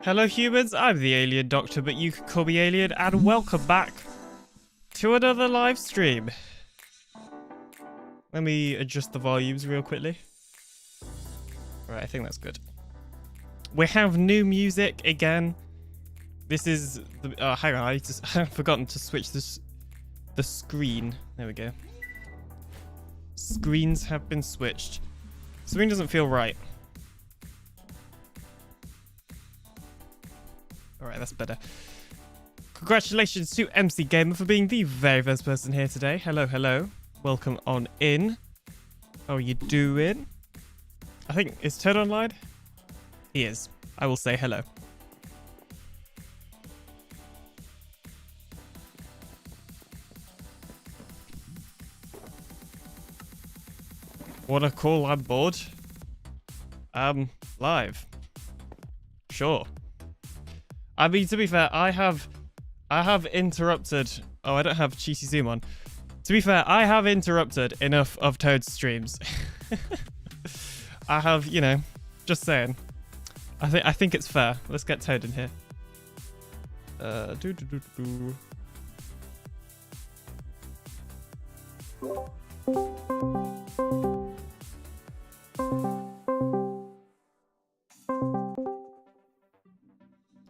Hello humans, I'm the Alien Doctor, but you can call me Alien, and welcome back to another live stream. Let me adjust the volumes real quickly. Right, I think that's good. We have new music again. This is the hang on, I've forgotten to switch the screen. There we go. Screens have been switched. Screen doesn't feel right. Alright, that's better. Congratulations to MC Gamer for being the very first person here today. Hello, hello. Welcome on in. How are you doing? I think, is Toad online? He is. I will say hello. What a call, I'm bored. Live. Sure. I mean, to be fair, I have interrupted. Oh, I don't have cheesy zoom on. To be fair, I have interrupted enough of Toad's streams. I have, you know, just saying. I think it's fair. Let's get Toad in here.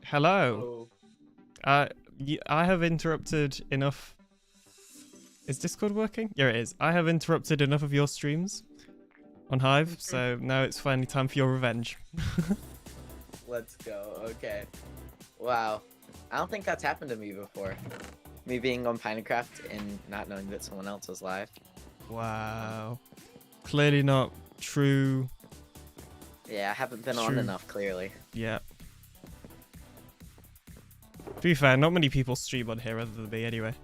Hello. I have interrupted enough. Is Discord working? Yeah, it is. I have interrupted enough of your streams on Hive, so now it's finally time for your revenge. Let's go. Okay. Wow. I don't think that's happened to me before. Me being on Pinacraft and not knowing that someone else was live. Wow. Clearly not true. Yeah, I haven't been on enough, clearly. Yeah. To be fair, not many people stream on here other than me anyway.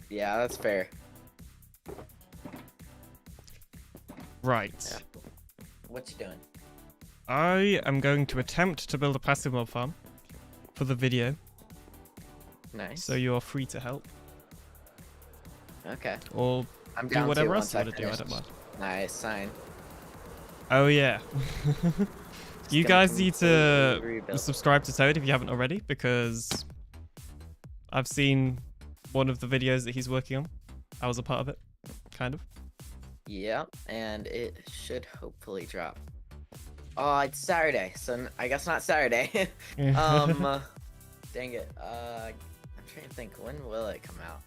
Yeah, that's fair. Right. Yeah. What you doing? I am going to attempt to build a passive mob farm for the video. Nice. So you're free to help. Okay. Or I'm do down whatever to else you want to do, I don't mind. Nice sign. Oh yeah. You guys need to rebuild. subscribe to Toad if you haven't already, because I've seen one of the videos that he's working on. I was a part of it, kind of. Yeah, and it should hopefully drop. Oh, it's Saturday, so I guess not Saturday. Dang it. I'm trying to think, when will it come out?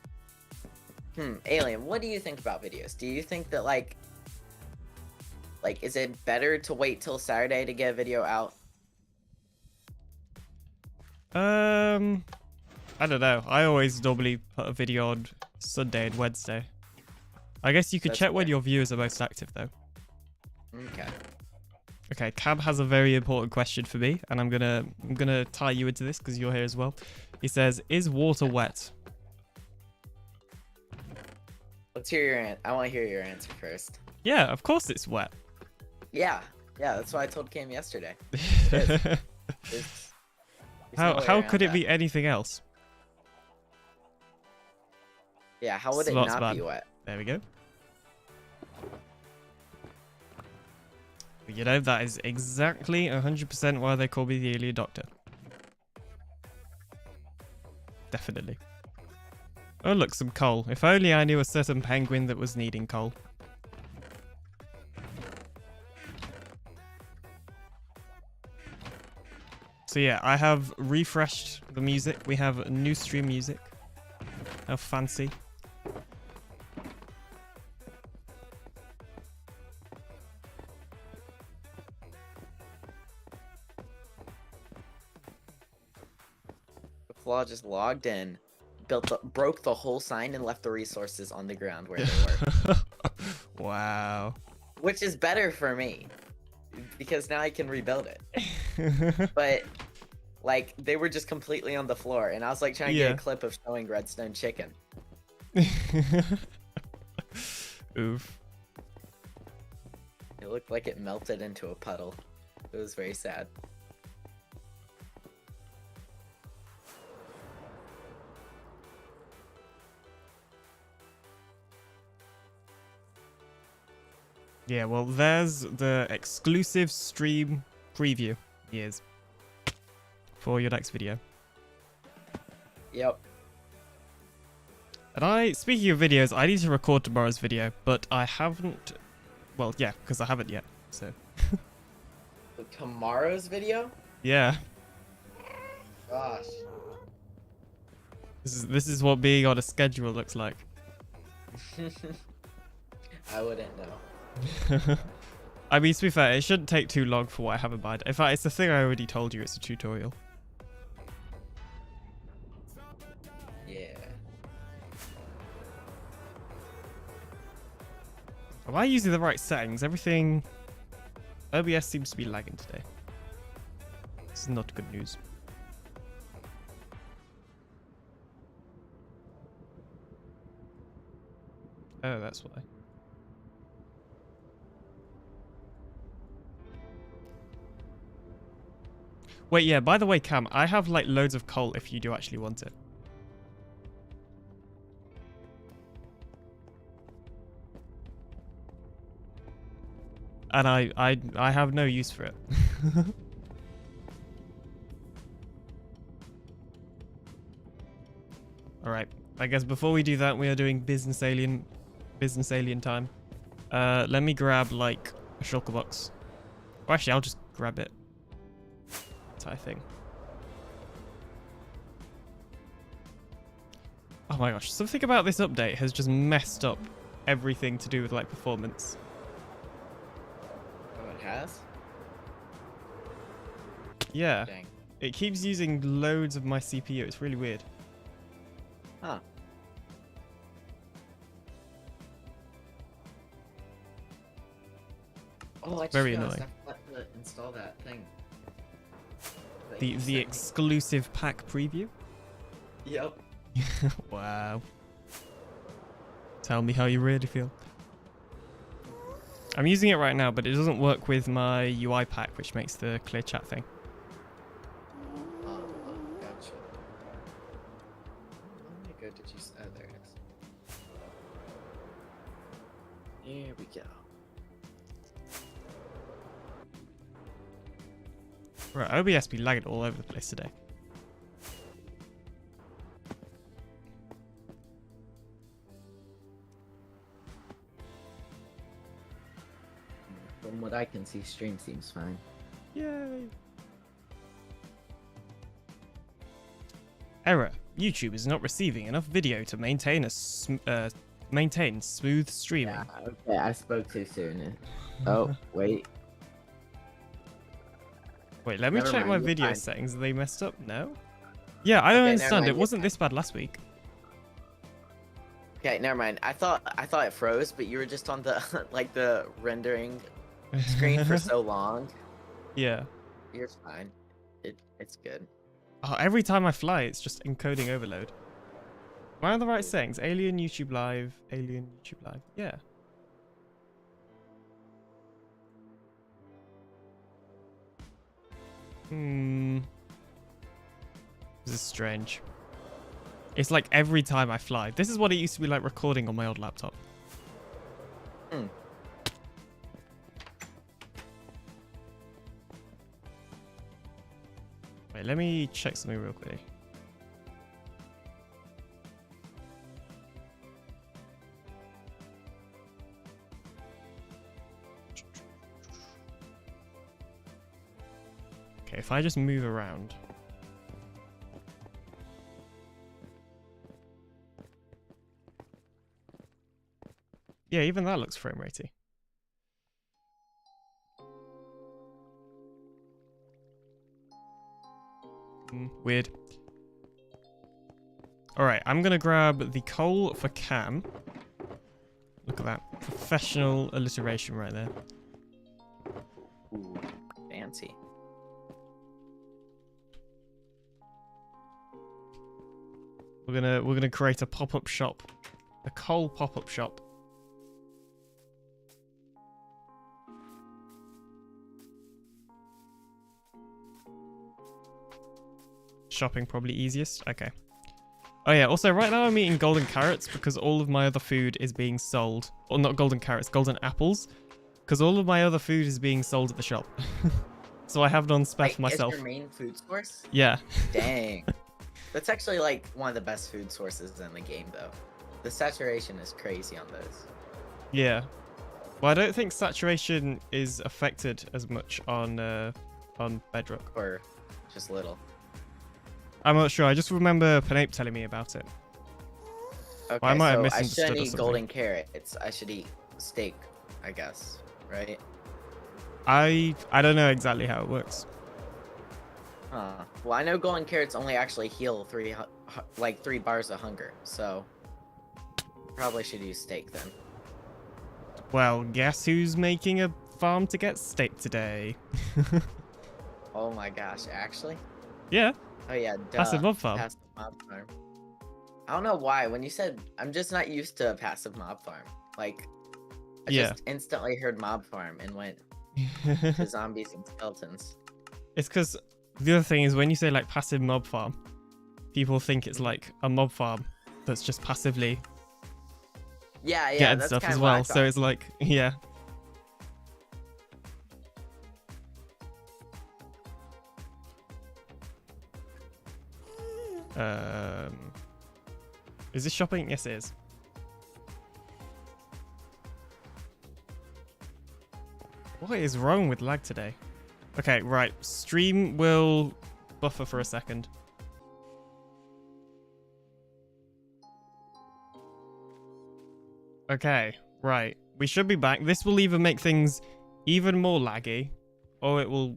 Alien, what do you think about videos? Do you think that like is it better to wait till Saturday to get a video out? I don't know. I always normally put a video on Sunday and Wednesday. I guess you could check when your viewers are most active, though. Okay. Okay, Cab has a very important question for me, and I'm gonna tie you into this because you're here as well. He says, "Is water wet?" Let's hear your answer. I want to hear your answer first. Yeah, of course it's wet. Yeah, that's what I told Cam yesterday. How could it be anything else? Yeah, how would it not be wet? There we go. You know, that is exactly 100% why they call me the Alien Doctor. Definitely. Oh, look, some coal. If only I knew a certain penguin that was needing coal. So yeah, I have refreshed the music. We have new stream music. How fancy. Flaw just logged in, broke the whole sign and left the resources on the ground where they were. Wow. Which is better for me, because now I can rebuild it. But like they were just completely on the floor, and I was like trying to get a clip of showing Redstone chicken. Oof. It looked like it melted into a puddle. It was very sad. Yeah, well, there's the exclusive stream preview. Years. For your next video. Yep. And speaking of videos, I need to record tomorrow's video, but I haven't. Well, yeah, because I haven't yet. So. Tomorrow's video? Yeah. Gosh. This is what being on a schedule looks like. I wouldn't know. I mean, to be fair, it shouldn't take too long for what I have in mind. In fact, it's the thing I already told you. It's a tutorial. Yeah. Am I using the right settings? Everything... OBS seems to be lagging today. This is not good news. Oh, that's why. Wait, yeah, by the way, Cam, I have like loads of coal if you do actually want it. And I have no use for it. Alright, I guess before we do that, we are doing business alien time. Let me grab like a shulker box. Or actually, I'll just grab it. Type thing. Oh my gosh, something about this update has just messed up everything to do with like performance. Oh, it has? Yeah. Dang. It keeps using loads of my CPU. It's really weird. Huh. Oh, I just Very realized annoying. I forgot to install that thing. that The you sent me. exclusive pack preview. Yep. Wow. Tell me how you really feel. I'm using it right now, but it doesn't work with my UI pack, which makes the clear chat thing. Oh, gotcha. How many good did you? Oh, there it is. Here we go. Right, OBS be lagging all over the place today. From what I can see, stream seems fine. Yay! Error. YouTube is not receiving enough video to maintain maintain smooth streaming. Yeah, okay, I spoke too soon. Oh, wait. Wait, let me Never check mind, my you're video fine. settings. Are they messed up? No? Yeah, I don't Okay, never understand. mind, It you're wasn't fine. this bad last week. Okay, never mind. I thought it froze, but you were just on the like the rendering screen for so long. Yeah. You're fine. It's good. Oh, every time I fly, it's just encoding overload. Am I on the right settings? Alien YouTube Live. Alien YouTube Live. Yeah. This is strange. It's like every time I fly. This is what it used to be like recording on my old laptop. Hmm. Wait, let me check something real quickly. Okay, if I just move around. Yeah, even that looks frame ratey. Weird. Alright, I'm gonna grab the coal for Cam. Look at that. Professional alliteration right there. Ooh, fancy. We're gonna create a pop-up shop. A coal pop-up shop. Shopping probably easiest. Okay. Oh yeah, also right now I'm eating golden carrots because all of my other food is being sold. Or not golden carrots, golden apples. Because all of my other food is being sold at the shop. So I have none spare for myself. Is your main food source? Yeah. Dang. That's actually like one of the best food sources in the game though. The saturation is crazy on those. Yeah. Well, I don't think saturation is affected as much on Bedrock. Or just little. I'm not sure. I just remember Penape telling me about it. Okay, I might have so I misunderstood shouldn't or eat something. golden carrots. I should eat steak, I guess. Right? I don't know exactly how it works. Huh. Well, I know golden carrots only actually heal 3 bars of hunger, so probably should use steak then. Well, guess who's making a farm to get steak today? Oh my gosh, actually? Yeah, Oh yeah, duh. passive mob farm. Passive mob farm. I don't know why. When you said, I'm just not used to a passive mob farm. Like, I just instantly heard mob farm and went to zombies and skeletons. It's because the other thing is when you say like passive mob farm, people think it's like a mob farm that's just passively Yeah, getting that's stuff kind as of what I well. So thought. it's like, yeah. Is this shopping? Yes, it is. What is wrong with lag today? Okay, right. Stream will buffer for a second. Okay, right. We should be back. This will either make things even more laggy, or it will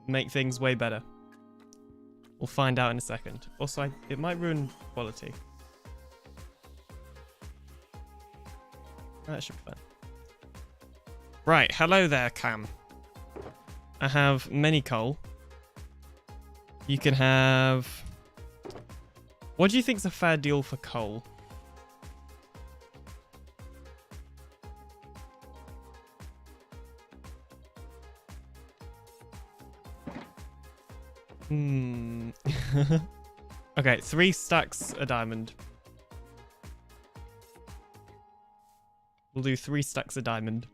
make things way better. We'll find out in a second. Also, it might ruin quality. That should be fun. Right, hello there, Cam. I have many coal. You can have... What do you think's a fair deal for coal? Okay, 3 stacks a diamond. We'll do 3 stacks a diamond.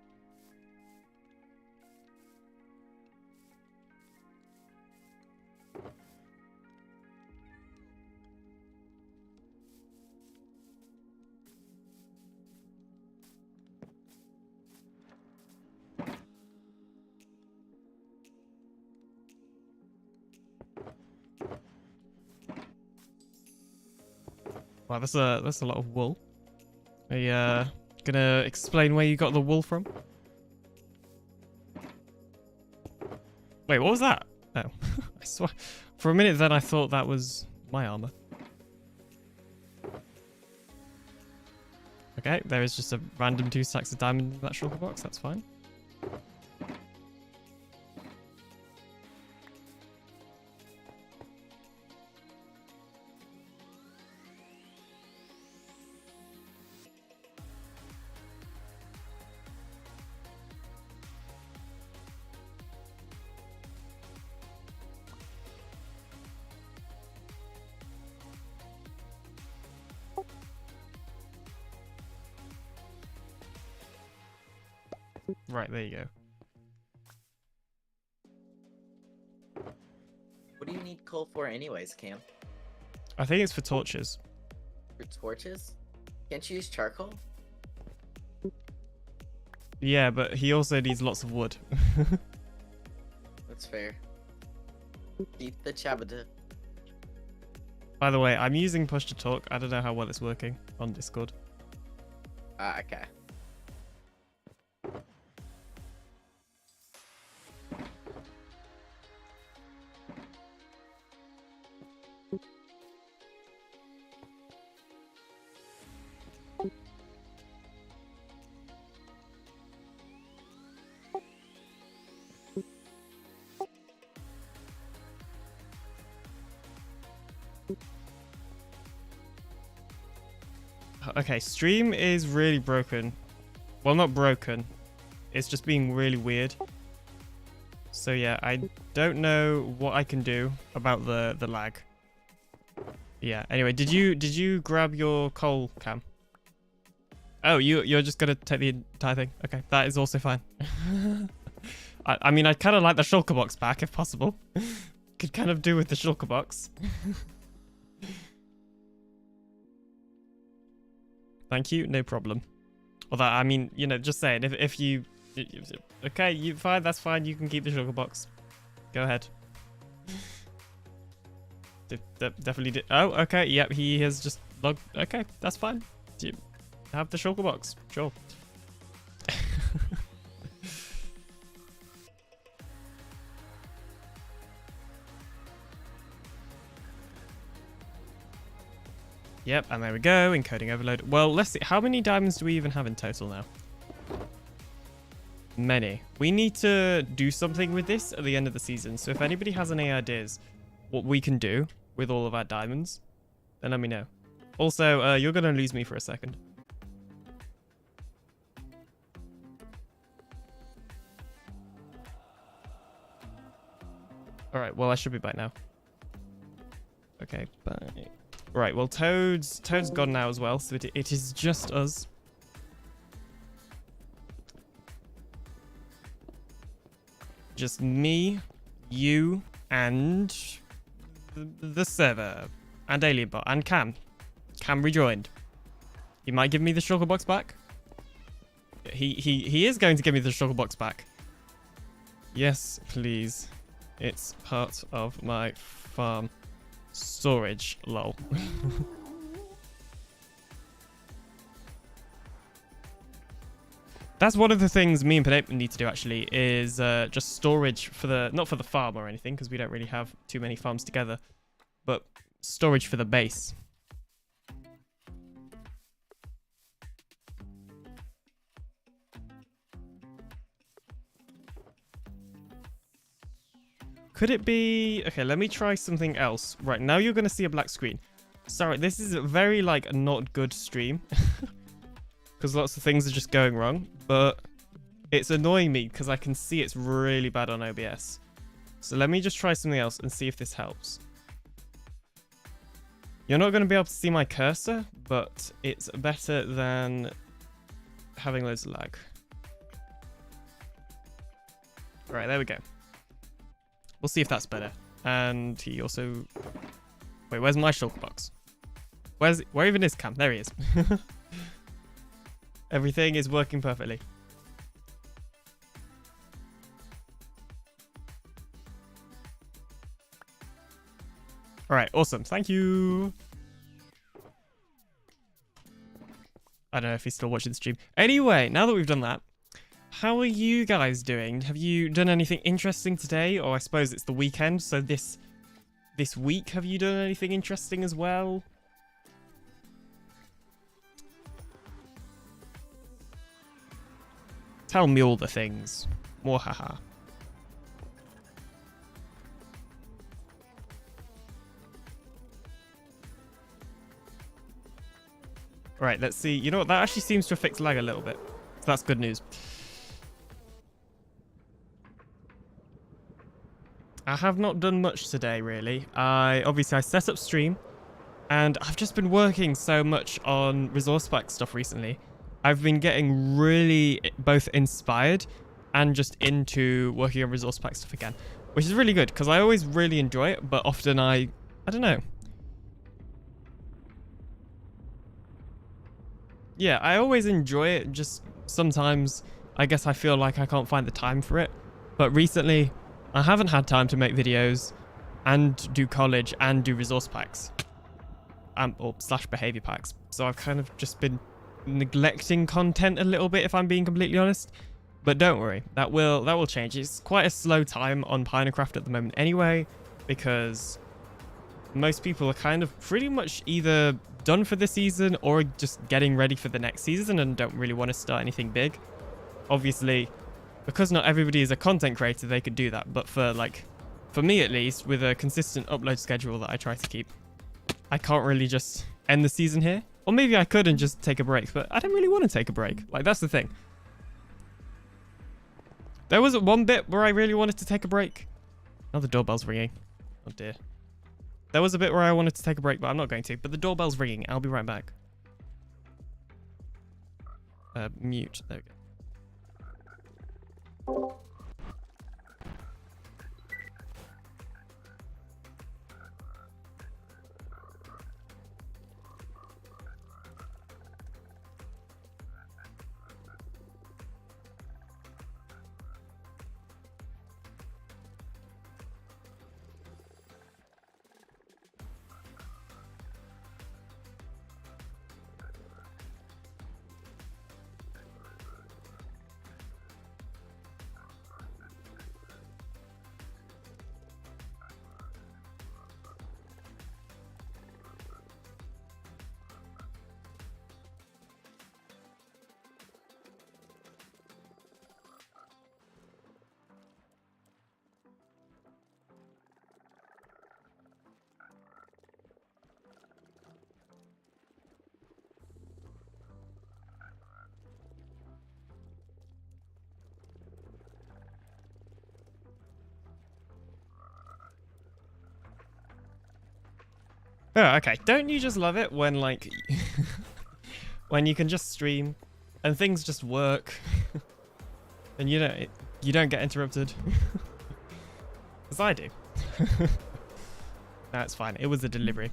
Wow, that's a lot of wool. Are you gonna explain where you got the wool from? Wait, what was that? Oh, I swear. For a minute then I thought that was my armor. Okay, there is just a random 2 stacks of diamond in that shulker box, that's fine. Right, there you go. What do you need coal for anyways, Cam? I think it's for torches. For torches? Can't you use charcoal? Yeah, but he also needs lots of wood. That's fair. Eat the chabada. By the way, I'm using push to talk. I don't know how well it's working on Discord. Ah, okay. Okay, stream is really broken. Well, not broken. It's just being really weird. So yeah, I don't know what I can do about the lag. Yeah. Anyway, did you grab your coal, Cam? Oh, you're just gonna take the entire thing. Okay, that is also fine. I mean, I'd kind of like the shulker box back if possible. Could kind of do with the shulker box. Thank you, no problem. Although, I mean, you know, just saying, if you... Okay, you fine, that's fine. You can keep the sugar box. Go ahead. Definitely did. Oh, okay, yep, he has just logged. Okay, that's fine. You have the sugar box, sure. Yep, and there we go, encoding overload. Well, let's see, how many diamonds do we even have in total now? Many. We need to do something with this at the end of the season, so if anybody has any ideas what we can do with all of our diamonds, then let me know. Also, you're going to lose me for a second. Alright, well, I should be back now. Okay, bye. Right, well, Toad's gone now as well, so it is just us. Just me, you, and the server, and AlienBot, and Cam. Cam rejoined. He might give me the shulker box back. He is going to give me the shulker box back. Yes, please. It's part of my farm storage, lol. That's one of the things me and Pinacraft need to do, actually, is just storage for the... Not for the farm or anything, because we don't really have too many farms together. But storage for the base. Could it be... Okay, let me try something else. Right, now you're going to see a black screen. Sorry, this is a very, like, not good stream. Because lots of things are just going wrong. But it's annoying me because I can see it's really bad on OBS. So let me just try something else and see if this helps. You're not going to be able to see my cursor, but it's better than having loads of lag. Alright, there we go. We'll see if that's better. And he also... Wait, where's my shulker box? Where even is Cam? There he is. Everything is working perfectly. Alright, awesome. Thank you. I don't know if he's still watching the stream. Anyway, now that we've done that, how are you guys doing? Have you done anything interesting today? Or I suppose it's the weekend, so this week, have you done anything interesting as well? Tell me all the things. Mwahaha. Right, let's see. You know what? That actually seems to have fixed lag a little bit. So that's good news. I have not done much today, really. I set up stream, and I've just been working so much on resource pack stuff recently. I've been getting really both inspired and just into working on resource pack stuff again, which is really good because I always really enjoy it, but often I don't know. Yeah, I always enjoy it, just sometimes I guess I feel like I can't find the time for it. But recently, I haven't had time to make videos and do college and do resource packs. Or / behavior packs. So I've kind of just been neglecting content a little bit, if I'm being completely honest. But don't worry, that will change. It's quite a slow time on Pinacraft at the moment anyway, because most people are kind of pretty much either done for the season or just getting ready for the next season and don't really want to start anything big. Obviously, because not everybody is a content creator, they could do that. But for me at least, with a consistent upload schedule that I try to keep, I can't really just end the season here. Or maybe I could and just take a break, but I don't really want to take a break. Like, that's the thing. There was one bit where I really wanted to take a break. Oh, the doorbell's ringing. Oh, dear. There was a bit where I wanted to take a break, but I'm not going to. But the doorbell's ringing. I'll be right back. Mute. There we go. Oh, okay. Don't you just love it when, like, when you can just stream and things just work and you don't get interrupted? Because I do. No, it's fine. It was a delivery.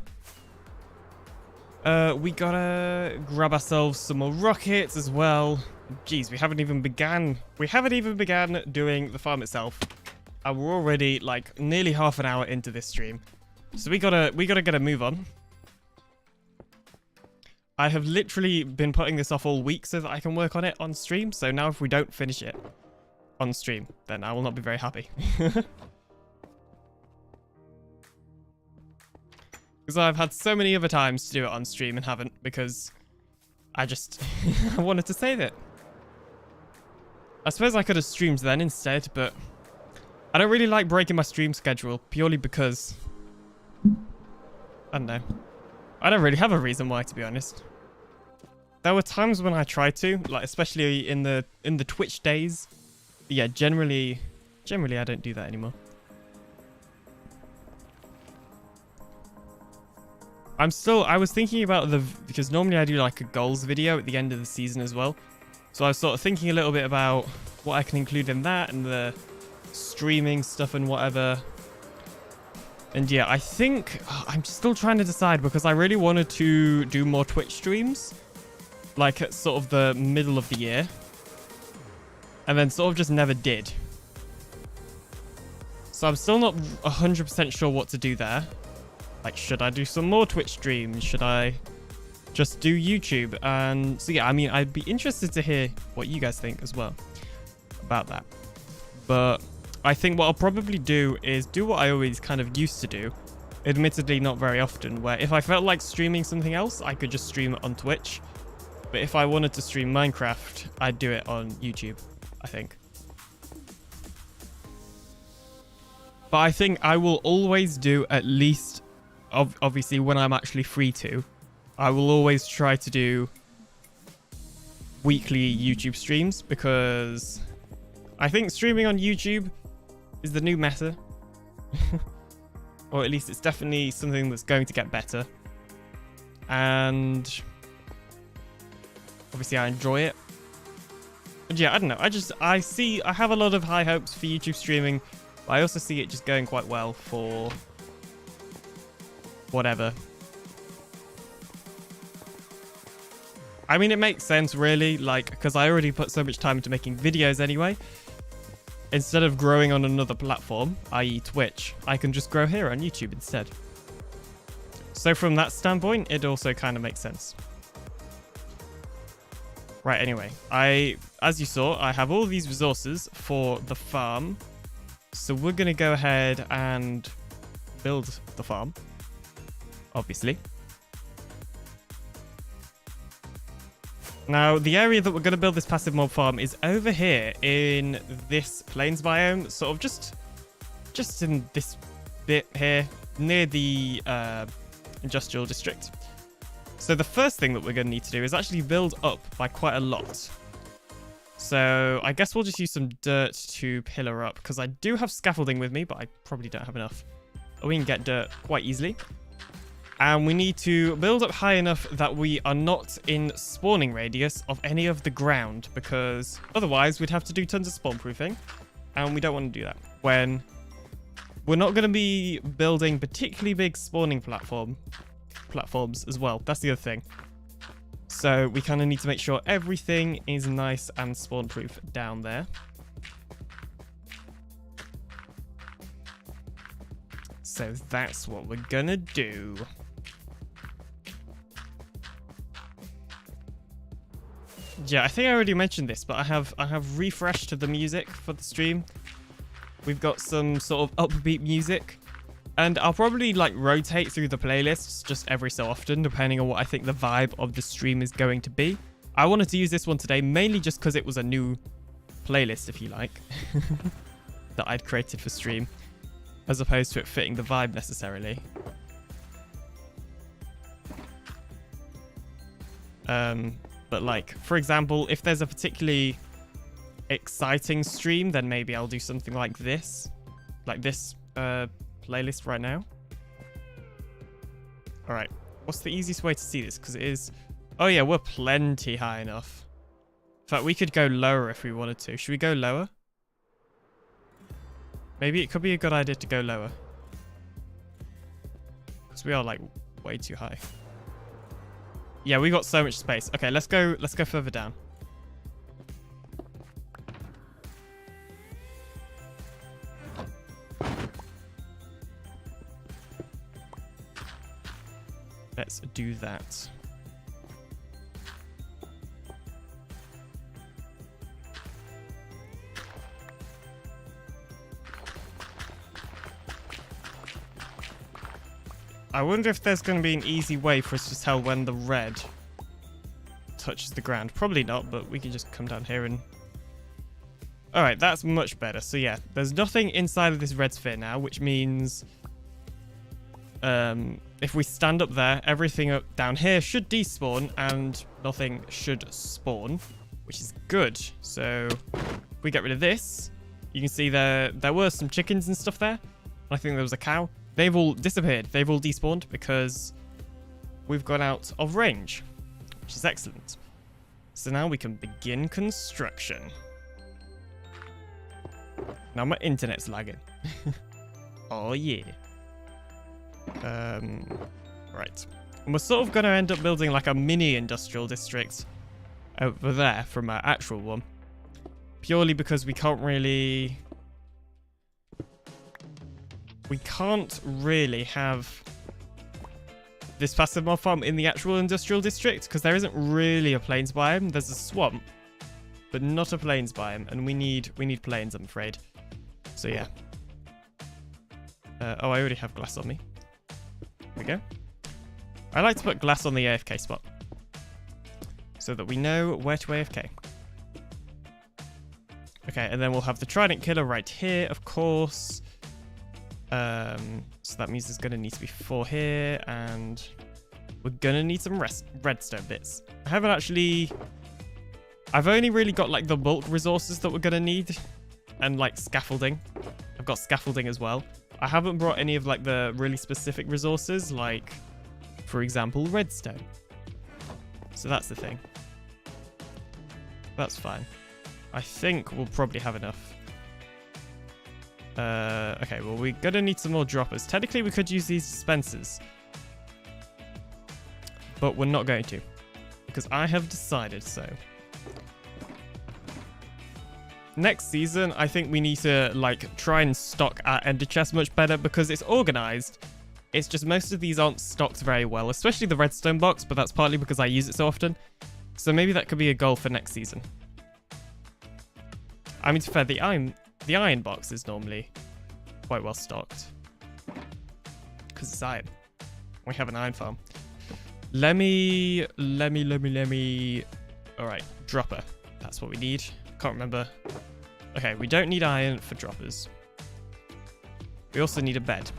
We gotta grab ourselves some more rockets as well. Jeez, we haven't even began doing the farm itself. And we're already like nearly half an hour into this stream. So we gotta get a move on. I have literally been putting this off all week so that I can work on it on stream. So now if we don't finish it on stream, then I will not be very happy. Because I've had so many other times to do it on stream and haven't, because I just I wanted to save it. I suppose I could have streamed then instead, but I don't really like breaking my stream schedule purely because I don't know. I don't really have a reason why, to be honest. There were times when I tried to, like especially in the Twitch days. But yeah, generally I don't do that anymore. I was thinking about because normally I do like a goals video at the end of the season as well. So I was sort of thinking a little bit about what I can include in that and the streaming stuff and whatever. And yeah, I think I'm still trying to decide because I really wanted to do more Twitch streams, like at sort of the middle of the year, and then sort of just never did. So I'm still not 100% sure what to do there. Like, should I do some more Twitch streams? Should I just do YouTube? And so yeah, I mean, I'd be interested to hear what you guys think as well about that. But I think what I'll probably do is do what I always kind of used to do, admittedly not very often, where if I felt like streaming something else, I could just stream it on Twitch. But if I wanted to stream Minecraft, I'd do it on YouTube, I think. But I think I will always do at least, obviously when I'm actually free to, I will always try to do weekly YouTube streams, because I think streaming on YouTube is the new meta. Or at least it's definitely something that's going to get better. And obviously I enjoy it. And yeah, I don't know. I have a lot of high hopes for YouTube streaming, but I also see it just going quite well for whatever. I mean, it makes sense really, like, because I already put so much time into making videos anyway. Instead of growing on another platform, i.e. Twitch, I can just grow here on YouTube instead. So from that standpoint, it also kind of makes sense. Right, anyway, as you saw, I have all these resources for the farm. So we're going to go ahead and build the farm, obviously. Now, the area that we're going to build this passive mob farm is over here in this plains biome, sort of just in this bit here, near the industrial district. So the first thing that we're going to need to do is actually build up by quite a lot. So I guess we'll just use some dirt to pillar up, because I do have scaffolding with me, but I probably don't have enough. We can get dirt quite easily. And we need to build up high enough that we are not in spawning radius of any of the ground, because otherwise we'd have to do tons of spawn proofing, and we don't want to do that. When we're not going to be building particularly big spawning platforms as well. That's the other thing. So we kind of need to make sure everything is nice and spawn proof down there. So that's what we're gonna do. Yeah, I think I already mentioned this, but I have refreshed the music for the stream. We've got some sort of upbeat music, and I'll probably like rotate through the playlists just every so often, depending on what I think the vibe of the stream is going to be. I wanted to use this one today mainly just because it was a new playlist, if you like, that I'd created for stream, as opposed to it fitting the vibe necessarily. But like, for example, if there's a particularly exciting stream, then maybe I'll do something like this playlist right now. All right. What's the easiest way to see this? Because it is... Oh, yeah, we're plenty high enough. In fact, we could go lower if we wanted to. Should we go lower? Maybe it could be a good idea to go lower. Because we are, like, way too high. Yeah, we got so much space. Okay, let's go further down. Let's do that. I wonder if there's going to be an easy way for us to tell when the red touches the ground. Probably not, but we can just come down here and... Alright, that's much better. So yeah, there's nothing inside of this red sphere now, which means... if we stand up there, everything up down here should despawn and nothing should spawn, which is good. So if we get rid of this, you can see there were some chickens and stuff there. I think there was a cow. They've all disappeared. They've all despawned because we've gone out of range, which is excellent. So now we can begin construction. Now my internet's lagging. Oh yeah. Right. And we're sort of going to end up building like a mini industrial district over there from our actual one. Purely because we can't really have this passive mob farm in the actual industrial district because there isn't really a plains biome. There's a swamp, but not a plains biome, and we need plains, I'm afraid. So yeah. Oh, I already have glass on me. There we go. I like to put glass on the AFK spot so that we know where to AFK. Okay, and then we'll have the Trident Killer right here, of course. So that means there's going to need to be 4 here, and we're going to need some redstone bits. I've only really got like the bulk resources that we're going to need, and like scaffolding. I've got scaffolding as well. I haven't brought any of like the really specific resources, like, for example, redstone. So that's the thing. That's fine. I think we'll probably have enough. Okay, well, we're gonna need some more droppers. Technically, we could use these dispensers, but we're not going to, because I have decided so. Next season, I think we need to, like, try and stock our ender chest much better, because it's organized. It's just most of these aren't stocked very well, especially the redstone box, but that's partly because I use it so often. So maybe that could be a goal for next season. I mean, to be fair, the iron box is normally quite well stocked, because it's iron. We have an iron farm. Let me. All right, dropper. That's what we need. Can't remember. Okay, we don't need iron for droppers. We also need a bed,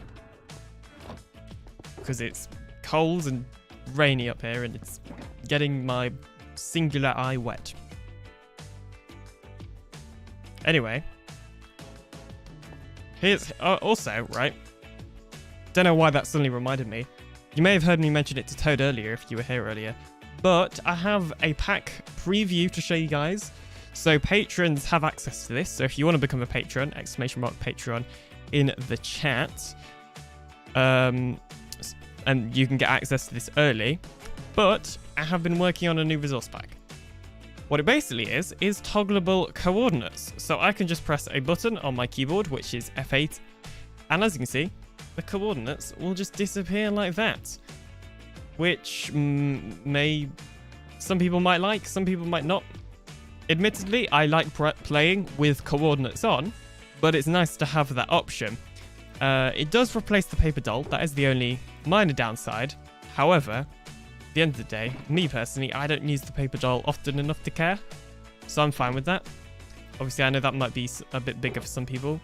because it's cold and rainy up here, and it's getting my singular eye wet. Anyway. Here's also, right, don't know why that suddenly reminded me. You may have heard me mention it to Toad earlier if you were here earlier, but I have a pack preview to show you guys. So patrons have access to this. So if you want to become a patron, !Patreon in the chat. And you can get access to this early. But I have been working on a new resource pack. What it basically is toggleable coordinates. So I can just press a button on my keyboard, which is F8. And as you can see, the coordinates will just disappear like that. Which some people might like, some people might not. Admittedly, I like playing with coordinates on, but it's nice to have that option. It does replace the paper doll. That is the only minor downside. However, at the end of the day, me personally, I don't use the paper doll often enough to care, so I'm fine with that. Obviously, I know that might be a bit bigger for some people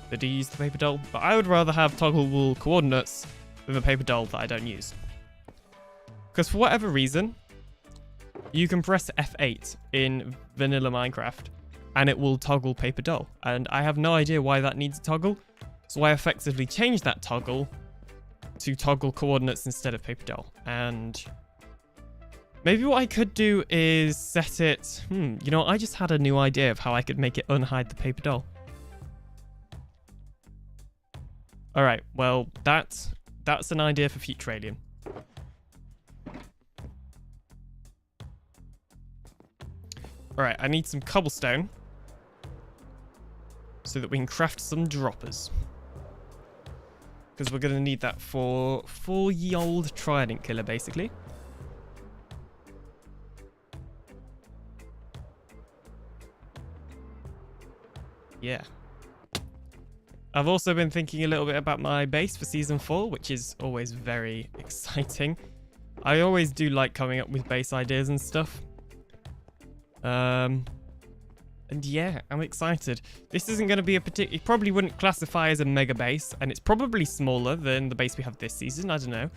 that do use the paper doll, but I would rather have toggleable coordinates than the paper doll that I don't use. Because for whatever reason, you can press F8 in vanilla Minecraft and it will toggle paper doll, and I have no idea why that needs a toggle, so I effectively changed that toggle to toggle coordinates instead of paper doll. And maybe what I could do is set it... you know, I just had a new idea of how I could make it unhide the paper doll. Alright, well, that's an idea for future Alien. Alright, I need some cobblestone so that we can craft some droppers. Because we're going to need that for 4-year-old trident killer, basically. Yeah. I've also been thinking a little bit about my base for Season 4, which is always very exciting. I always do like coming up with base ideas and stuff. And yeah, I'm excited. This isn't going to be a particular... It probably wouldn't classify as a mega base, and it's probably smaller than the base we have this season. I don't know.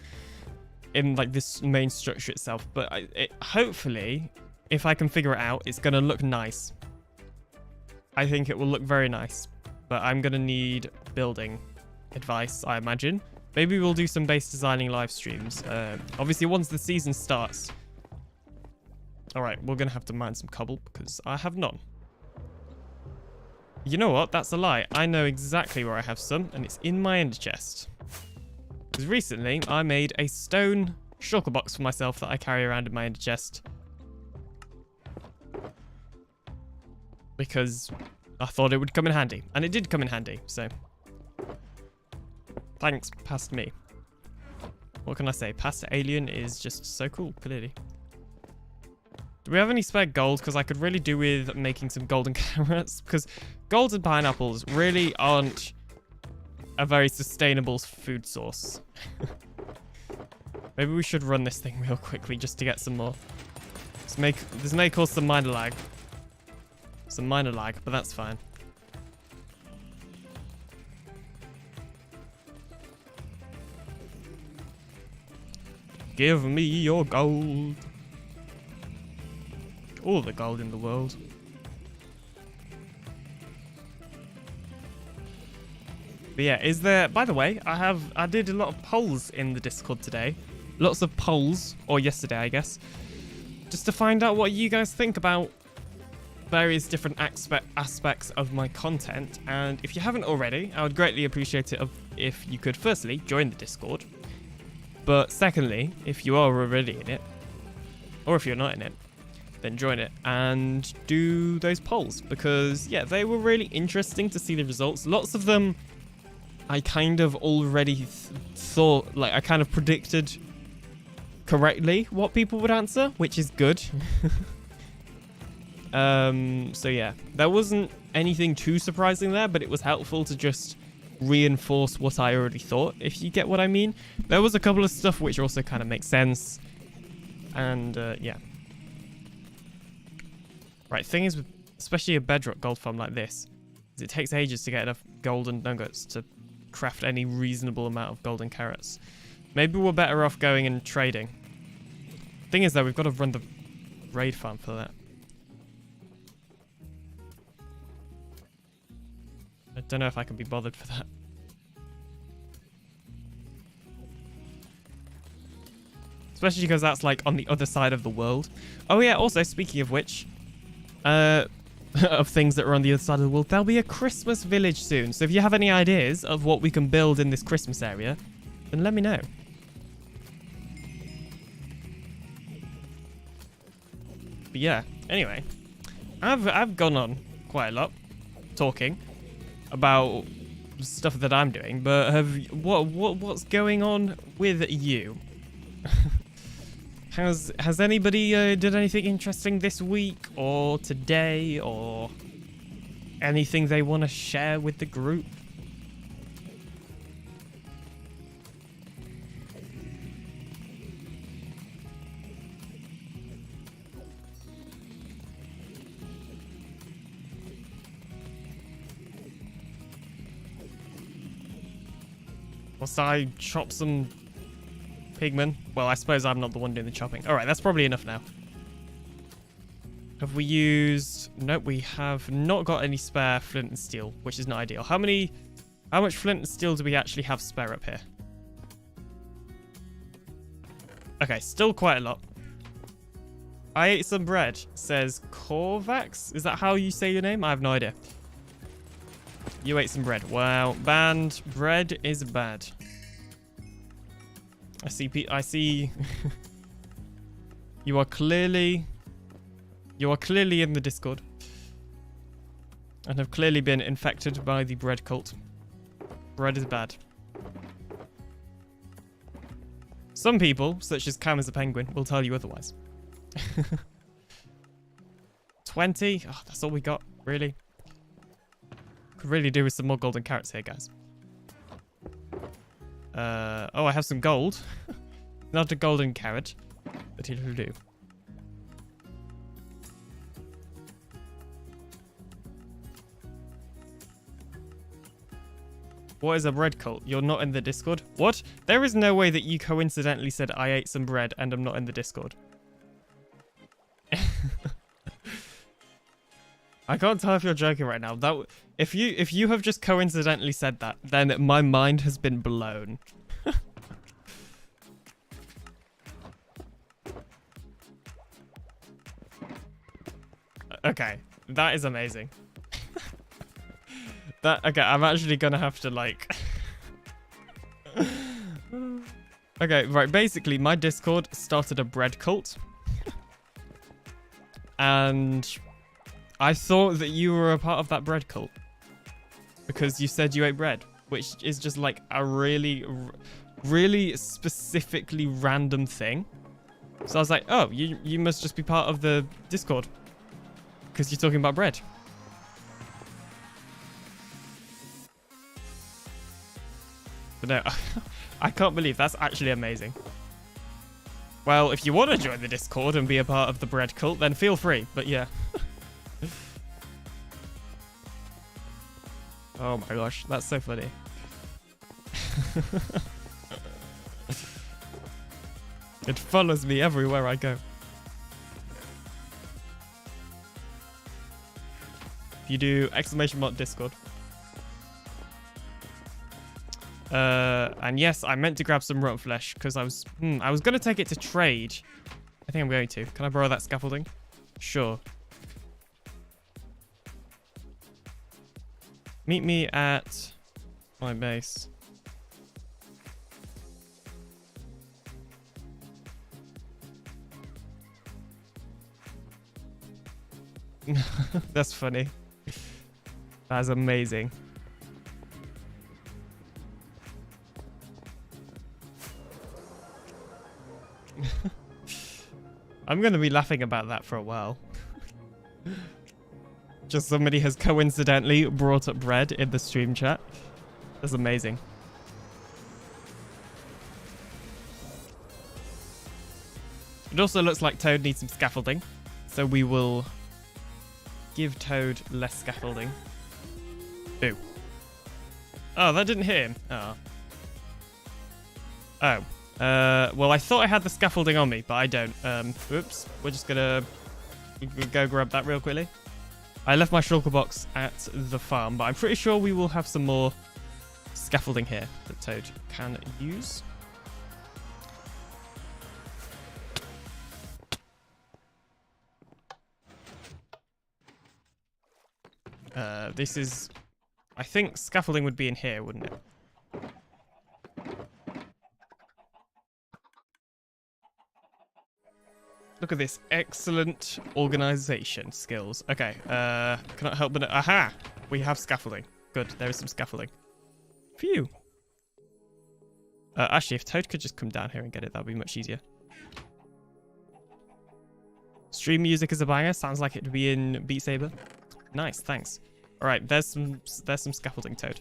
In, like, this main structure itself. But hopefully, if I can figure it out, it's going to look nice. I think it will look very nice. But I'm going to need building advice, I imagine. Maybe we'll do some base designing live streams. Obviously, once the season starts. Alright, we're going to have to mine some cobble because I have none. You know what? That's a lie. I know exactly where I have some, and it's in my ender chest. Because recently, I made a stone shulker box for myself that I carry around in my ender chest. Because I thought it would come in handy. And it did come in handy, so... Thanks, past me. What can I say? Past Alien is just so cool, clearly. Do we have any spare gold? Because I could really do with making some golden carrots. Because golden pineapples really aren't a very sustainable food source. Maybe we should run this thing real quickly just to get some more. This may cause some minor lag. Some minor lag, but that's fine. Give me your gold. All the gold in the world. But yeah, is there... By the way, I did a lot of polls in the Discord today. Lots of polls, or yesterday, I guess. Just to find out what you guys think about various different aspects of my content. And if you haven't already, I would greatly appreciate it if you could firstly join the Discord. But secondly, if you are already in it, or if you're not in it, then join it and do those polls. Because, yeah, they were really interesting to see the results. Lots of them I kind of already thought, like, I kind of predicted correctly what people would answer, which is good. So yeah, there wasn't anything too surprising there, but it was helpful to just reinforce what I already thought, if you get what I mean. There was a couple of stuff which also kind of makes sense. And, yeah. Right, thing is, especially a bedrock gold farm like this, is it takes ages to get enough golden nuggets to craft any reasonable amount of golden carrots. Maybe we're better off going and trading. Thing is, though, we've got to run the raid farm for that. I don't know if I can be bothered for that. Especially because that's, like, on the other side of the world. Oh, yeah, also, speaking of which... of things that are on the other side of the world, there'll be a Christmas village soon. So if you have any ideas of what we can build in this Christmas area, then let me know. But yeah, anyway, I've gone on quite a lot talking about stuff that I'm doing, but what's going on with you? Has anybody did anything interesting this week or today or anything they want to share with the group? Must I chop some pigmen? Well, I suppose I'm not the one doing the chopping. Alright, that's probably enough now. Have we used... Nope, we have not got any spare flint and steel, which is not ideal. How much flint and steel do we actually have spare up here? Okay, still quite a lot. I ate some bread, says Corvax. Is that how you say your name? I have no idea. You ate some bread. Wow, banned. Bread is bad. I see. You are clearly in the Discord and have clearly been infected by the bread cult. Bread is bad. Some people, such as Cam as a penguin, will tell you otherwise. 20? Oh, that's all we got, really. Could really do with some more golden carrots here, guys. Oh, I have some gold. Not a golden carrot, but it'll do. What is a bread cult? You're not in the Discord? What? There is no way that you coincidentally said I ate some bread and I'm not in the Discord. I can't tell if you're joking right now. That if you have just coincidentally said that, then my mind has been blown. Okay, that is amazing. Okay, I'm actually gonna have to like okay, right, basically my Discord started a bread cult. And I thought that you were a part of that bread cult because you said you ate bread, which is just like a really specifically random thing. So I was like, oh, you must just be part of the Discord because you're talking about bread. But no, I can't believe that's actually amazing. Well, if you want to join the Discord and be a part of the bread cult, then feel free. But yeah. Oh my gosh, that's so funny. It follows me everywhere I go. If you do !mark Discord. And yes, I meant to grab some rotten flesh because I was going to take it to trade. I think I'm going to. Can I borrow that scaffolding? Sure. Meet me at my base. That's funny. That's amazing. I'm going to be laughing about that for a while. Just somebody has coincidentally brought up bread in the stream chat. That's amazing. It also looks like Toad needs some scaffolding. So we will give Toad less scaffolding. Boo. Oh, that didn't hit him. Oh. Oh. Well, I thought I had the scaffolding on me, but I don't. Oops. We're just gonna go grab that real quickly. I left my shulker box at the farm, but I'm pretty sure we will have some more scaffolding here that Toad can use. This is... I think scaffolding would be in here, wouldn't it? Look at this excellent organization skills. Okay, cannot help but... Aha! We have scaffolding. Good, there is some scaffolding. Phew. Actually, if Toad could just come down here and get it, that would be much easier. Stream music is a banger. Sounds like it would be in Beat Saber. Nice, thanks. All right, there's some scaffolding, Toad.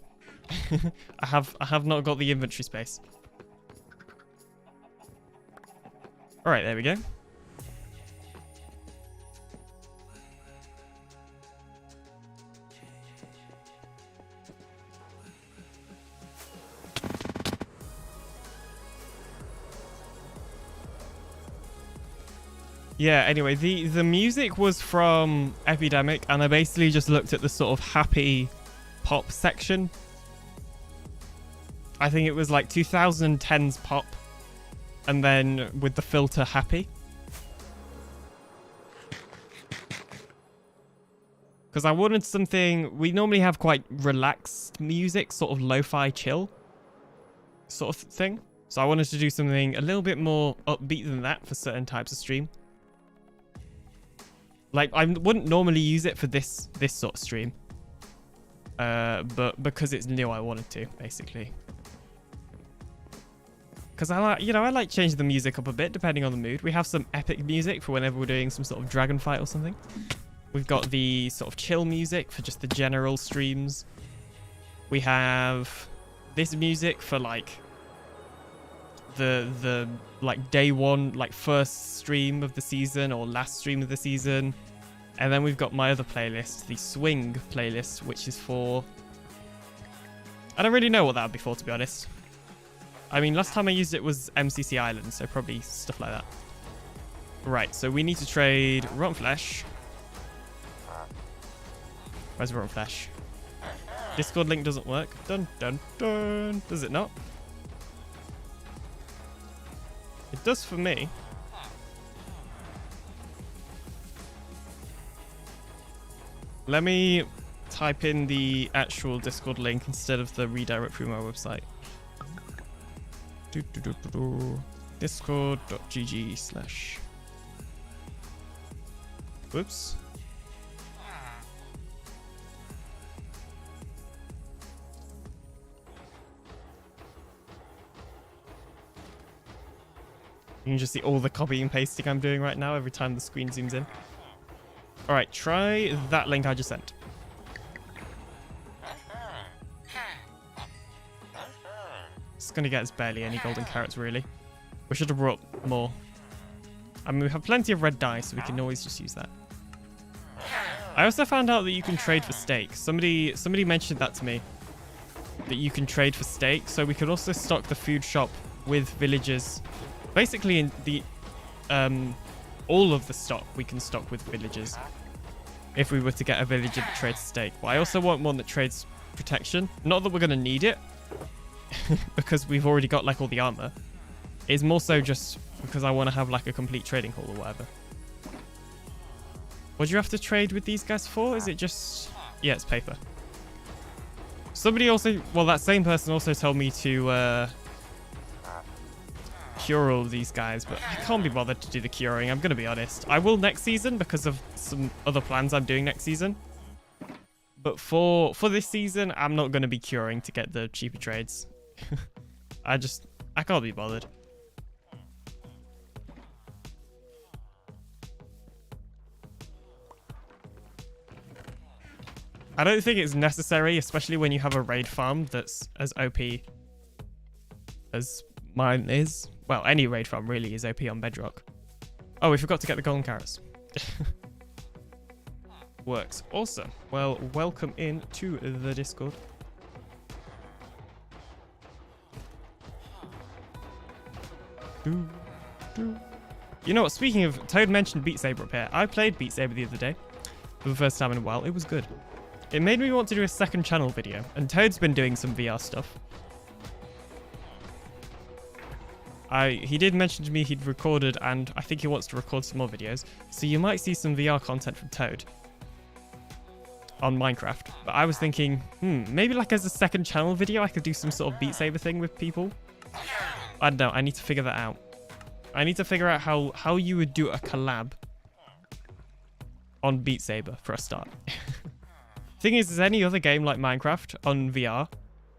I have not got the inventory space. All right, there we go. Yeah, anyway, the music was from Epidemic, and I basically just looked at the sort of happy pop section. I think it was like 2010's pop. and then with the filter happy. Because I wanted something... We normally have quite relaxed music, sort of lo-fi chill sort of thing. So I wanted to do something a little bit more upbeat than that for certain types of stream. Like, I wouldn't normally use it for this sort of stream. But because it's new, I wanted to, basically. Because I like changing the music up a bit, depending on the mood. We have some epic music for whenever we're doing some sort of dragon fight or something. We've got the sort of chill music for just the general streams. We have this music for like the like day one, like first stream of the season or last stream of the season. And then we've got my other playlist, the swing playlist, which is for... I don't really know what that would be for, to be honest. I mean, last time I used it was MCC Island, so probably stuff like that. Right, so we need to trade rotten flesh. Where's rotten flesh? Discord link doesn't work. Dun, dun, dun. Does it not? It does for me. Let me type in the actual Discord link instead of the redirect through my website. Discord.gg/. Whoops. You can just see all the copying and pasting I'm doing right now every time the screen zooms in. Alright, try that link I just sent. It's gonna get us barely any golden carrots, really. We should have brought more. I mean, we have plenty of red dye, so we can always just use that. I also found out that you can trade for steak. Somebody mentioned that to me. That you can trade for steak, so we could also stock the food shop with villagers. Basically, in the all of the stock we can stock with villagers. If we were to get a villager that trades steak. But I also want one that trades protection. Not that we're going to need it. because we've already got like all the armor. It's more so just because I want to have like a complete trading hall or whatever. What do you have to trade with these guys for? Is it just... Yeah, it's paper. Somebody also... Well, that same person also told me to cure all of these guys, but I can't be bothered to do the curing. I'm going to be honest. I will next season because of some other plans I'm doing next season. But for this season, I'm not going to be curing to get the cheaper trades. I can't be bothered. I don't think it's necessary, especially when you have a raid farm that's as OP as mine is. Well, any raid farm really is OP on Bedrock. Oh, we forgot to get the golden carrots. Works. Awesome. Well, welcome in to the Discord. You know what? Speaking of, Toad mentioned Beat Saber up here. I played Beat Saber the other day for the first time in a while. It was good. It made me want to do a second channel video, and Toad's been doing some VR stuff. He did mention to me he'd recorded, and I think he wants to record some more videos. So you might see some VR content from Toad on Minecraft. But I was thinking, maybe like as a second channel video, I could do some sort of Beat Saber thing with people. I don't know. I need to figure that out. I need to figure out how you would do a collab on Beat Saber for a start. Thing is any other game like Minecraft on VR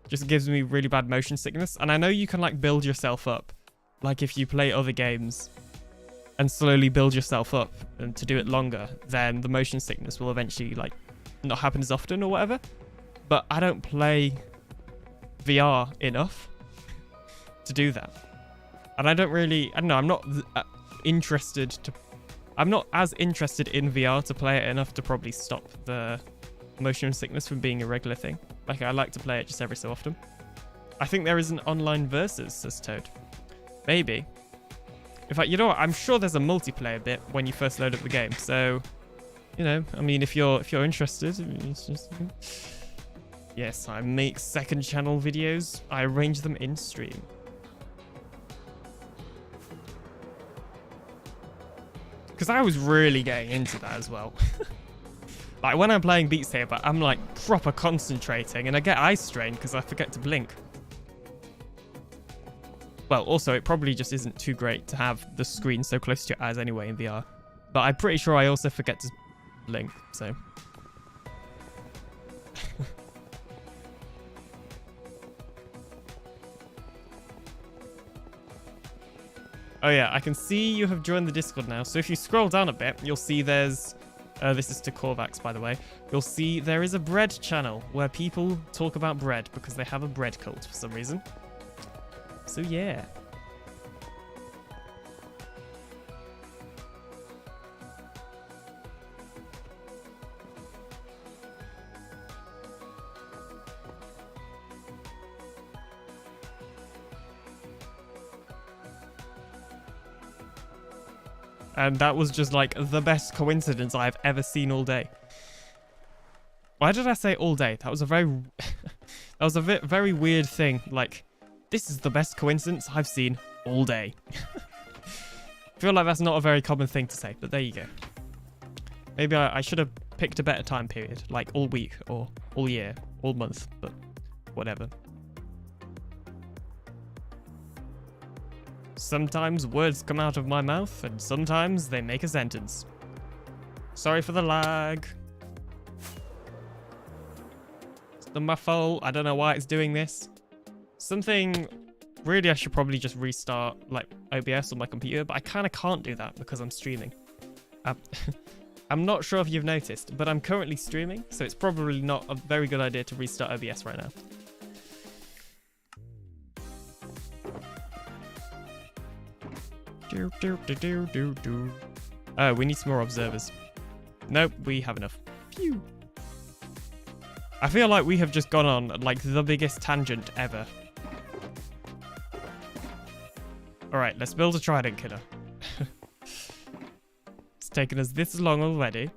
just gives me really bad motion sickness. And I know you can like build yourself up. Like if you play other games and slowly build yourself up and to do it longer, then the motion sickness will eventually like not happen as often or whatever. But I don't play VR enough to do that. And I don't know, I'm not I'm not as interested in VR to play it enough to probably stop the motion sickness from being a regular thing. Like I like to play it just every so often. I think there is an online versus, says Toad. Maybe. In fact, you know what? I'm sure there's a multiplayer bit when you first load up the game. So, you know, I mean, if you're interested, it's just... Yes, I make second channel videos. I arrange them in stream. Because I was really getting into that as well. Like when I'm playing Beat Saber, I'm like proper concentrating and I get eye strain because I forget to blink. Well, also it probably just isn't too great to have the screen so close to your eyes anyway in VR. But I'm pretty sure I also forget to blink, so. Oh yeah, I can see you have joined the Discord now. So if you scroll down a bit, you'll see there's... this is to Korvax, by the way. You'll see there is a bread channel where people talk about bread because they have a bread cult for some reason. So yeah. And that was just like the best coincidence I've ever seen all day. Why did I say all day? That was a very, that was a very weird thing. Like, this is the best coincidence I've seen all day. I feel like that's not a very common thing to say, but there you go. Maybe I should have picked a better time period, like all week or all year, all month, but whatever. Sometimes words come out of my mouth, and sometimes they make a sentence. Sorry for the lag. It's not my fault. I don't know why it's doing this. Something... Really, I should probably just restart like OBS on my computer, but I kind of can't do that because I'm streaming. I'm not sure if you've noticed, but I'm currently streaming, so it's probably not a very good idea to restart OBS right now. Oh, we need some more observers. Nope, we have enough. Phew. I feel like we have just gone on like the biggest tangent ever. Alright, let's build a trident killer. It's taken us this long already,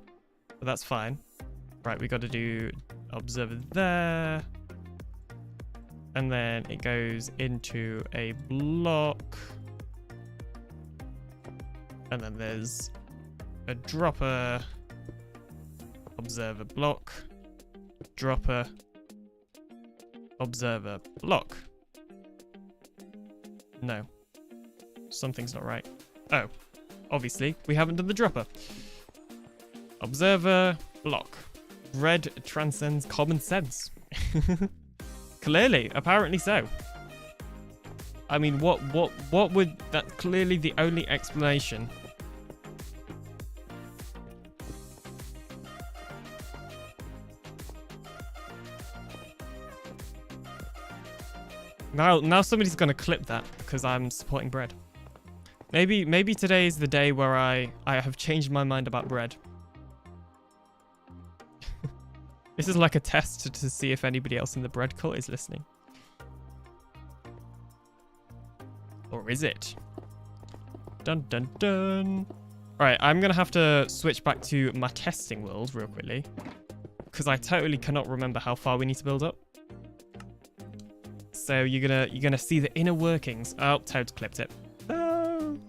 but that's fine. Right, we got to do observer there. And then it goes into a block. And then there's a dropper, observer block, dropper, observer block. No, something's not right. Oh, obviously we haven't done the dropper. Observer block. Red transcends common sense. Clearly, apparently so. I mean, what would... That's clearly the only explanation. Now somebody's gonna clip that because I'm supporting bread. Maybe today is the day where I have changed my mind about bread. This is like a test to see if anybody else in the bread cult is listening. Or is it? Dun dun dun. Alright, I'm gonna have to switch back to my testing world real quickly. Because I totally cannot remember how far we need to build up. So you're gonna see the inner workings. Oh, Toad's clipped it. Oh.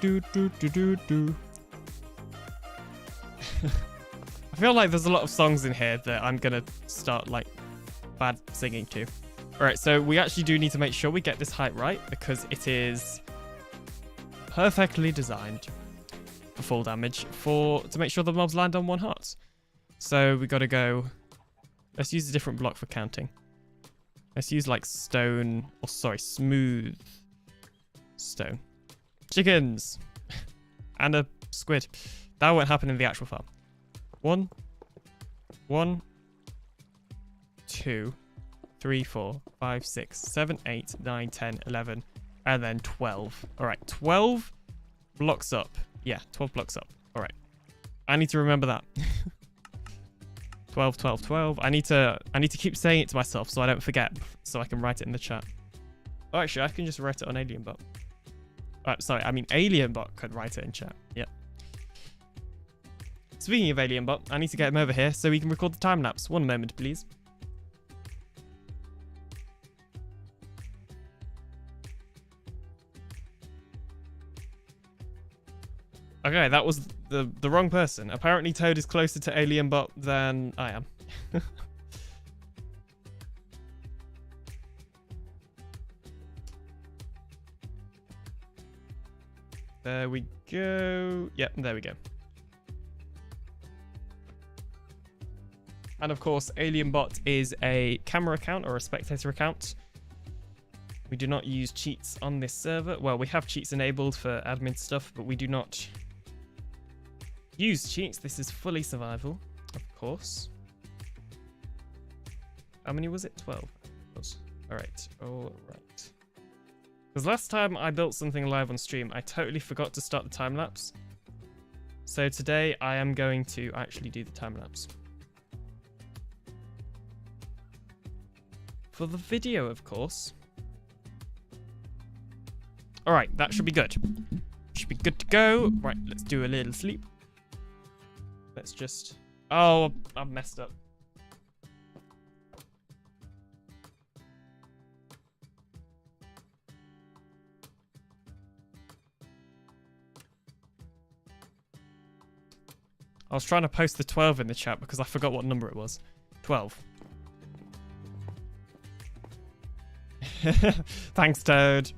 Do do do do do. I feel like there's a lot of songs in here that I'm gonna start like bad singing to. Alright, so we actually do need to make sure we get this height right because it is perfectly designed for full damage to make sure the mobs land on one heart. So we gotta go. Let's use a different block for counting. Let's use like stone, or sorry, smooth stone. Chickens! And a squid. That won't happen in the actual farm. 1, 2, 3, 4, 5, 6, 7, 8, 9, 10, 11, and then 12. Alright, 12 blocks up. Yeah, 12 blocks up. Alright. I need to remember that. 12, 12, 12. I need to keep saying it to myself so I don't forget, so I can write it in the chat. Oh, actually, I can just write it on AlienBot. Sorry, I mean AlienBot could write it in chat. Yep. Speaking of AlienBot, I need to get him over here so we can record the time lapse. One moment, please. Okay, that was the wrong person. Apparently Toad is closer to AlienBot than I am. There we go. Yep, there we go. And of course, AlienBot is a camera account or a spectator account. We do not use cheats on this server. Well, we have cheats enabled for admin stuff, but we do not use cheats. This is fully survival, of course. How many was it? 12. Alright, alright. Because last time I built something live on stream, I totally forgot to start the time lapse. So today I am going to actually do the time lapse. For the video, of course. Alright, that should be good. Should be good to go. Right, let's do a little sleep. Let's just... Oh, I've messed up. I was trying to post the 12 in the chat because I forgot what number it was. 12. Thanks, Toad.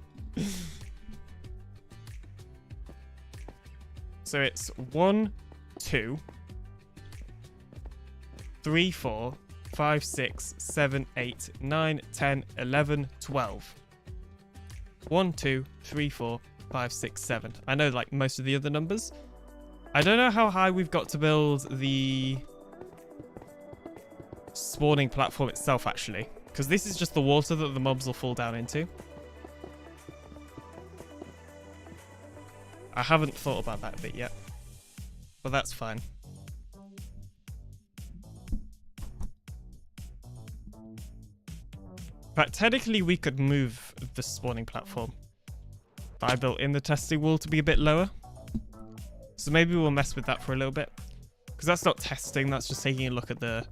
So it's 1, 2, 3, 4, 5, 6, 7, 8, 9, 10, 11, 12. 1, 2, 3, 4, 5, 6, 7. I know like most of the other numbers. I don't know how high we've got to build the spawning platform itself actually. Because this is just the water that the mobs will fall down into. I haven't thought about that bit yet. But that's fine. But technically we could move the spawning platform that I built in the testing wall to be a bit lower. So maybe we'll mess with that for a little bit. Because that's not testing, that's just taking a look at the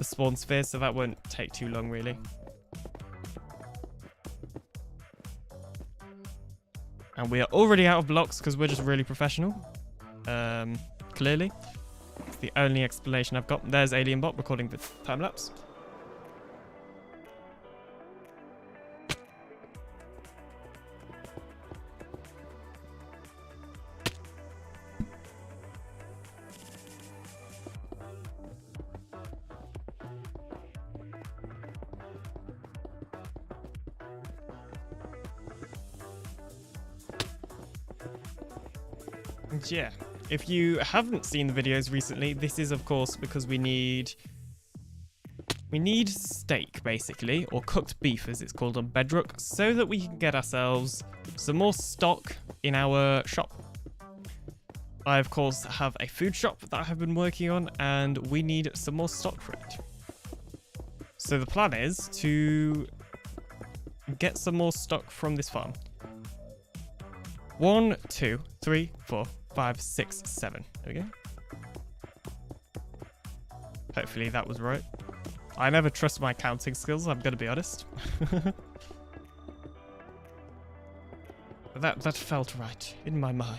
spawn sphere, so that won't take too long really. And we are already out of blocks because we're just really professional. Clearly. It's the only explanation I've got. There's AlienBot recording the time lapse. Yeah, if you haven't seen the videos recently, this is of course because we need steak basically, or cooked beef as it's called on Bedrock, so that we can get ourselves some more stock in our shop. I of course have a food shop that I have been working on and we need some more stock for it. So the plan is to get some more stock from this farm. 1, 2, 3, 4, 5, 6, 7. There we go. Hopefully that was right. I never trust my counting skills, I'm gonna be honest. But that felt right in my mind.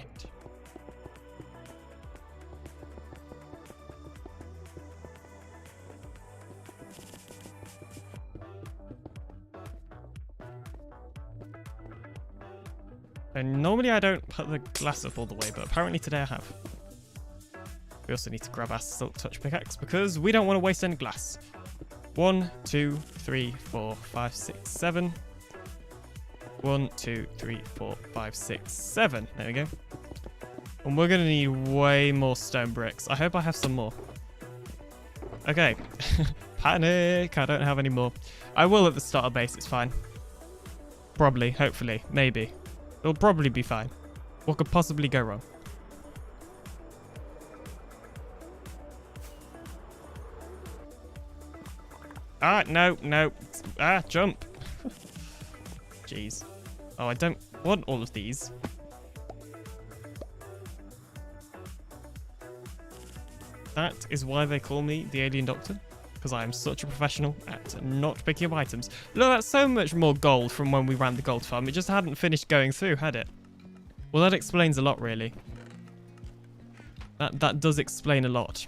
And normally I don't put the glass up all the way, but apparently today I have. We also need to grab our Silk Touch pickaxe because we don't want to waste any glass. 1, 2, 3, 4, 5, 6, 7. 1, 2, 3, 4, 5, 6, 7. There we go. And we're going to need way more stone bricks. I hope I have some more. Okay. Panic. I don't have any more. I will at the start of base. It's fine. Probably. Hopefully. Maybe. It'll probably be fine. What could possibly go wrong? Ah, no, no. Ah, jump. Jeez. Oh, I don't want all of these. That is why they call me the Alien Doctor. Because I am such a professional at not picking up items. Look, that's so much more gold from when we ran the gold farm. It just hadn't finished going through, had it? Well, that explains a lot, really. That does explain a lot.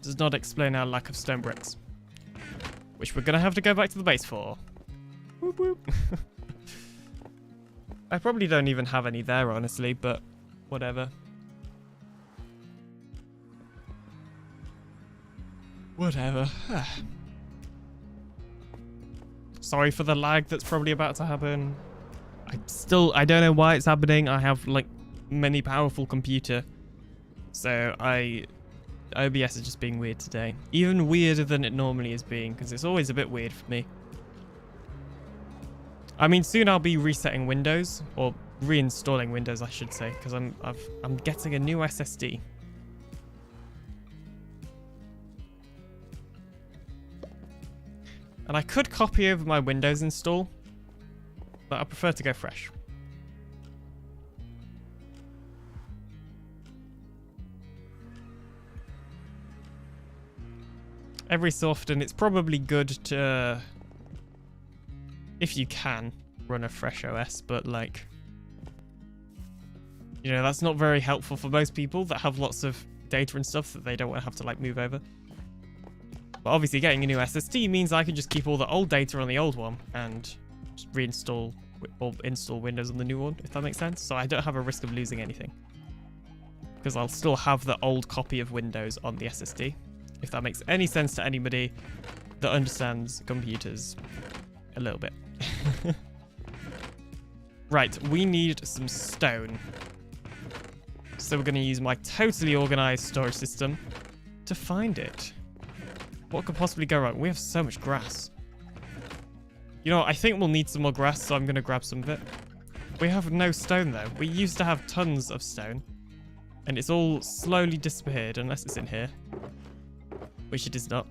Does not explain our lack of stone bricks. Which we're going to have to go back to the base for. Whoop whoop. I probably don't even have any there, honestly, but whatever. Whatever. Sorry for the lag that's probably about to happen. I don't know why it's happening. I have, like, many powerful computer. So OBS is just being weird today. Even weirder than it normally is being, because it's always a bit weird for me. I mean, soon I'll be resetting Windows, or reinstalling Windows, I should say, because I'm getting a new SSD. And I could copy over my Windows install, but I prefer to go fresh. Every so often, it's probably good to, if you can, run a fresh OS, but like, you know, that's not very helpful for most people that have lots of data and stuff that they don't want to have to like move over. But obviously getting a new SSD means I can just keep all the old data on the old one and just reinstall or install Windows on the new one, if that makes sense. So I don't have a risk of losing anything, because I'll still have the old copy of Windows on the SSD, if that makes any sense to anybody that understands computers a little bit. Right, we need some stone. So we're going to use my totally organized storage system to find it. What could possibly go wrong? We have so much grass. You know what? I think we'll need some more grass, so I'm going to grab some of it. We have no stone, though. We used to have tons of stone, and it's all slowly disappeared, unless it's in here. Which it is not.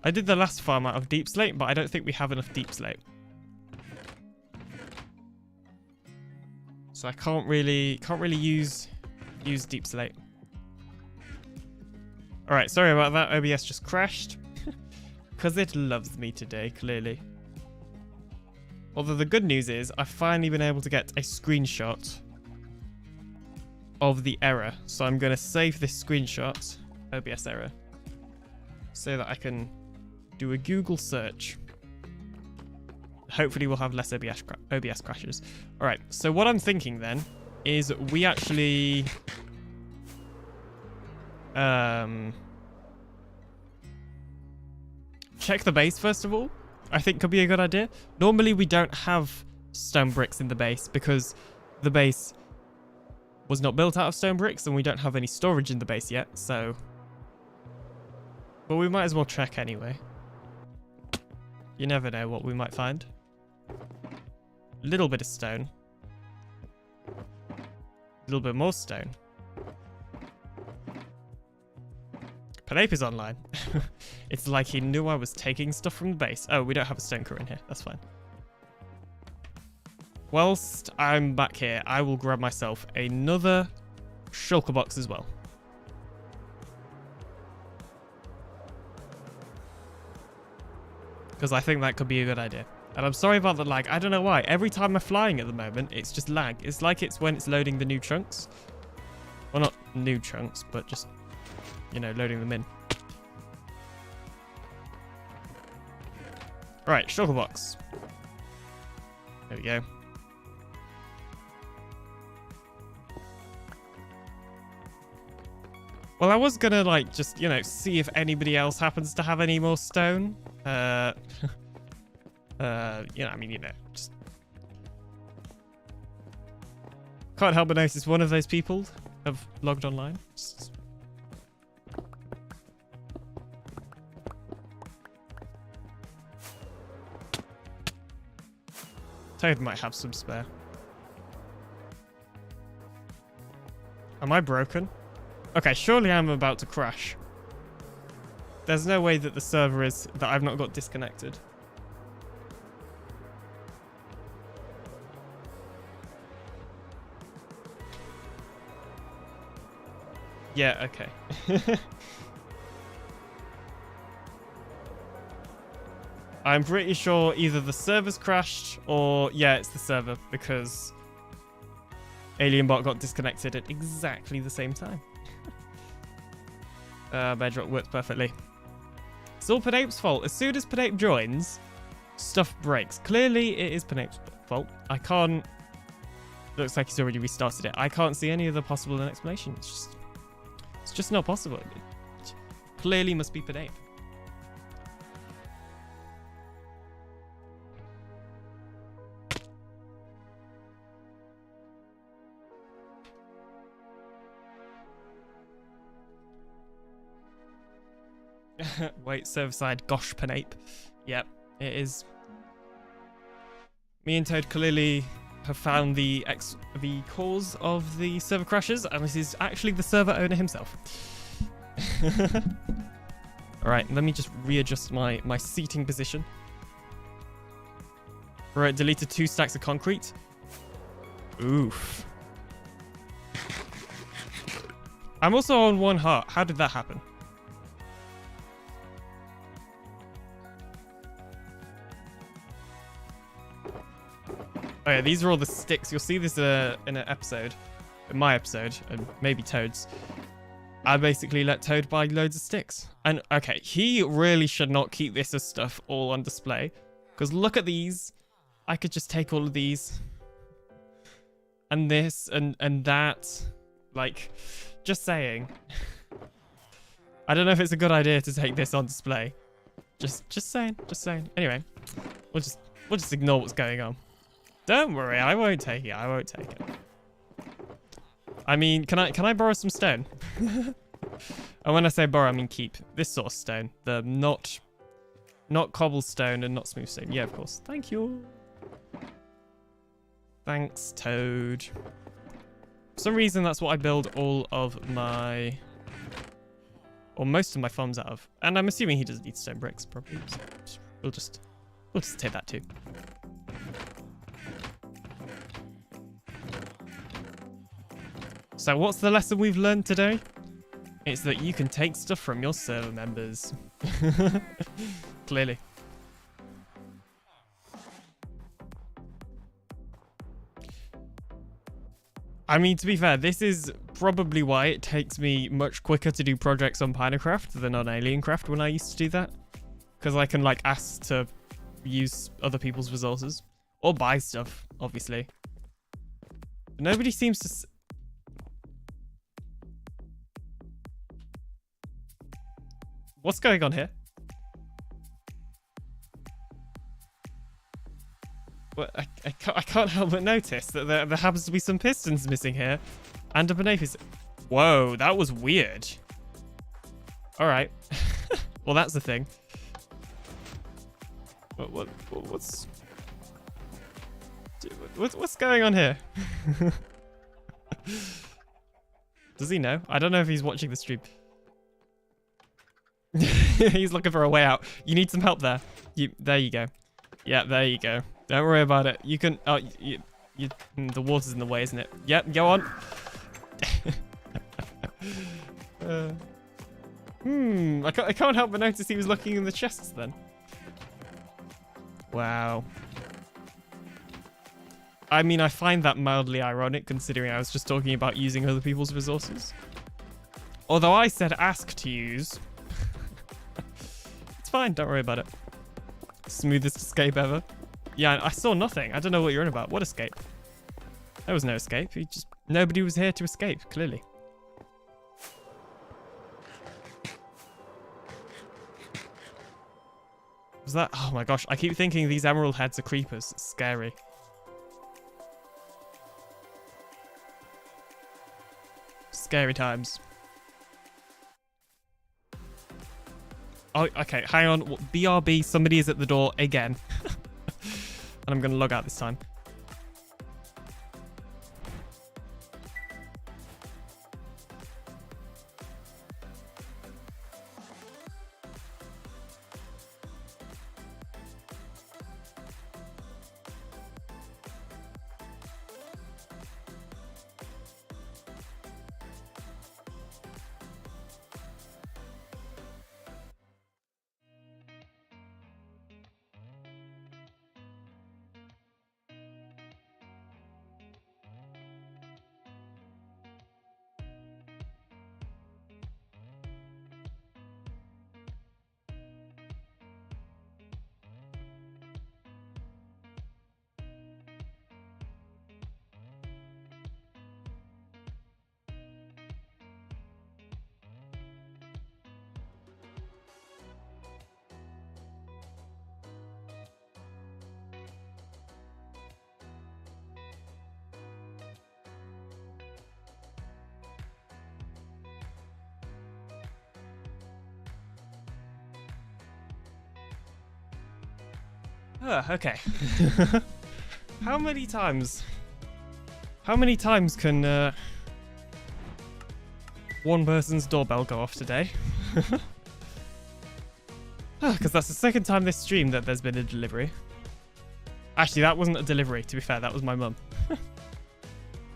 I did the last farm out of deep slate, but I don't think we have enough deep slate. So I can't really use deep slate. Alright, sorry about that. OBS just crashed. Because it loves me today, clearly. Although the good news is, I've finally been able to get a screenshot of the error. So I'm going to save this screenshot, OBS error, so that I can do a Google search. Hopefully we'll have less OBS crashes. Alright, so what I'm thinking then is we actually... check the base first of all. I think could be a good idea. Normally we don't have stone bricks in the base because the base was not built out of stone bricks and we don't have any storage in the base yet, so... But we might as well check anyway. You never know what we might find. A little bit of stone. A little bit more stone. Penelope is online. It's like he knew I was taking stuff from the base. Oh, we don't have a stone core in here. That's fine. Whilst I'm back here, I will grab myself another shulker box as well. Because I think that could be a good idea. And I'm sorry about the lag. I don't know why. Every time I'm flying at the moment, it's just lag. It's like it's when it's loading the new chunks. Well, not new chunks, but just, you know, loading them in. Right, shulker box. There we go. Well, I was gonna, like, just, you know, see if anybody else happens to have any more stone. You know, I mean, you know, just... Can't help but notice one of those people have logged online. Just... Toad might have some spare. Am I broken? Okay, surely I'm about to crash. There's no way that the server is... that I've not got disconnected. Yeah, okay. I'm pretty sure either the server's crashed or... yeah, it's the server, because AlienBot got disconnected at exactly the same time. Bedrock works perfectly. It's all Panape's fault. As soon as Panape joins, stuff breaks. Clearly, it is Panape's fault. I can't... Looks like he's already restarted it. I can't see any other possible explanation. It's just not possible. It clearly must be Panape. Wait, server side. Gosh, Panape. Yep, it is. Me and Toad clearly have found the cause of the server crashes, and this is actually the server owner himself. Alright, let me just readjust my seating position. Right, deleted 2 stacks of concrete. Oof. I'm also on 1 heart. How did that happen? Oh yeah, these are all the sticks. You'll see this in an episode, in my episode, and maybe Toad's. I basically let Toad buy loads of sticks. And okay, he really should not keep this as stuff all on display. Because look at these. I could just take all of these. And this, and that. Like, just saying. I don't know if it's a good idea to take this on display. Just saying. Anyway, we'll just ignore what's going on. Don't worry, I won't take it. I mean, can I borrow some stone? And when I say borrow, I mean keep. This sort of stone. The not cobblestone and not smooth stone. Yeah, of course. Thank you. Thanks, Toad. For some reason, that's what I build all of my... or most of my farms out of. And I'm assuming he doesn't need stone bricks, probably. So we'll just take that too. So what's the lesson we've learned today? It's that you can take stuff from your server members. Clearly. I mean, to be fair, this is probably why it takes me much quicker to do projects on Pinacraft than on AlienCraft when I used to do that. Because I can, like, ask to use other people's resources. Or buy stuff, obviously. But nobody seems to... What's going on here? Well, I can't help but notice that there happens to be some pistons missing here. And a Pinacraft. Whoa, that was weird. Alright. Well, that's the thing. What's going on here? Does he know? I don't know if he's watching the stream. He's looking for a way out. You need some help there. There you go. Yeah, there you go. Don't worry about it. You can... Oh, the water's in the way, isn't it? Yep, go on. I can't help but notice he was looking in the chests then. Wow. I mean, I find that mildly ironic considering I was just talking about using other people's resources. Although I said ask to use. It's fine, don't worry about it. Smoothest escape ever. Yeah, I saw nothing. I don't know what you're on about. What escape? There was no escape. Nobody was here to escape, clearly. Was that? Oh my gosh, I keep thinking these emerald heads are creepers. It's scary. Scary times. Oh, okay, hang on. BRB, somebody is at the door again. And I'm going to log out this time. Okay. How many times can one person's doorbell go off today? Because that's the second time this stream that there's been a delivery. Actually, that wasn't a delivery, to be fair. That was my mum.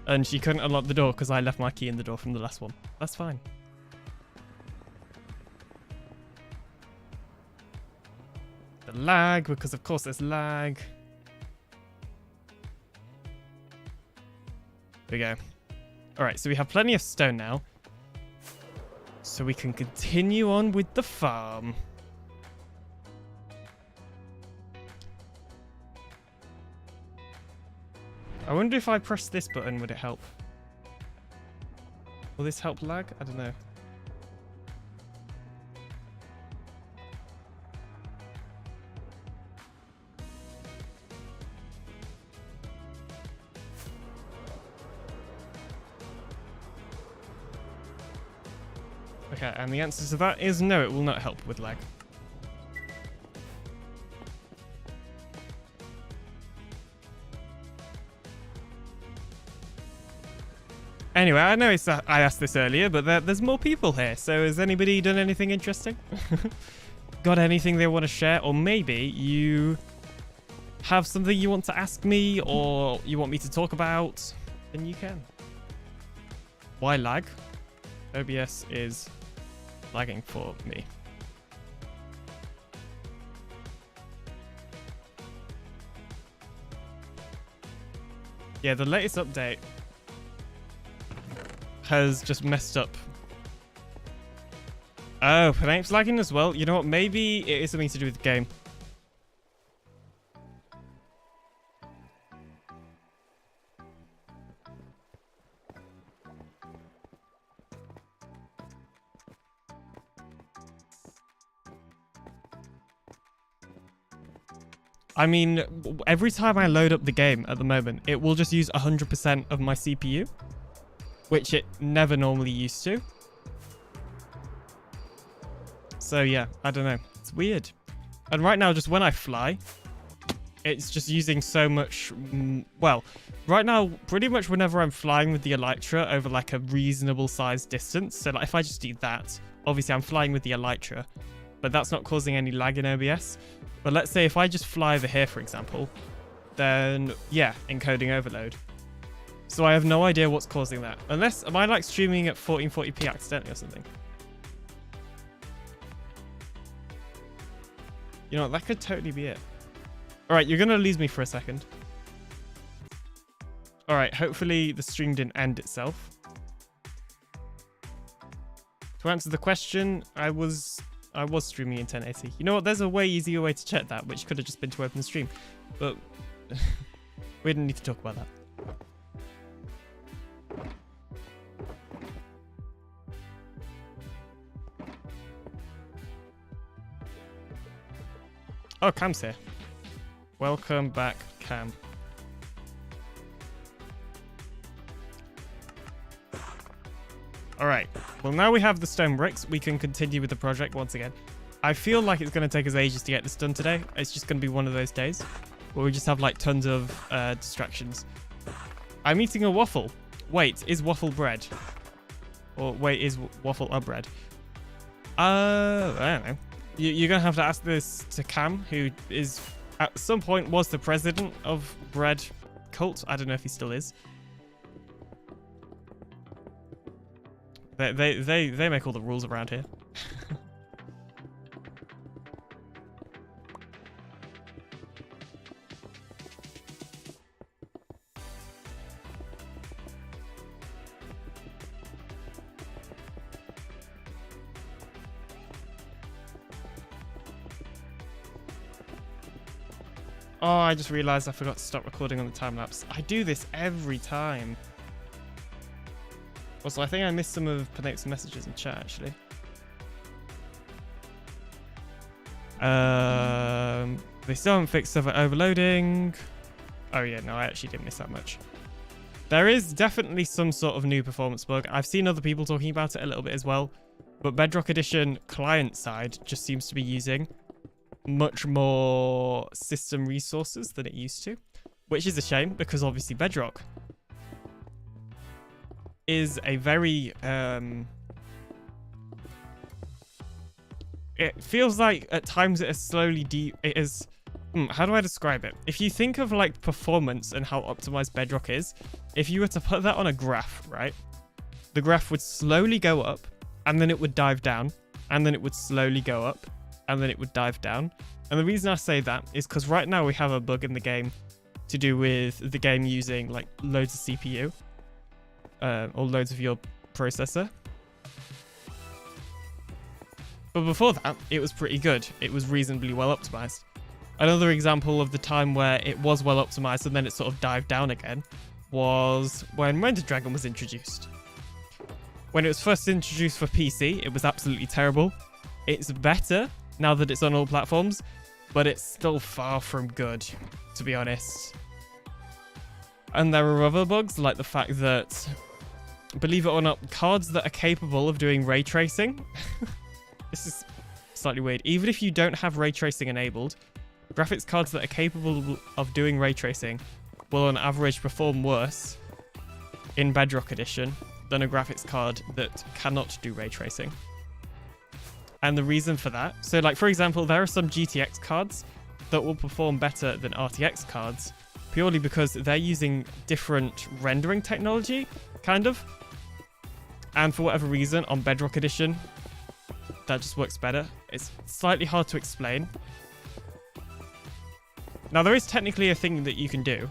And she couldn't unlock the door because I left my key in the door from the last one. That's fine. The lag, because of course there's lag. There we go. Alright, so we have plenty of stone now. So we can continue on with the farm. I wonder if I press this button, would it help? Will this help lag? I don't know. Okay, and the answer to that is no, it will not help with lag. Anyway, I know I asked this earlier, but there's more people here. So has anybody done anything interesting? Got anything they want to share? Or maybe you have something you want to ask me or you want me to talk about? Then you can. Why lag? OBS is lagging for me. Yeah, the latest update has just messed up. Oh, Panape's lagging as well. You know what? Maybe it is something to do with the game. I mean, every time I load up the game at the moment, it will just use 100% of my CPU, which it never normally used to. So yeah, I don't know. It's weird. And right now, just when I fly, it's just using so much... well, right now, pretty much whenever I'm flying with the Elytra over like a reasonable sized distance, so like if I just do that, obviously I'm flying with the Elytra, but that's not causing any lag in OBS. But let's say if I just fly over here, for example, then yeah, encoding overload. So I have no idea what's causing that. Unless, am I like streaming at 1440p accidentally or something? You know, that could totally be it. All right, you're going to lose me for a second. All right, hopefully the stream didn't end itself. To answer the question, I was streaming in 1080. You know what? There's a way easier way to check that, which could have just been to open the stream. But we didn't need to talk about that. Oh, Cam's here. Welcome back, Cam. All right. Well, now we have the stone bricks, we can continue with the project once again. I feel like it's going to take us ages to get this done today. It's just going to be one of those days where we just have like tons of distractions. I'm eating a waffle. Wait, is waffle bread? Or wait, is waffle a bread? I don't know. You're going to have to ask this to Cam, who is at some point was the president of Bread Cult. I don't know if he still is. They make all the rules around here. Oh, I just realized I forgot to stop recording on the time lapse. I do this every time. Also, I think I missed some of Panape's messages in chat, actually. They still haven't fixed server overloading. Oh yeah, no, I actually didn't miss that much. There is definitely some sort of new performance bug. I've seen other people talking about it a little bit as well. But Bedrock Edition client side just seems to be using much more system resources than it used to, which is a shame because obviously Bedrock is a very it feels like at times it is slowly it is how do I describe it? If you think of like performance and how optimized Bedrock is, if you were to put that on a graph, right, the graph would slowly go up and then it would dive down and then it would slowly go up and then it would dive down. And the reason I say that is because right now we have a bug in the game to do with the game using like loads of CPU or loads of your processor. But before that, it was pretty good. It was reasonably well optimized. Another example of the time where it was well optimized and then it sort of dived down again was when Render Dragon was introduced. When it was first introduced for PC, it was absolutely terrible. It's better now that it's on all platforms, but it's still far from good, to be honest. And there are other bugs, like the fact that, believe it or not, cards that are capable of doing ray tracing, this is slightly weird, even if you don't have ray tracing enabled, graphics cards that are capable of doing ray tracing will on average perform worse in Bedrock Edition than a graphics card that cannot do ray tracing. And the reason for that, so like for example, there are some GTX cards that will perform better than RTX cards purely because they're using different rendering technology, kind of. And for whatever reason, on Bedrock Edition, that just works better. It's slightly hard to explain. Now, there is technically a thing that you can do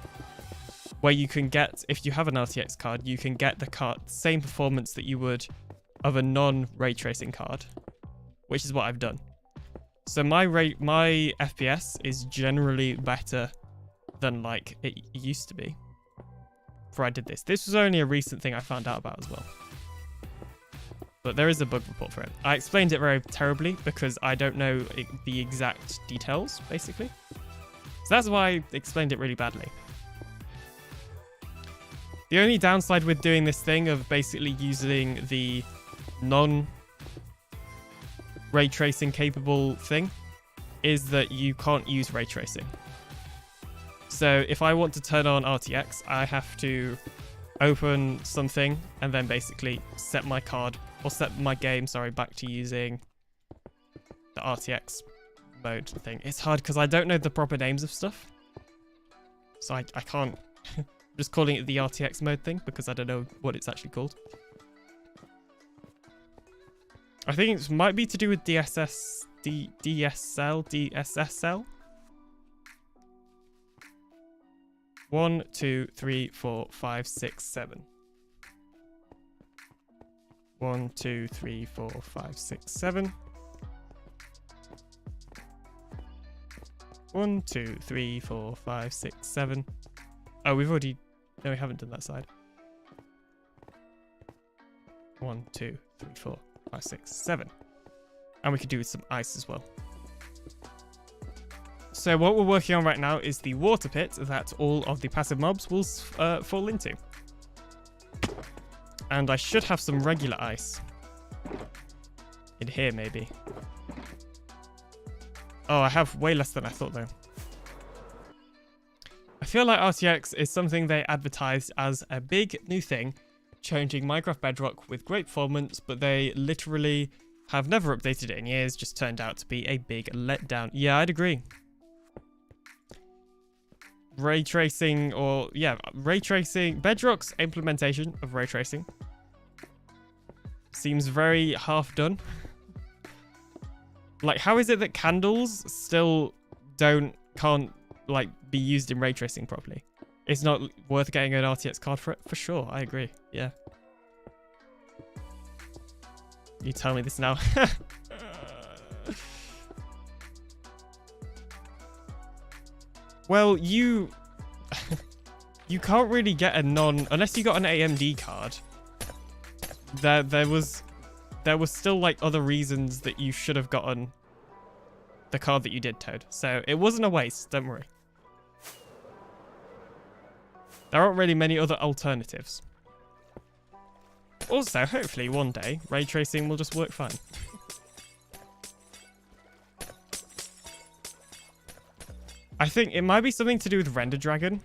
where you can get, if you have an RTX card, you can get the same performance that you would of a non-ray tracing card, which is what I've done. So my FPS is generally better than like it used to be before I did this. This was only a recent thing I found out about as well. But there is a bug report for it. I explained it very terribly because I don't know the exact details, basically. So that's why I explained it really badly. The only downside with doing this thing of basically using the non-ray tracing capable thing is that you can't use ray tracing. So if I want to turn on RTX, I have to open something and then basically set my card or set my game, back to using the RTX mode thing. It's hard because I don't know the proper names of stuff. So I can't just calling it the RTX mode thing because I don't know what it's actually called. I think it might be to do with DSSL. 1, 2, 3, 4, 5, 6, 7. 1, 2, 3, 4, 5, 6, 7. 1, 2, 3, 4, 5, 6, 7. Oh, we've already... No, we haven't done that side. 1, 2, 3, 4, 5, 6, 7. And we could do with some ice as well. So what we're working on right now is the water pit that all of the passive mobs will fall into. And I should have some regular ice. In here, maybe. Oh, I have way less than I thought, though. I feel like RTX is something they advertised as a big new thing, changing Minecraft Bedrock with great performance, but they literally have never updated it in years, just turned out to be a big letdown. Yeah, I'd agree. Ray tracing, Bedrock's implementation of ray tracing seems very half done. Like, how is it that candles still can't like be used in ray tracing properly? It's not worth getting an RTX card for it, for sure. I agree. Yeah. You tell me this now. Well, you can't really get a unless you got an AMD card. There was still like other reasons that you should have gotten the card that you did, Toad. So it wasn't a waste, don't worry. There aren't really many other alternatives. Also, hopefully one day, ray tracing will just work fine. I think it might be something to do with Render Dragon.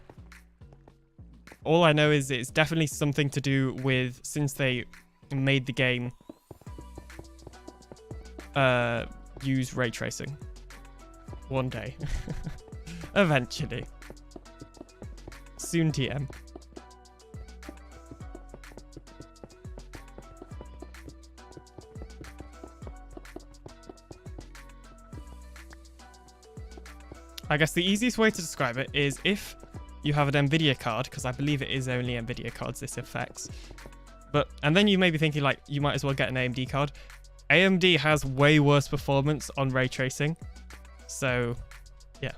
All I know is it's definitely something to do with, since they made the game use ray tracing. One day. Eventually. Soon TM. I guess the easiest way to describe it is if you have an NVIDIA card, because I believe it is only NVIDIA cards this affects. And then you may be thinking, like, you might as well get an AMD card. AMD has way worse performance on ray tracing. So, yeah,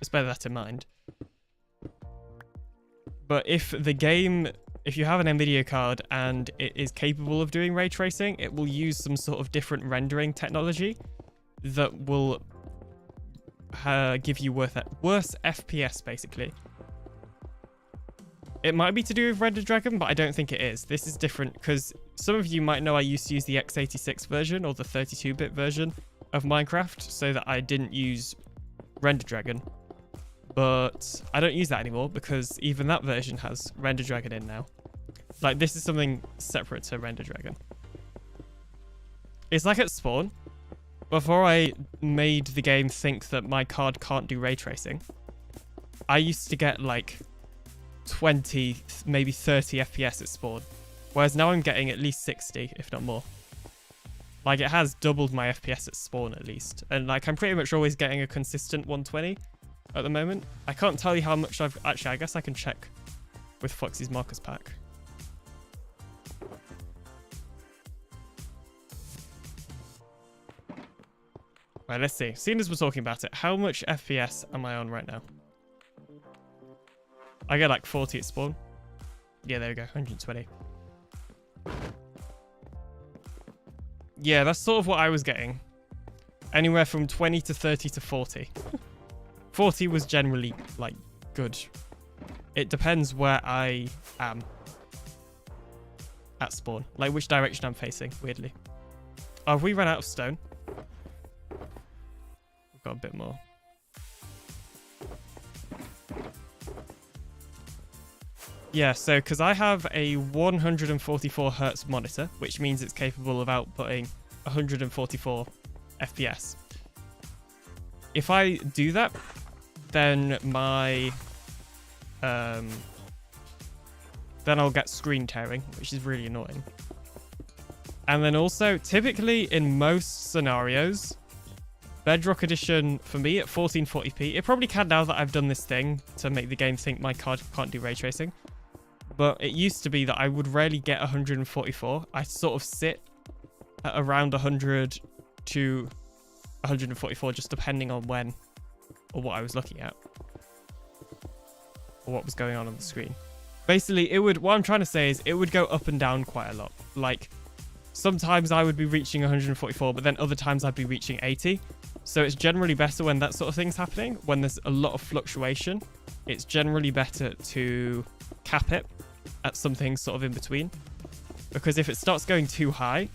just bear that in mind. But if you have an NVIDIA card and it is capable of doing ray tracing, it will use some sort of different rendering technology that will give you worse FPS, basically. It might be to do with Render Dragon, but I don't think it is. This is different because some of you might know I used to use the x86 version or the 32-bit version of Minecraft so that I didn't use Render Dragon. But I don't use that anymore because even that version has Render Dragon in now. Like, this is something separate to Render Dragon. It's like at spawn. Before I made the game think that my card can't do ray tracing, I used to get like 20, maybe 30 FPS at spawn. Whereas now I'm getting at least 60, if not more. Like, it has doubled my FPS at spawn at least. And like, I'm pretty much always getting a consistent 120 at the moment. I can't tell you how much actually, I guess I can check with Foxy's Marcus pack. Right, let's see. Seeing as we're talking about it, how much FPS am I on right now? I get like 40 at spawn. Yeah, there we go, 120. Yeah, that's sort of what I was getting. Anywhere from 20 to 30 to 40. 40 was generally, like, good. It depends where I am at spawn. Like, which direction I'm facing, weirdly. Oh, have we run out of stone? We've got a bit more. Yeah, so because I have a 144 hertz monitor, which means it's capable of outputting 144 FPS. If I do that, then my then I'll get screen tearing, which is really annoying. And then also, typically in most scenarios, Bedrock Edition for me at 1440p, it probably can now that I've done this thing to make the game think my card can't do ray tracing. But it used to be that I would rarely get 144. I sort of sit at around 100 to 144, just depending on when or what I was looking at. Or what was going on the screen. Basically, what I'm trying to say is it would go up and down quite a lot. Like, sometimes I would be reaching 144, but then other times I'd be reaching 80. So it's generally better when that sort of thing's happening. When there's a lot of fluctuation, it's generally better to cap it at something sort of in between. Because if it starts going too high,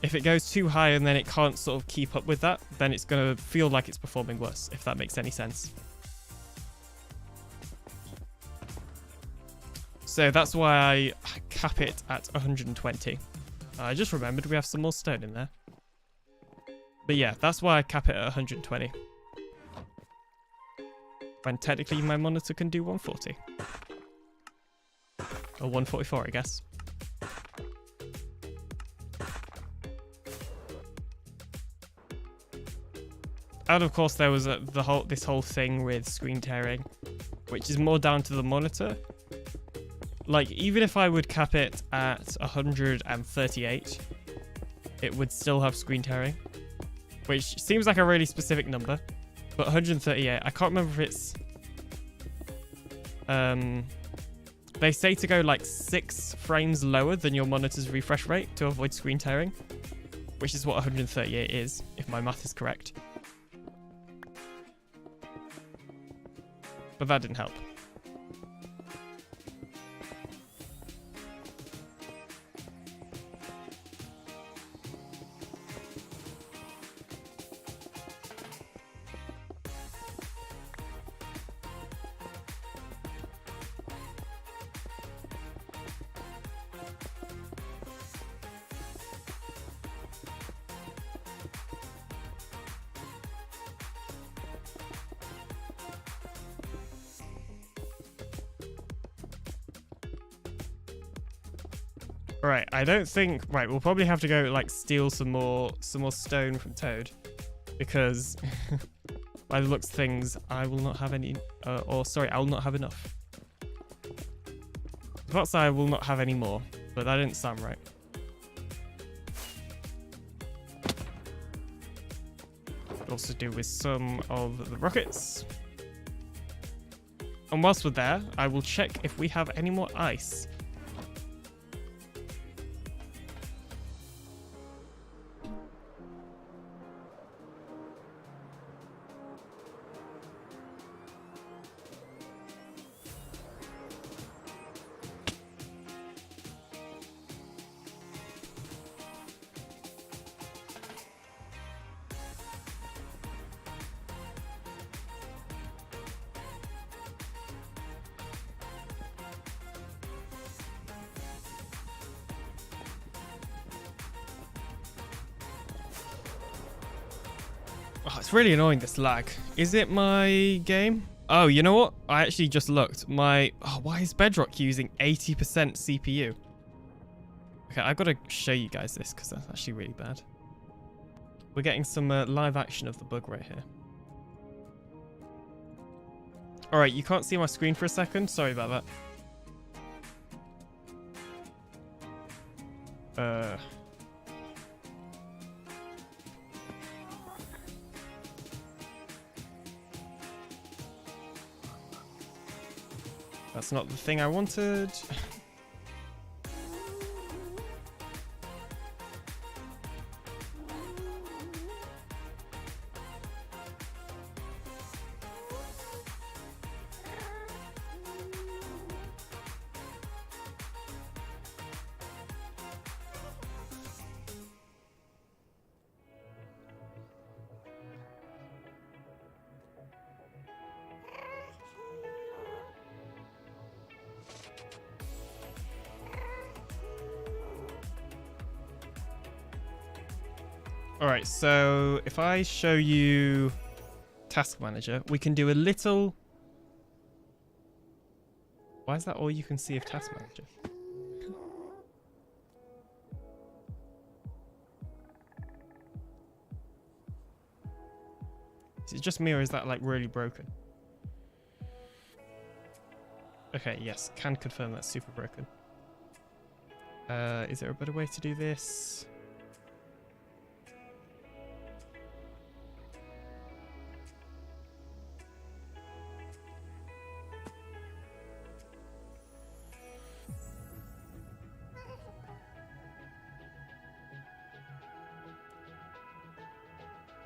if it goes too high and then it can't sort of keep up with that, then it's going to feel like it's performing worse, if that makes any sense. So that's why I cap it at 120. I just remembered we have some more stone in there. But yeah, that's why I cap it at 120. When technically my monitor can do 140. Or 144, I guess. And of course there was this whole thing with screen tearing, which is more down to the monitor. Like, even if I would cap it at 138, it would still have screen tearing, which seems like a really specific number. But 138, I can't remember if it's... they say to go like 6 frames lower than your monitor's refresh rate to avoid screen tearing, which is what 138 is, if my math is correct. But that didn't help. Right, I don't think... Right, we'll probably have to go, like, steal some more stone from Toad. Because, by the looks of things, I will not have any... sorry, I will not have enough. Perhaps I will not have any more, but that didn't sound right. Could also do with some of the rockets. And whilst we're there, I will check if we have any more ice. Oh, it's really annoying, this lag. Is it my game? Oh, you know what? I actually just looked. Oh, why is Bedrock using 80% CPU? Okay, I've got to show you guys this because that's actually really bad. We're getting some live action of the bug right here. All right, you can't see my screen for a second. Sorry about that. That's not the thing I wanted. All right, so if I show you Task Manager, we can do a little... Why is that all you can see of Task Manager? Is it just me or is that like really broken? Okay, yes, can confirm that's super broken. Is there a better way to do this?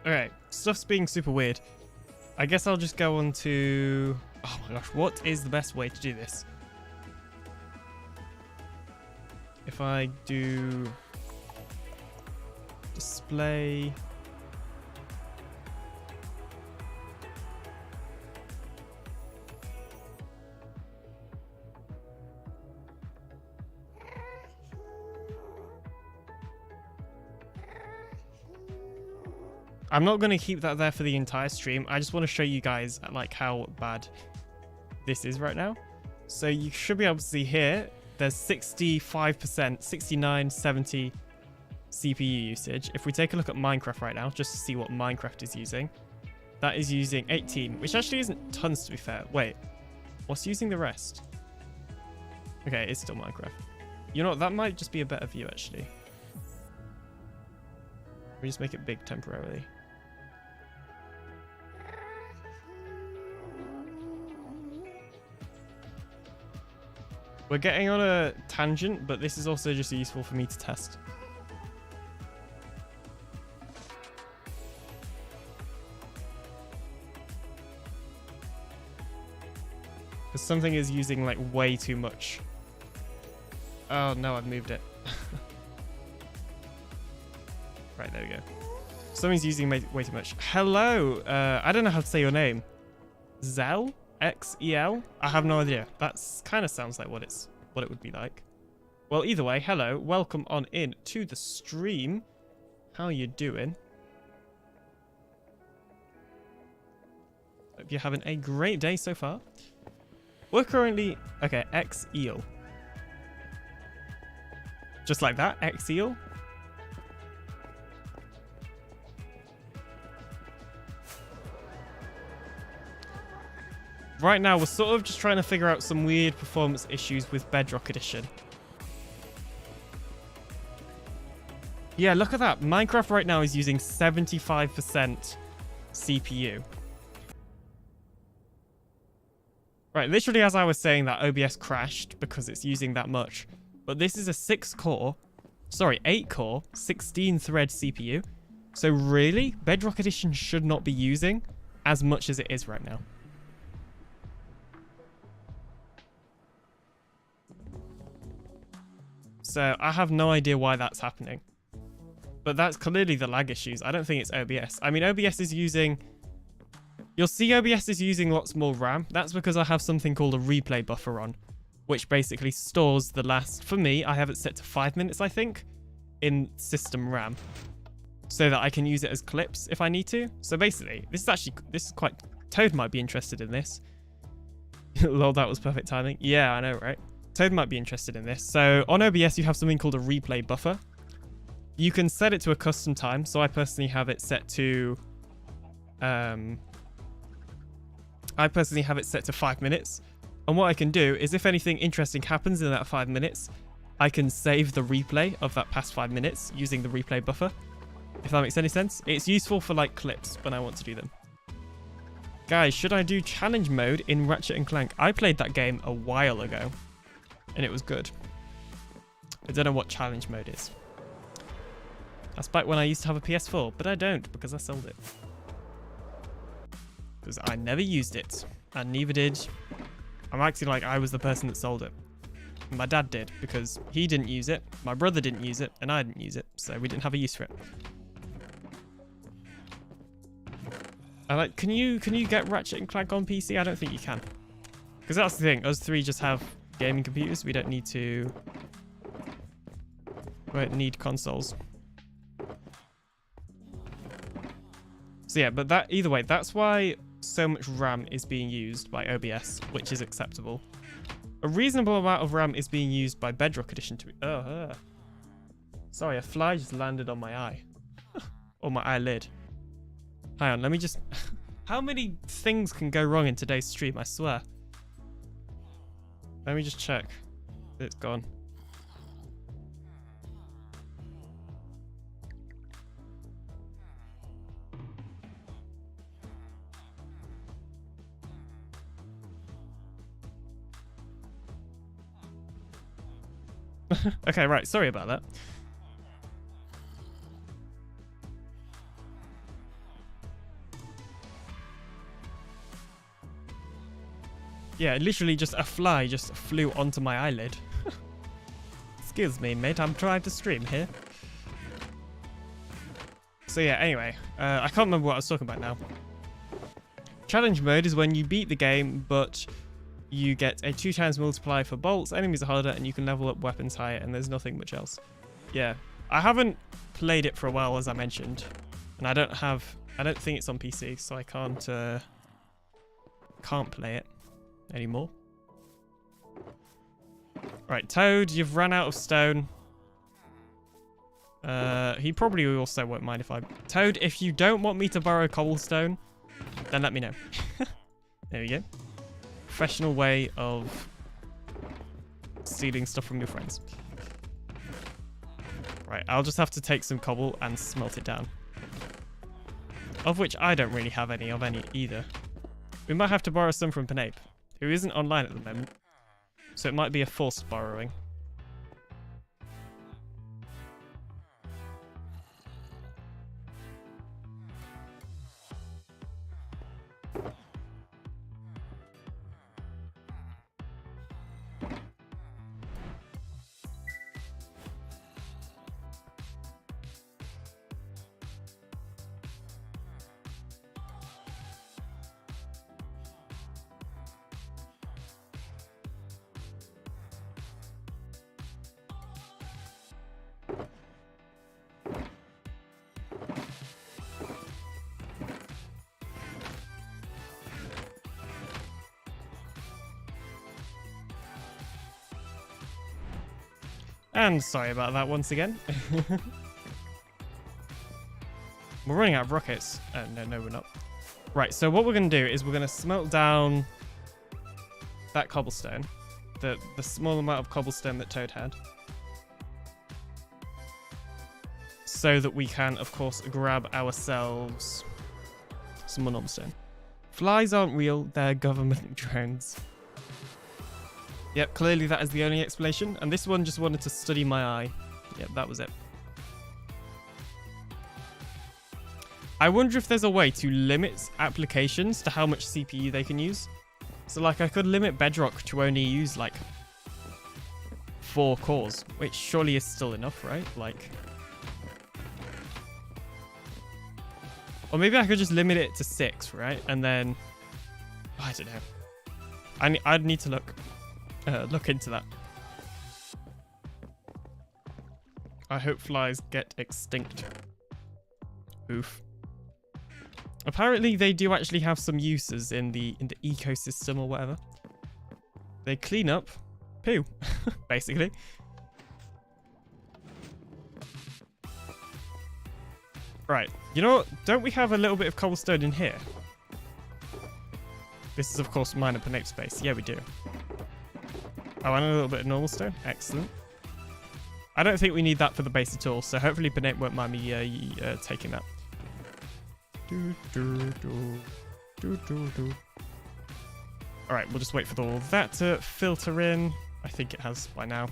Alright, stuff's being super weird. I guess I'll just go on to... Oh my gosh, what is the best way to do this? If I do... Display... I'm not going to keep that there for the entire stream. I just want to show you guys like how bad this is right now. So you should be able to see here, there's 65%, 69, 70 CPU usage. If we take a look at Minecraft right now, just to see what Minecraft is using, that is using 18, which actually isn't tons to be fair. Wait, what's using the rest? Okay, it's still Minecraft. You know what, that might just be a better view actually. We just make it big temporarily. We're getting on a tangent, but this is also just useful for me to test. Because something is using like way too much. Oh no, I've moved it. Right, there we go. Something's using way too much. Hello, I don't know how to say your name. Zel? X-E-L? I have no idea. That's kind of sounds like what it would be like. Well, either way, hello. Welcome on in to the stream. How you doing? Hope you're having a great day so far. We're currently... Okay, X-Eel. Just like that, Exeal. Right now, we're sort of just trying to figure out some weird performance issues with Bedrock Edition. Yeah, look at that. Minecraft right now is using 75% CPU. Right, literally as I was saying that, OBS crashed because it's using that much. But this is a 8-core, 16-thread CPU. So really, Bedrock Edition should not be using as much as it is right now. So I have no idea why that's happening. But that's clearly the lag issues. I don't think it's OBS. I mean, OBS is using... You'll see OBS is using lots more RAM. That's because I have something called a replay buffer on, which basically stores the last... For me, I have it set to 5 minutes, I think, in system RAM, so that I can use it as clips if I need to. So basically, this is quite... Toad might be interested in this. Lol, that was perfect timing. Yeah, I know, right? Toad might be interested in this. So on OBS, you have something called a replay buffer. You can set it to a custom time. So I personally have it set to... I personally have it set to 5 minutes. And what I can do is if anything interesting happens in that 5 minutes, I can save the replay of that past 5 minutes using the replay buffer. If that makes any sense. It's useful for like clips when I want to do them. Guys, should I do challenge mode in Ratchet & Clank? I played that game a while ago. And it was good. I don't know what challenge mode is. That's back when I used to have a PS4, but I don't because I sold it. Because I never used it. And neither did... I'm acting like I was the person that sold it. My dad did because he didn't use it, my brother didn't use it, and I didn't use it. So we didn't have a use for it. I like, can you get Ratchet & Clank on PC? I don't think you can. Because that's the thing, us three just have gaming computers. We don't need to... We don't need consoles. So yeah, but that either way, that's why so much RAM is being used by OBS, which is acceptable. A reasonable amount of RAM is being used by Bedrock Edition to... Sorry, a fly just landed on my eye. Or my eyelid. Hang on, let me just... How many things can go wrong in today's stream, I swear? Let me just check. It's gone. Okay, right. Sorry about that. Yeah, literally just a fly just flew onto my eyelid. Excuse me, mate. I'm trying to stream here. So yeah, anyway. I can't remember what I was talking about now. Challenge mode is when you beat the game, but you get a 2x multiplier for bolts, enemies are harder, and you can level up weapons higher, and there's nothing much else. Yeah. I haven't played it for a while, as I mentioned. And I don't think it's on PC, so I can't play it anymore. Right, Toad, you've run out of stone. He probably also won't mind if I... Toad, if you don't want me to borrow cobblestone, then let me know. There we go. Professional way of stealing stuff from your friends. Right, I'll just have to take some cobble and smelt it down. Of which I don't really have any either. We might have to borrow some from Pinape, who isn't online at the moment. So it might be a forced borrowing. And sorry about that once again. We're running out of rockets. Oh, no, we're not. Right, so what we're going to do is we're going to smelt down that cobblestone. The small amount of cobblestone that Toad had. So that we can, of course, grab ourselves some more normal stone. Flies aren't real, they're government drones. Yep, clearly that is the only explanation. And this one just wanted to study my eye. Yep, that was it. I wonder if there's a way to limit applications to how much CPU they can use. So, like, I could limit Bedrock to only use, like, 4 cores, which surely is still enough, right? Like... Or maybe I could just limit it to 6, right? And then... I don't know. I'd need to look into that. I hope flies get extinct. Oof. Apparently they do actually have some uses in the ecosystem or whatever. They clean up poo, basically. Right, you know what? Don't we have a little bit of cobblestone in here? This is, of course, mine and Pinape space. Yeah, we do. Oh, and a little bit of normal stone. Excellent. I don't think we need that for the base at all, so hopefully Pinape won't mind me taking that. Alright, we'll just wait for all that to filter in. I think it has by now.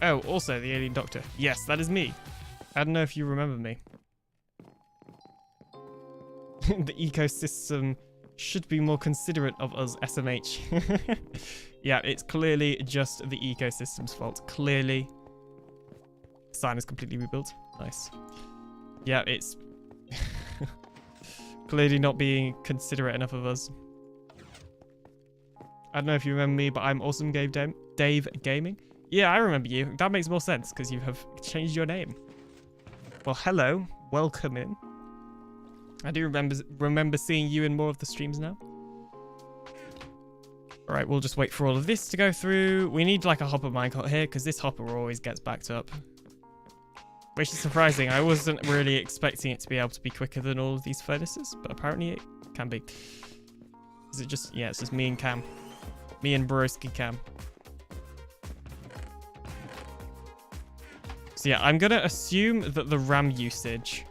Oh, also the Alien Doctor. Yes, that is me. I don't know if you remember me. The ecosystem should be more considerate of us, SMH. Yeah, it's clearly just the ecosystem's fault. Clearly. Sign is completely rebuilt. Nice. Yeah, it's clearly not being considerate enough of us. I don't know if you remember me, but I'm Awesome Dave Gaming. Yeah, I remember you. That makes more sense because you have changed your name. Well, hello. Welcome in. I do remember seeing you in more of the streams now. Alright, we'll just wait for all of this to go through. We need like a hopper minecart here because this hopper always gets backed up. Which is surprising. I wasn't really expecting it to be able to be quicker than all of these furnaces, but apparently it can be. Is it just... Yeah, it's just me and Cam. Me and Broski Cam. So yeah, I'm going to assume that the RAM usage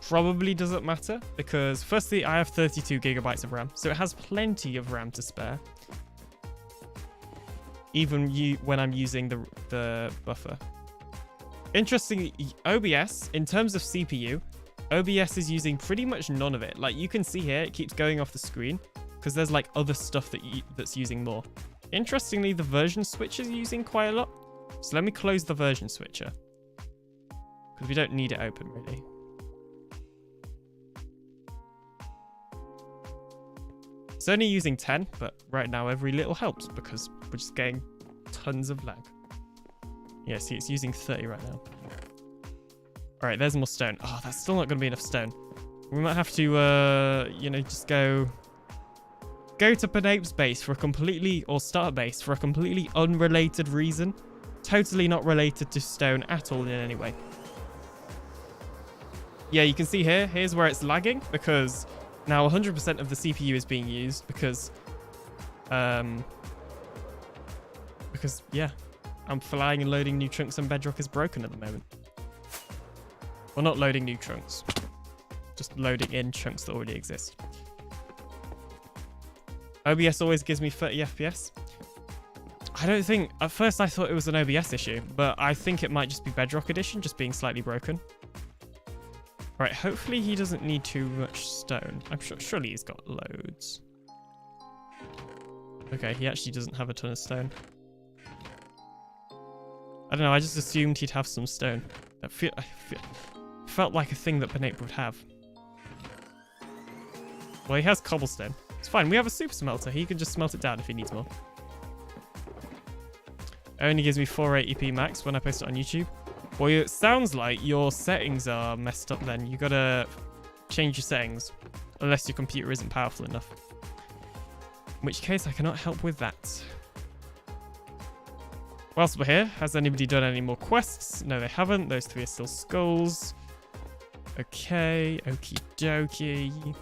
probably doesn't matter because firstly, I have 32 gigabytes of RAM, so it has plenty of RAM to spare. Even when I'm using the buffer. Interestingly, OBS, in terms of CPU, OBS is using pretty much none of it. Like you can see here, it keeps going off the screen because there's like other stuff that's using more. Interestingly, the version switcher is using quite a lot. So let me close the version switcher because we don't need it open really. It's only using 10, but right now every little helps because we're just getting tons of lag. Yeah, see, it's using 30 right now. All right, there's more stone. Oh, that's still not going to be enough stone. We might have to, you know, just go to Pinape's base for a completely, or start base for a completely unrelated reason. Totally not related to stone at all in any way. Yeah, you can see here, here's where it's lagging because now 100% of the CPU is being used because yeah, I'm flying and loading new chunks and Bedrock is broken at the moment. Well, not loading new chunks, just loading in chunks that already exist. OBS always gives me 30 FPS. I don't think, at first I thought it was an OBS issue, but I think it might just be Bedrock Edition just being slightly broken. Right, hopefully he doesn't need too much stone. I'm sure, surely he's got loads. Okay, he actually doesn't have a ton of stone. I don't know, I just assumed he'd have some stone. I felt like a thing that Pinape would have. Well, he has cobblestone. It's fine, we have a super smelter. He can just smelt it down if he needs more. It only gives me 480p max when I post it on YouTube. Well, it sounds like your settings are messed up then. You gotta change your settings. Unless your computer isn't powerful enough. In which case, I cannot help with that. Whilst we're here, has anybody done any more quests? No, they haven't. Those 3 are still skulls. Okay, okie dokie.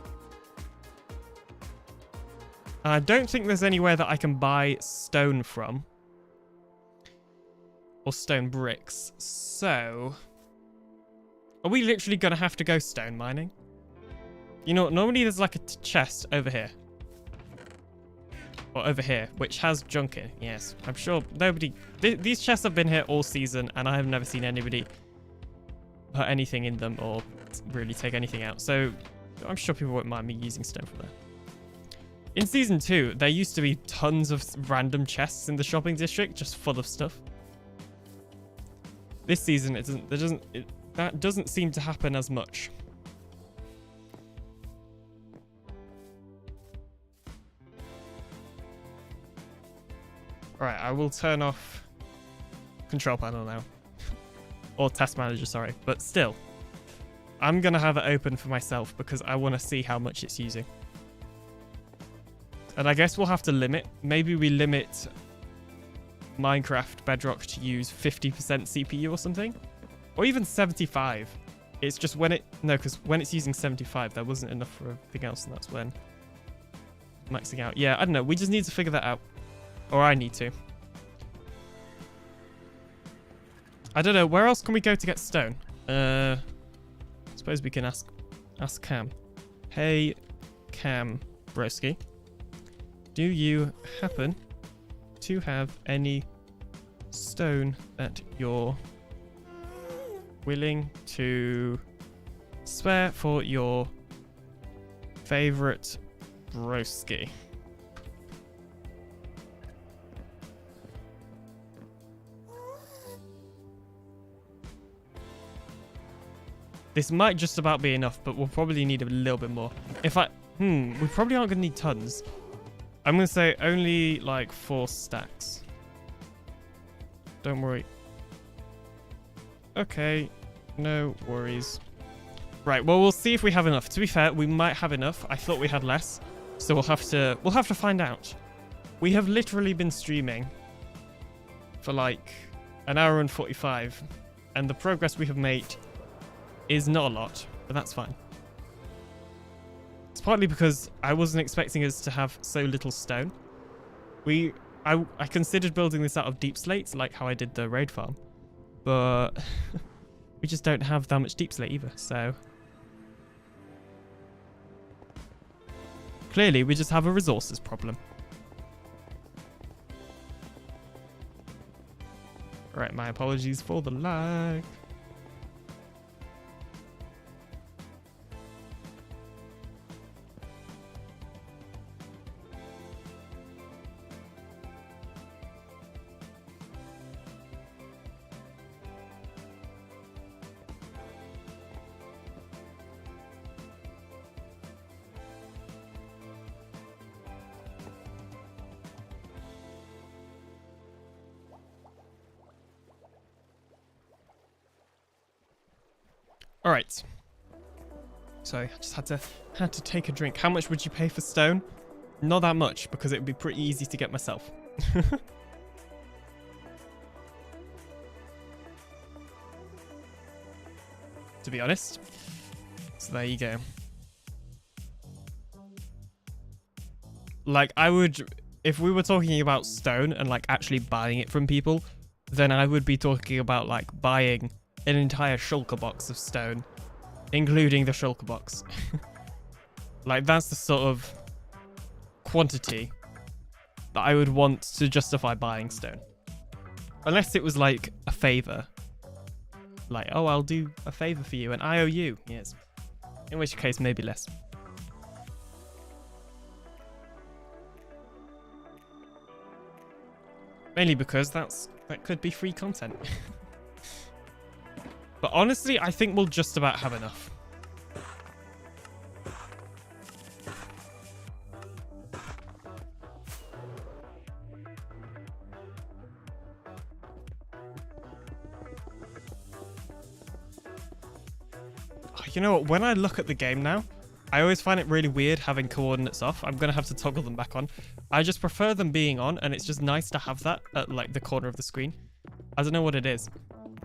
I don't think there's anywhere that I can buy stone from. Or stone bricks. So, are we literally going to have to go stone mining? You know, normally there's like a chest over here. Or over here, which has junk in. Yes, I'm sure nobody... These chests have been here all season, and I have never seen anybody put anything in them or really take anything out. So, I'm sure people won't mind me using stone from there. In Season 2, there used to be tons of random chests in the shopping district, just full of stuff. This season, that doesn't seem to happen as much. Alright, I will turn off control panel now. Or task manager, sorry. But still, I'm going to have it open for myself because I want to see how much it's using. And I guess we'll have to limit. Maybe we limit Minecraft Bedrock to use 50% CPU or something. Or even 75. It's just when it... No, because when it's using 75, there wasn't enough for everything else, and that's when maxing out. Yeah, I don't know. We just need to figure that out. Or I need to. I don't know. Where else can we go to get stone? I suppose we can ask Cam. Hey, Cam broski. Do you happen to have any stone that you're willing to spare for your favorite broski? This might just about be enough, but we'll probably need a little bit more. We probably aren't going to need tons. I'm going to say only like 4 stacks. Don't worry. Okay, no worries. Right, well, we'll see if we have enough. To be fair, we might have enough. I thought we had less, so we'll have to find out. We have literally been streaming for like an hour and 45, and the progress we have made is not a lot, but that's fine. It's partly because I wasn't expecting us to have so little stone. I considered building this out of deep slate, like how I did the raid farm, but we just don't have that much deep slate either, so clearly we just have a resources problem. Right, my apologies for the lag. All right. Sorry, I just had to take a drink. How much would you pay for stone? Not that much, because it would be pretty easy to get myself. To be honest. So there you go. Like, I would, if we were talking about stone and like actually buying it from people, then I would be talking about like buying an entire shulker box of stone, including the shulker box. Like, that's the sort of quantity that I would want to justify buying stone. Unless it was like a favor. Like, oh, I'll do a favor for you and I owe you. Yes. In which case, maybe less. Mainly because that could be free content. But honestly, I think we'll just about have enough. You know what? When I look at the game now, I always find it really weird having coordinates off. I'm going to have to toggle them back on. I just prefer them being on, and it's just nice to have that at like the corner of the screen. I don't know what it is.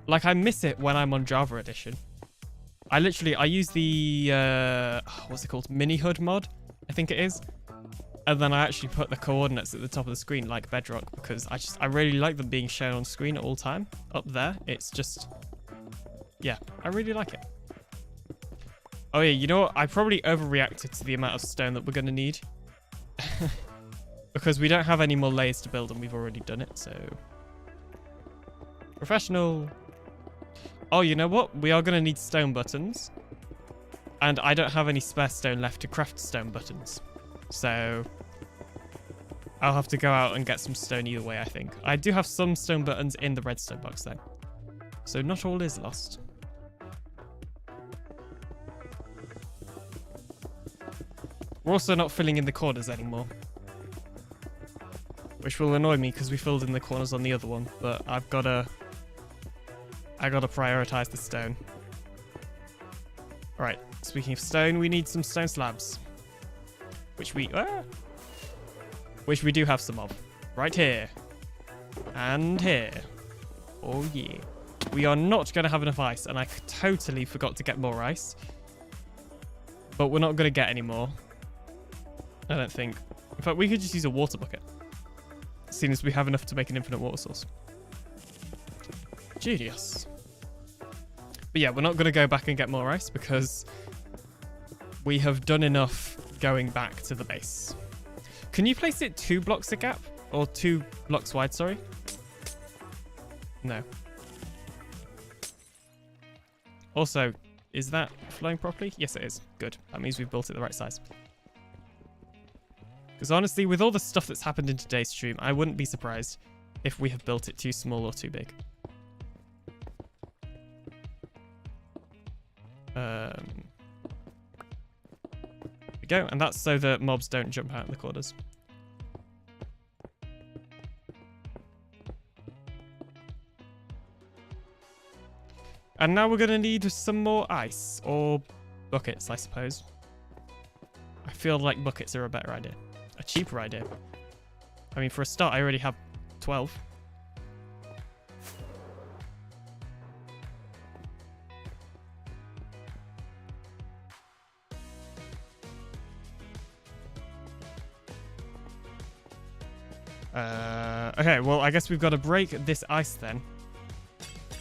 Like, I miss it when I'm on Java Edition. I use the, what's it called? Mini HUD mod, I think it is. And then I actually put the coordinates at the top of the screen like Bedrock, because I really like them being shown on screen at all time. Up there, it's just, yeah, I really like it. Oh yeah, you know what? I probably overreacted to the amount of stone that we're going to need. Because we don't have any more layers to build and we've already done it, so... Professional. Oh, you know what? We are going to need stone buttons. And I don't have any spare stone left to craft stone buttons. So... I'll have to go out and get some stone either way, I think. I do have some stone buttons in the redstone box, though. So not all is lost. We're also not filling in the corners anymore. Which will annoy me because we filled in the corners on the other one. But I gotta prioritize the stone. Alright, speaking of stone, we need some stone slabs. Which we do have some of. Right here. And here. Oh yeah. We are not going to have enough ice. And I totally forgot to get more ice. But we're not going to get any more. I don't think. In fact, we could just use a water bucket. Seeing as we have enough to make an infinite water source. Genius. But yeah, we're not going to go back and get more ice because we have done enough going back to the base. Can you place it 2 blocks a gap? Or 2 blocks wide, sorry? No. Also, is that flowing properly? Yes, it is. Good. That means we've built it the right size. Because honestly, with all the stuff that's happened in today's stream, I wouldn't be surprised if we have built it too small or too big. There we go. And that's so that mobs don't jump out in the corners. And now we're going to need some more ice. Or buckets, I suppose. I feel like buckets are a better idea. A cheaper idea. I mean, for a start, I already have 12. Okay, well, I guess we've got to break this ice then.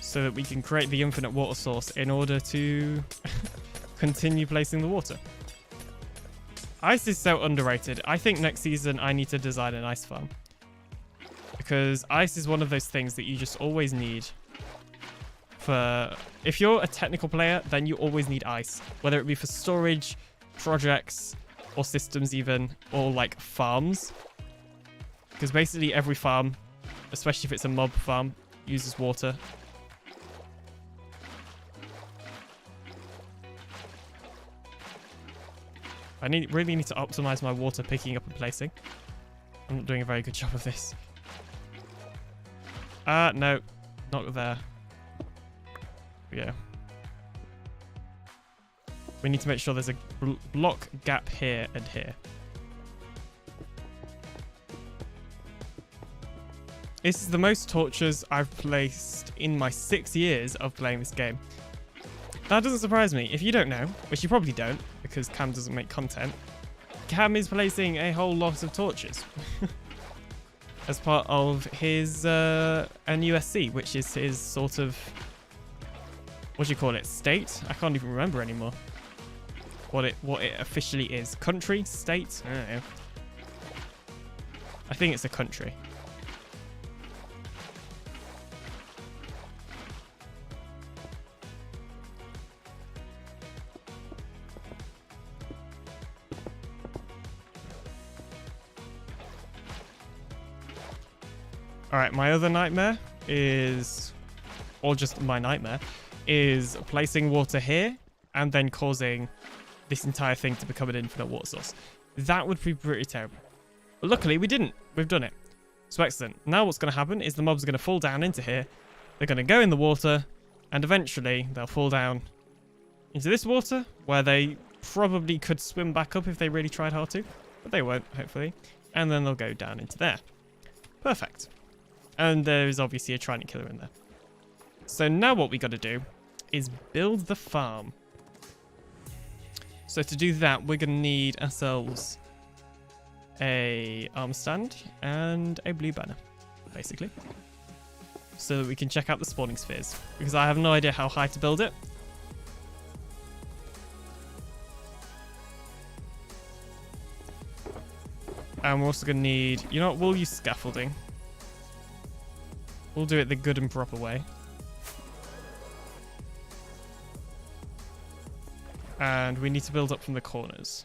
So that we can create the infinite water source in order to continue placing the water. Ice is so underrated. I think next season I need to design an ice farm. Because ice is one of those things that you just always need. If you're a technical player, then you always need ice. Whether it be for storage, projects, or systems even, or like farms. Because basically every farm, especially if it's a mob farm, uses water. I really need to optimize my water picking up and placing. I'm not doing a very good job of this. No. Not there. Yeah. We need to make sure there's a block gap here and here. This is the most torches I've placed in my 6 years of playing this game. That doesn't surprise me. If you don't know, which you probably don't, because Cam doesn't make content, Cam is placing a whole lot of torches as part of his NUSC, which is his sort of, what do you call it, state? I can't even remember anymore what it officially is. Country? State? I don't know. I think it's a country. Alright, my other nightmare is, or just my nightmare, is placing water here and then causing this entire thing to become an infinite water source. That would be pretty terrible. But luckily we didn't. We've done it. So excellent. Now what's going to happen is the mobs are going to fall down into here. They're going to go in the water and eventually they'll fall down into this water where they probably could swim back up if they really tried hard to, but they won't, hopefully. And then they'll go down into there. Perfect. And there is obviously a trident killer in there. So now what we got to do is build the farm. So to do that, we're going to need ourselves a arm stand and a blue banner, basically, so that we can check out the spawning spheres, because I have no idea how high to build it. And we're also going to need, you know what, we'll use scaffolding. We'll do it the good and proper way. And we need to build up from the corners,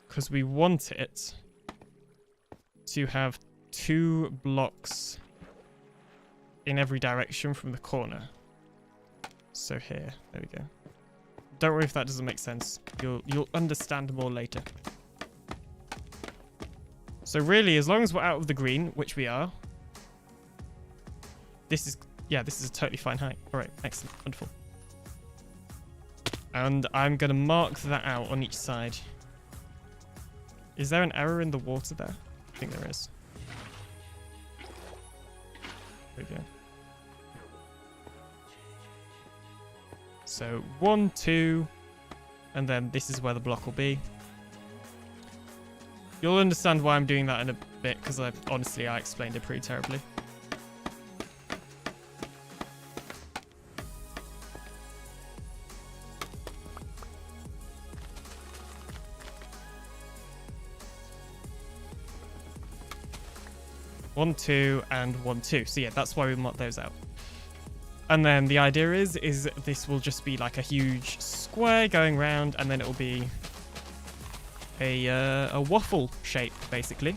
because we want it to have 2 blocks in every direction from the corner. So here, there we go. Don't worry if that doesn't make sense. You'll understand more later. So really, as long as we're out of the green, which we are, this is a totally fine height. All right, excellent, wonderful. And I'm going to mark that out on each side. Is there an error in the water there? I think there is. There we go. So 1, 2, and then this is where the block will be. You'll understand why I'm doing that in a bit, because I explained it pretty terribly. One, 2, and 1, 2. So yeah, that's why we marked those out. And then the idea is this will just be like a huge square going round, and then it will be a waffle shape, basically.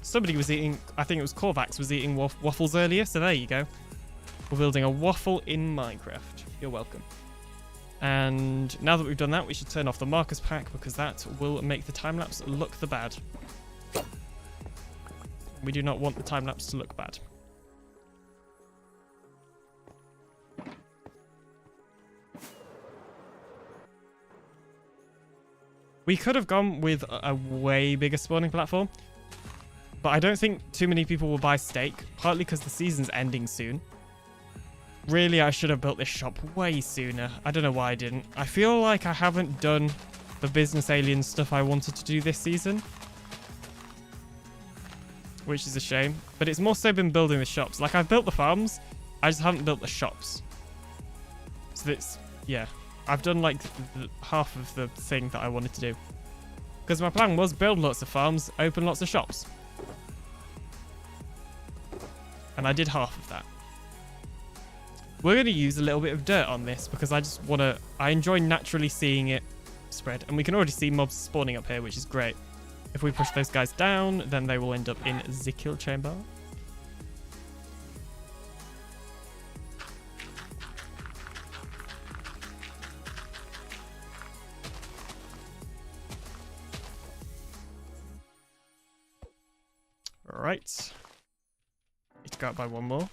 Somebody was eating, I think it was Korvax was eating waffles earlier, so there you go. We're building a waffle in Minecraft. You're welcome. And now that we've done that, we should turn off the markers pack, because that will make the time-lapse look the bad. We do not want the time-lapse to look bad. We could have gone with a way bigger spawning platform, but I don't think too many people will buy steak, partly because the season's ending soon. Really, I should have built this shop way sooner. I don't know why I didn't. I feel like I haven't done the business alien stuff I wanted to do this season, which is a shame. But it's more so been building the shops. Like, I've built the farms, I just haven't built the shops. So it's, yeah. I've done like half of the thing that I wanted to do. Because my plan was build lots of farms, open lots of shops. And I did half of that. We're going to use a little bit of dirt on this, because I enjoy naturally seeing it spread. And we can already see mobs spawning up here, which is great. If we push those guys down, then they will end up in the kill chamber. Right. Need to go out by 1 more.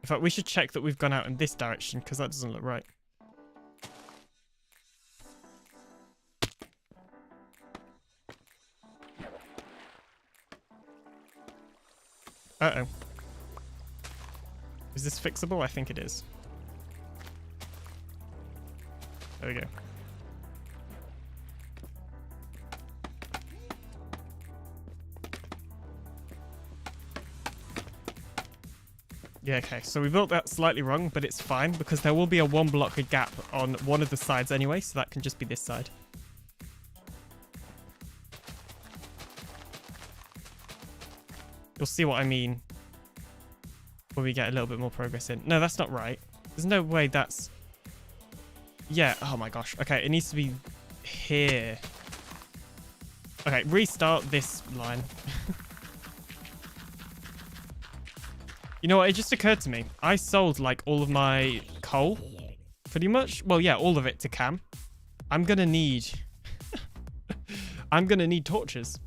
In fact, we should check that we've gone out in this direction, because that doesn't look right. Uh-oh. Is this fixable? I think it is. There we go. Yeah, okay, so we built that slightly wrong, but it's fine, because there will be a 1 block gap on one of the sides anyway, so that can just be this side. You'll see what I mean when we get a little bit more progress in. No, that's not right. There's no way that's... Yeah, oh my gosh. Okay, it needs to be here. Okay, restart this line. You know what? It just occurred to me. I sold like all of my coal, pretty much. Well, yeah, all of it to Cam. I'm gonna need... I'm gonna need torches.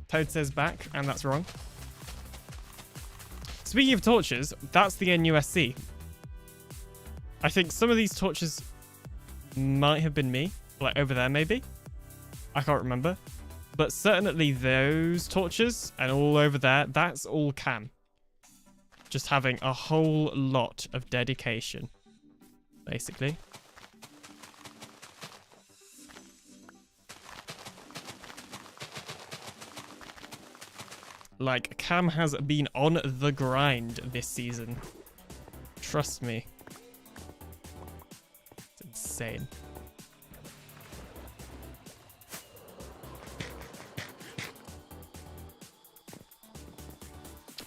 Toad says back, and that's wrong. Speaking of torches, that's the NUSC. I think some of these torches might have been me. Like over there, maybe. I can't remember. But certainly those torches and all over there, that's all Cam. Just having a whole lot of dedication, basically. Like, Cam has been on the grind this season. Trust me. It's insane.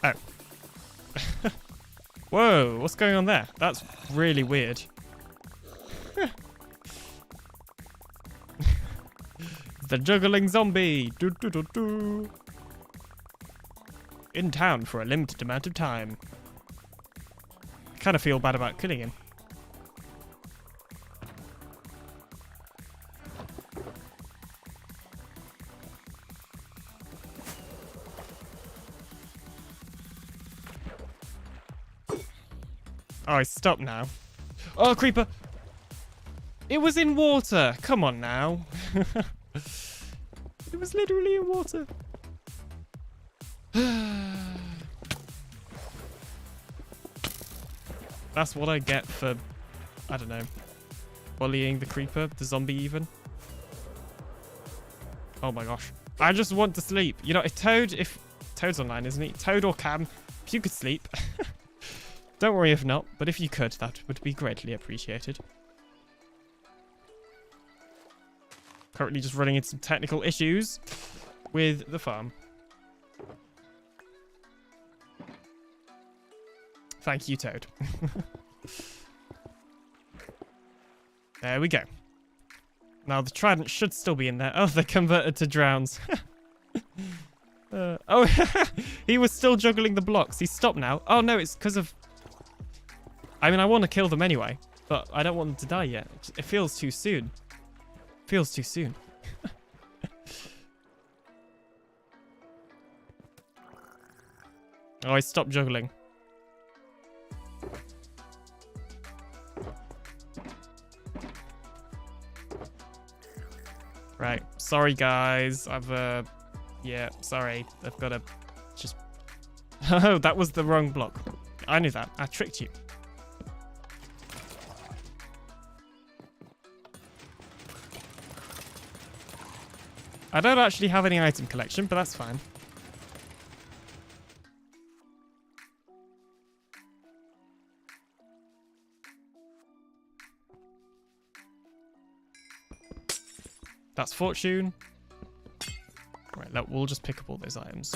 Oh. Whoa, what's going on there? That's really weird. The juggling zombie. Doo -doo -doo -doo. In town for a limited amount of time. I kind of feel bad about killing him. Oh, he's stopped now. Oh, creeper! It was in water! Come on now. It was literally in water. That's what I get for, I don't know, bullying the creeper, the zombie even. Oh my gosh. I just want to sleep. You know, if Toad's online, isn't he? Toad or Cam, if you could sleep. Don't worry if not, but if you could, that would be greatly appreciated. Currently just running into some technical issues with the farm. Thank you, Toad. There we go. Now the trident should still be in there. Oh, they're converted to drowns. Oh, he was still juggling the blocks. He's stopped now. Oh, no, it's because of... I mean, I want to kill them anyway, but I don't want them to die yet. It feels too soon. Feels too soon. Oh, I stopped juggling. Right. Sorry, guys. Yeah, sorry. I've got to just... Oh, that was the wrong block. I knew that. I tricked you. I don't actually have any item collection, but that's fine. That's fortune. Right, we'll just pick up all those items.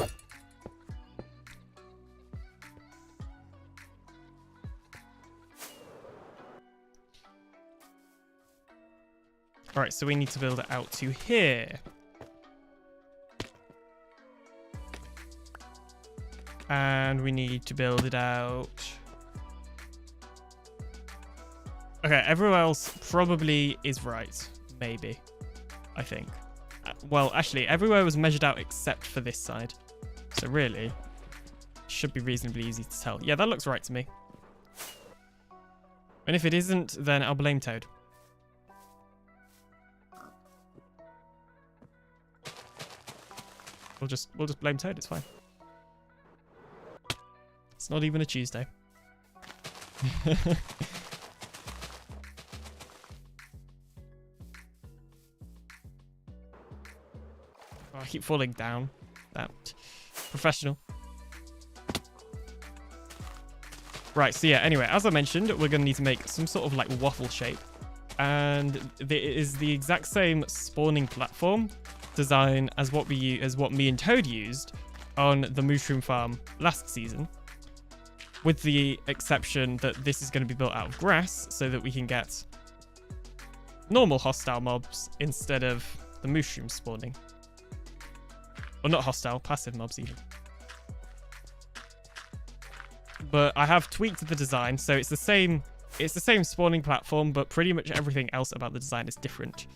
Alright, so we need to build it out to here. And we need to build it out. Okay, everywhere else probably is right. Maybe. I think. Well, actually, everywhere was measured out except for this side. So really, should be reasonably easy to tell. Yeah, that looks right to me. And if it isn't, then I'll blame Toad. We'll just blame Toad, it's fine. It's not even a Tuesday. Oh, I keep falling down. That professional. Right, so yeah, anyway, as I mentioned, we're going to need to make some sort of like waffle shape. And it is the exact same spawning platform design as what me and Toad used on the mushroom farm last season. With the exception that this is going to be built out of grass so that we can get normal hostile mobs instead of the mushroom spawning. Or not hostile, passive mobs even. But I have tweaked the design, so it's the same spawning platform, but pretty much everything else about the design is different.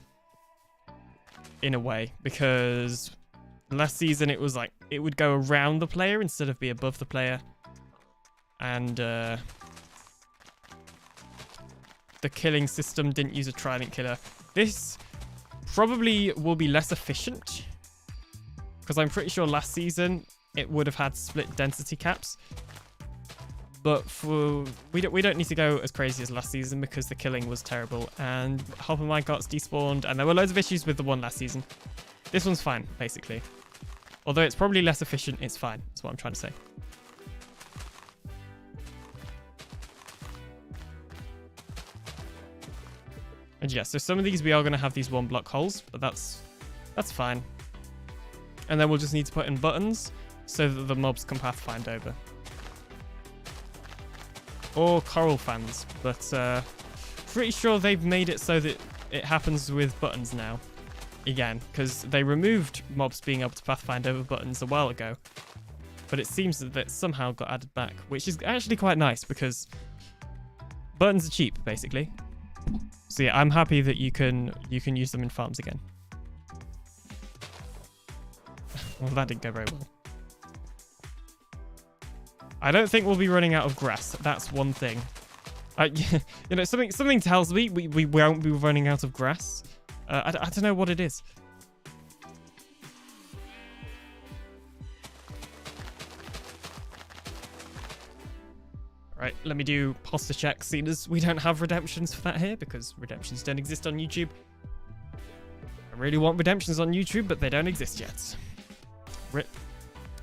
In a way, because last season it was like it would go around the player instead of be above the player. And the killing system didn't use a trident killer. This probably will be less efficient because I'm pretty sure last season it would have had split density caps. But we don't need to go as crazy as last season because the killing was terrible and half of my carts despawned and there were loads of issues with the one last season. This one's fine, basically. Although it's probably less efficient, it's fine. That's what I'm trying to say. And yeah, so some of these we are going to have these 1-block holes, but that's fine. And then we'll just need to put in buttons so that the mobs can pathfind over. Or coral fans, but pretty sure they've made it so that it happens with buttons now. Again, because they removed mobs being able to pathfind over buttons a while ago. But it seems that it somehow got added back, which is actually quite nice because buttons are cheap, basically. So yeah, I'm happy that you can use them in farms again. Well, that didn't go very well. I don't think we'll be running out of grass. That's one thing. You know, something tells me we won't be running out of grass. I don't know what it is. Right, let me do posture check, seeing as we don't have redemptions for that here, because redemptions don't exist on YouTube. I really want redemptions on YouTube, but they don't exist yet. Rip.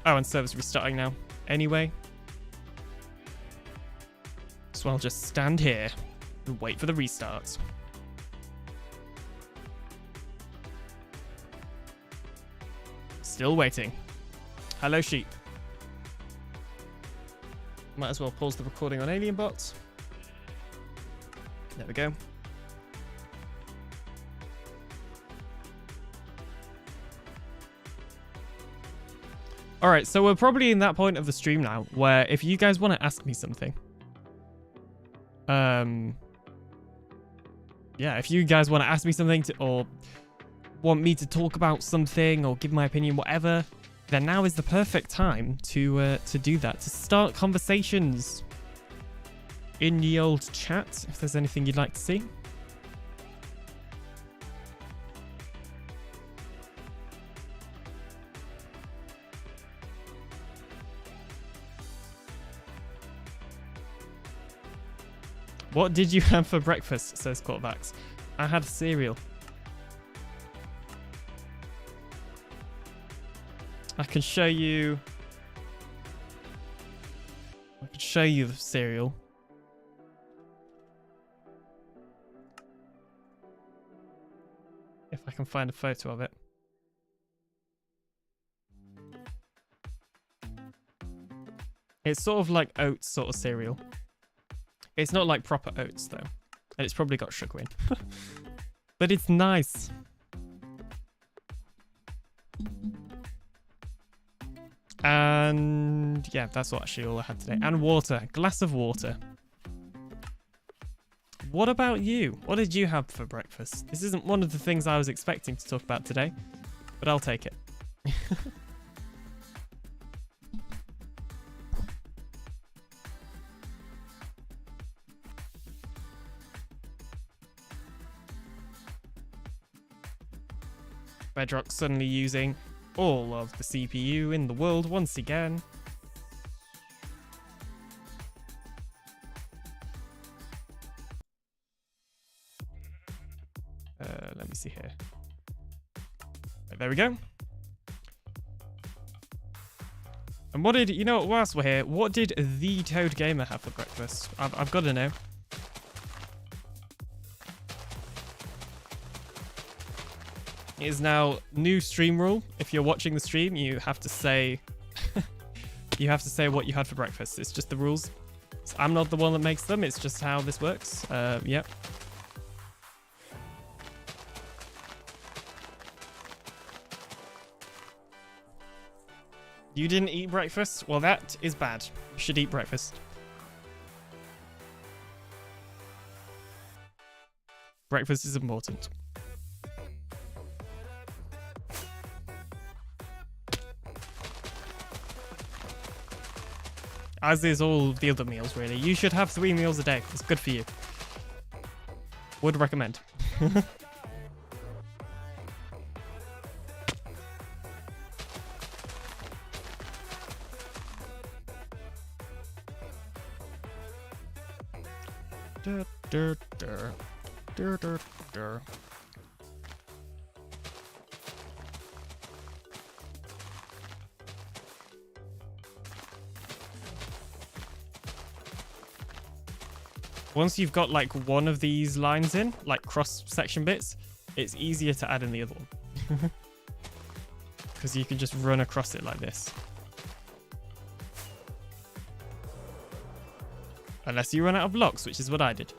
Oh, and server's restarting now. Anyway. So I'll just stand here and wait for the restarts. Still waiting. Hello, sheep. Might as well pause the recording on AlienBot. There we go. Alright, so we're probably in that point of the stream now where if you guys want to ask me something, yeah, if you guys want to ask me something or want me to talk about something or give my opinion, whatever, then now is the perfect time to do that, to start conversations in the old chat, if there's anything you'd like to see. What did you have for breakfast, says Quarterbacks. I had cereal. I can show you the cereal. If I can find a photo of it. It's sort of like oats sort of cereal. It's not like proper oats though. And it's probably got sugar in. But it's nice. And yeah, that's actually all I had today. And water. Glass of water. What about you? What did you have for breakfast? This isn't one of the things I was expecting to talk about today, but I'll take it. Bedrock suddenly using all of the CPU in the world once again. Let me see here. There we go. And what did, you know what, whilst we're here, what did the Toad Gamer have for breakfast? I've got to know. It is now new stream rule. If you're watching the stream, you have to say what you had for breakfast. It's just the rules. So I'm not the one that makes them. It's just how this works. Yep. You didn't eat breakfast? Well, that is bad. You should eat breakfast. Breakfast is important. As is all the other meals, really. You should have 3 meals a day. It's good for you. Would recommend. Once you've got like one of these lines in, like cross section bits, it's easier to add in the other one. Because you can just run across it like this. Unless you run out of blocks, which is what I did.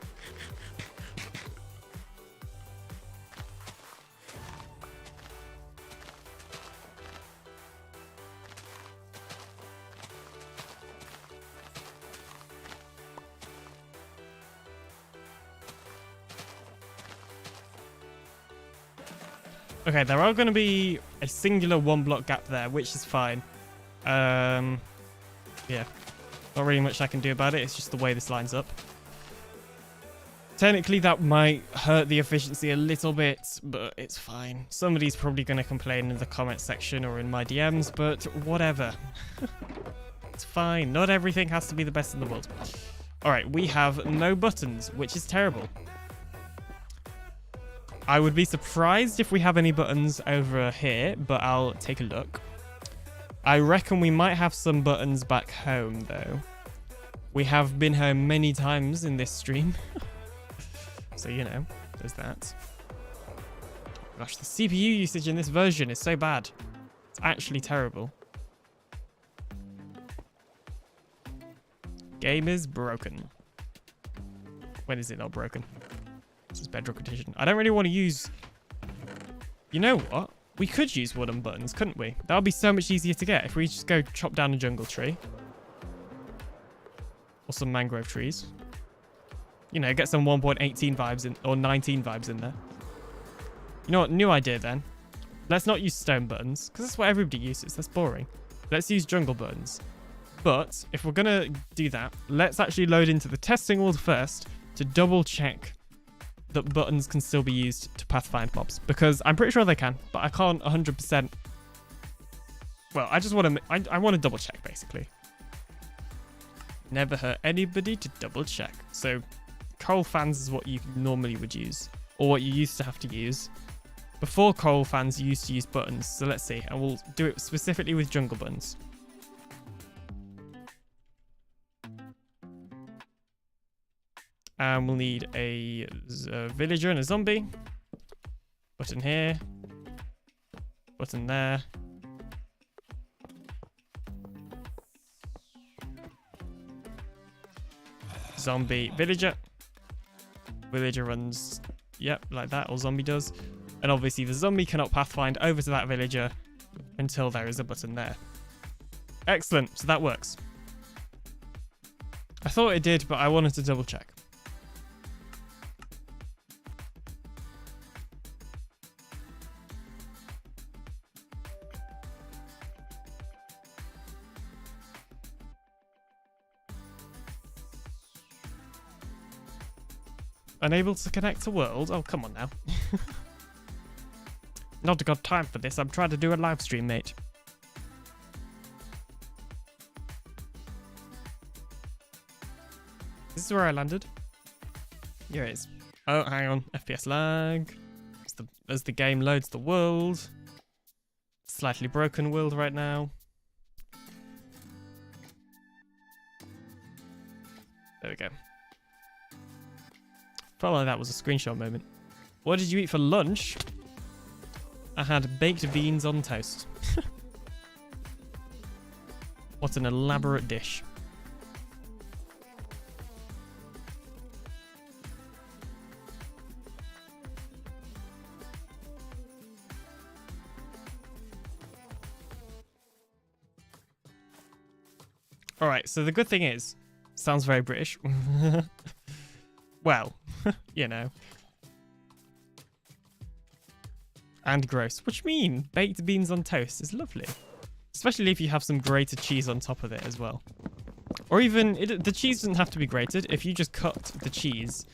Okay, there are going to be a singular 1 block gap there, which is fine. Yeah. Not really much I can do about it. It's just the way this lines up. Technically, that might hurt the efficiency a little bit, but it's fine. Somebody's probably going to complain in the comment section or in my DMs, but whatever. It's fine. Not everything has to be the best in the world. All right, we have no buttons, which is terrible. I would be surprised if we have any buttons over here, but I'll take a look. I reckon we might have some buttons back home, though. We have been home many times in this stream. So, you know, there's that. Gosh, the CPU usage in this version is so bad. It's actually terrible. Game is broken. When is it not broken? This is Bedrock Edition. I don't really want to use... You know what? We could use wooden buttons, couldn't we? That would be so much easier to get if we just go chop down a jungle tree. Or some mangrove trees. You know, get some 1.18 vibes in, or 19 vibes in there. You know what? New idea then. Let's not use stone buttons, because that's what everybody uses. That's boring. Let's use jungle buttons. But if we're going to do that, let's actually load into the testing world first to double check that buttons can still be used to pathfind mobs, because I'm pretty sure they can, but I can't 100%. Well, I just want to, I want to double check basically. Never hurt anybody to double check. So coal fans is what you normally would use, or what you used to have to use. Before coal fans, you used to use buttons. So let's see, and we'll do it specifically with jungle buttons. And we'll need a villager and a zombie. Button here. Button there. Zombie, villager. Villager runs, yep, like that, or zombie does. And obviously the zombie cannot pathfind over to that villager until there is a button there. Excellent, so that works. I thought it did, but I wanted to double check. Unable to connect to world? Oh, come on now. Not got time for this. I'm trying to do a live stream, mate. This is where I landed. Here it is. Oh, hang on. FPS lag. As the game loads the world. Slightly broken world right now. There we go. Felt like that was a screenshot moment. What did you eat for lunch? I had baked beans on toast. What an elaborate dish. Alright, so the good thing is, sounds very British. Well, you know. And gross. What do you mean? Baked beans on toast is lovely. Especially if you have some grated cheese on top of it as well. Or even, the cheese doesn't have to be grated. If you just cut the cheese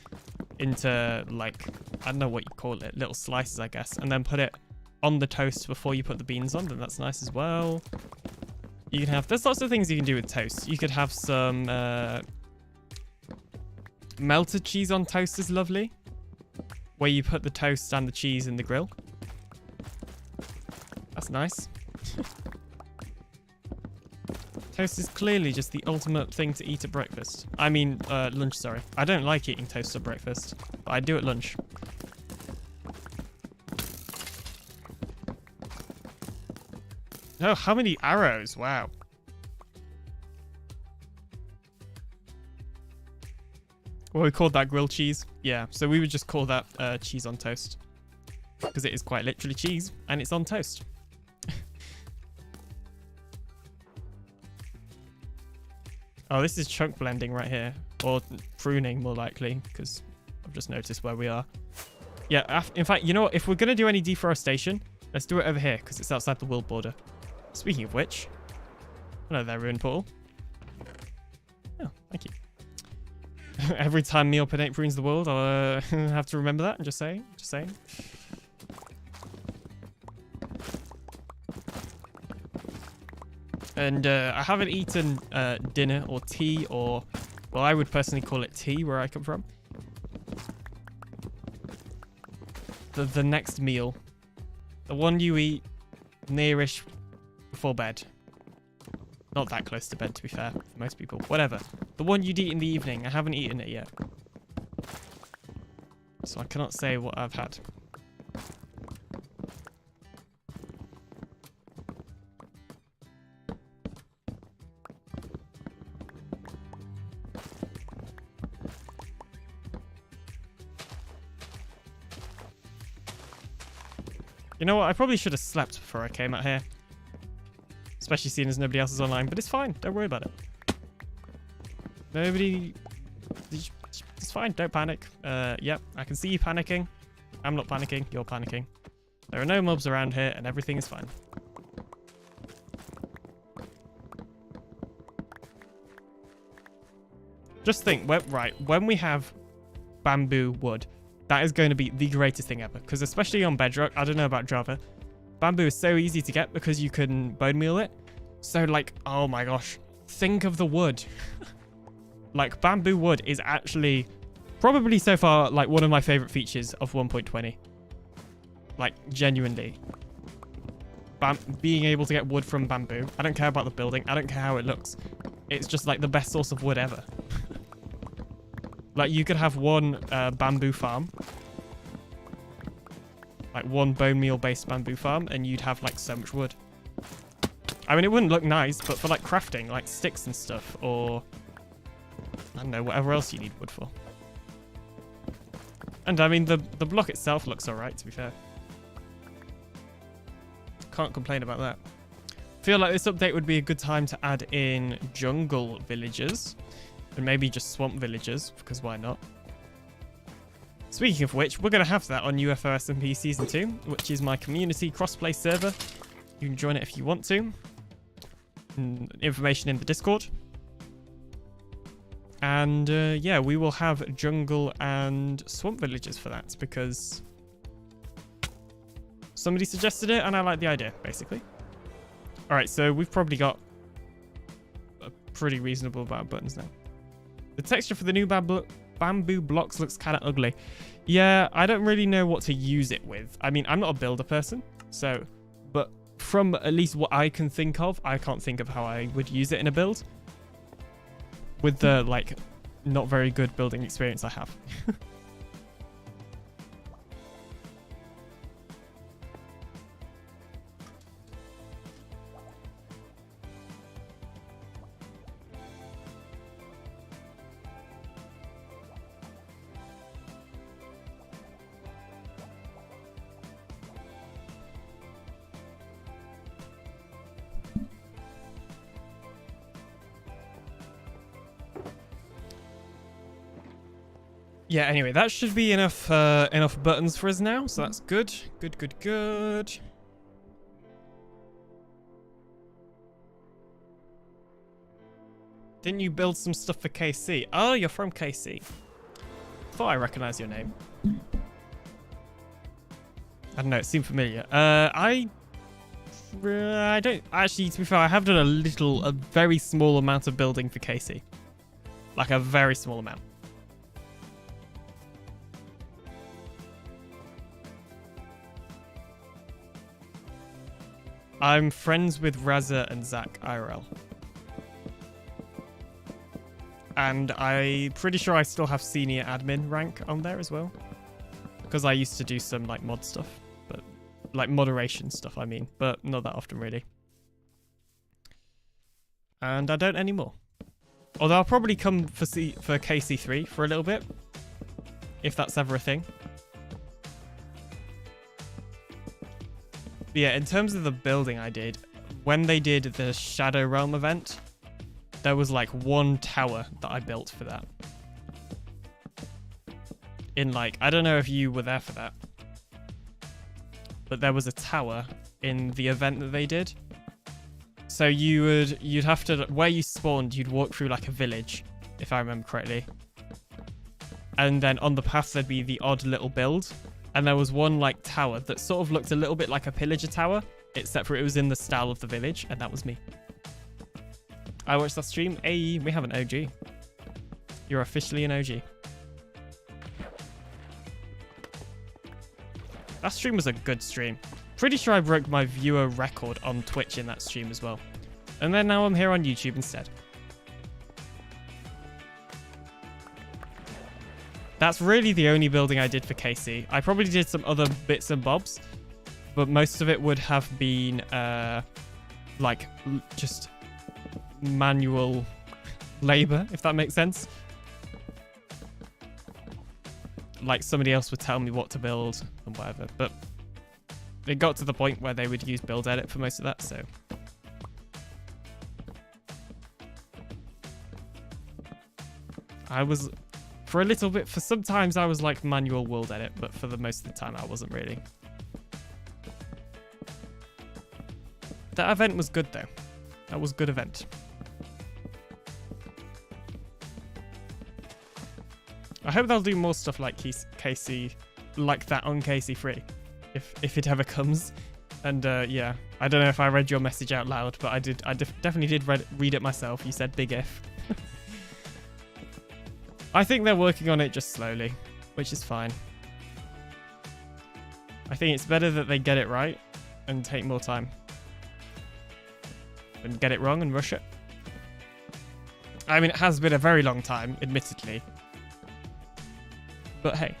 into, like, I don't know what you call it, little slices, I guess, and then put it on the toast before you put the beans on, then that's nice as well. You can have, there's lots of things you can do with toast. You could have some melted cheese on toast is lovely, where you put the toast and the cheese in the grill. That's nice. Toast is clearly just the ultimate thing to eat at breakfast. I mean, lunch, sorry. I don't like eating toast at breakfast, but I do at lunch. Oh, how many arrows? Wow. Well, we called that grilled cheese. Yeah, so we would just call that cheese on toast. Because it is quite literally cheese, and it's on toast. Oh, this is chunk blending right here. Or pruning, more likely, because I've just noticed where we are. Yeah, in fact, you know what? If we're going to do any deforestation, let's do it over here, because it's outside the world border. Speaking of which, hello there, Ruin Portal. Oh, thank you. Every time Mealpinate prunes the world, I'll have to remember that. I'm just saying. Just saying. And I haven't eaten dinner or tea or... Well, I would personally call it tea where I come from. The next meal. The one you eat nearish before bed. Not that close to bed, to be fair, for most people. Whatever. The one you'd eat in the evening. I haven't eaten it yet. So I cannot say what I've had. You know what? I probably should have slept before I came out here. Especially seeing as nobody else is online, but it's fine. Don't worry about it. Nobody... It's fine. Don't panic. Yep, I can see you panicking. I'm not panicking. You're panicking. There are no mobs around here, and everything is fine. Just think, when we have bamboo wood, that is going to be the greatest thing ever. Because especially on Bedrock, I don't know about Java, bamboo is so easy to get because you can bone meal it. So, like, oh my gosh, think of the wood. Like, bamboo wood is actually probably so far, like, one of my favorite features of 1.20. Like, genuinely. Being able to get wood from bamboo. I don't care about the building. I don't care how it looks. It's just, like, the best source of wood ever. Like, you could have one bamboo farm. Like, one bone meal-based bamboo farm, and you'd have, like, so much wood. I mean, it wouldn't look nice, but for, like, crafting, like, sticks and stuff, or... I don't know, whatever else you need wood for. And, I mean, the block itself looks alright, to be fair. Can't complain about that. Feel like this update would be a good time to add in jungle villagers. And maybe just swamp villagers, because why not? Speaking of which, we're going to have that on UFO SMP Season 2, which is my community crossplay server. You can join it if you want to. Information in the Discord. And yeah, we will have jungle and swamp villagers for that, because somebody suggested it, and I like the idea, basically. Alright, so we've probably got a pretty reasonable amount of buttons now. The texture for the new bamboo blocks looks kind of ugly. Yeah, I don't really know what to use it with. I mean, I'm not a builder person, so... But from at least what I can think of, I can't think of how I would use it in a build. With the, like, not very good building experience I have. Yeah, anyway, that should be enough enough buttons for us now, so that's good. Good. Didn't you build some stuff for KC? Oh, you're from KC. thought I recognized your name. I don't know, it seemed familiar. I don't actually, to be fair, I have done a very small amount of building for Casey. Like a very small amount. I'm friends with Raza and Zach IRL. And I'm pretty sure I still have senior admin rank on there as well. Because I used to do some like mod stuff. But like moderation stuff, I mean. But not that often really. And I don't anymore. Although I'll probably come for KC3 for a little bit. If that's ever a thing. But yeah, in terms of the building I did, when they did the Shadow Realm event, there was like one tower that I built for that. In like, I don't know if you were there for that, but there was a tower in the event that they did. So you'd have to, where you spawned, you'd walk through like a village, if I remember correctly. And then on the path there'd be the odd little build. And there was one like tower that sort of looked a little bit like a pillager tower, except for it was in the style of the village, and that was me. I watched that stream. Hey, we have an OG. You're officially an OG. That stream was a good stream. Pretty sure I broke my viewer record on Twitch in that stream as well. And then now I'm here on YouTube instead. That's really the only building I did for KC. I probably did some other bits and bobs, but most of it would have been like just manual labor, if that makes sense. Like somebody else would tell me what to build and whatever, but it got to the point where they would use build edit for most of that, so. I was, for a little bit, for sometimes I was like manual world edit, but for the most of the time I wasn't really. That event was good though. That was a good event. I hope they'll do more stuff like KC, like that on KC3, if it ever comes. And yeah, I don't know if I read your message out loud, but I did. I definitely did read it myself. You said big if. I think they're working on it just slowly, which is fine. I think it's better that they get it right and take more time than get it wrong and rush it. I mean, it has been a very long time, admittedly. But hey,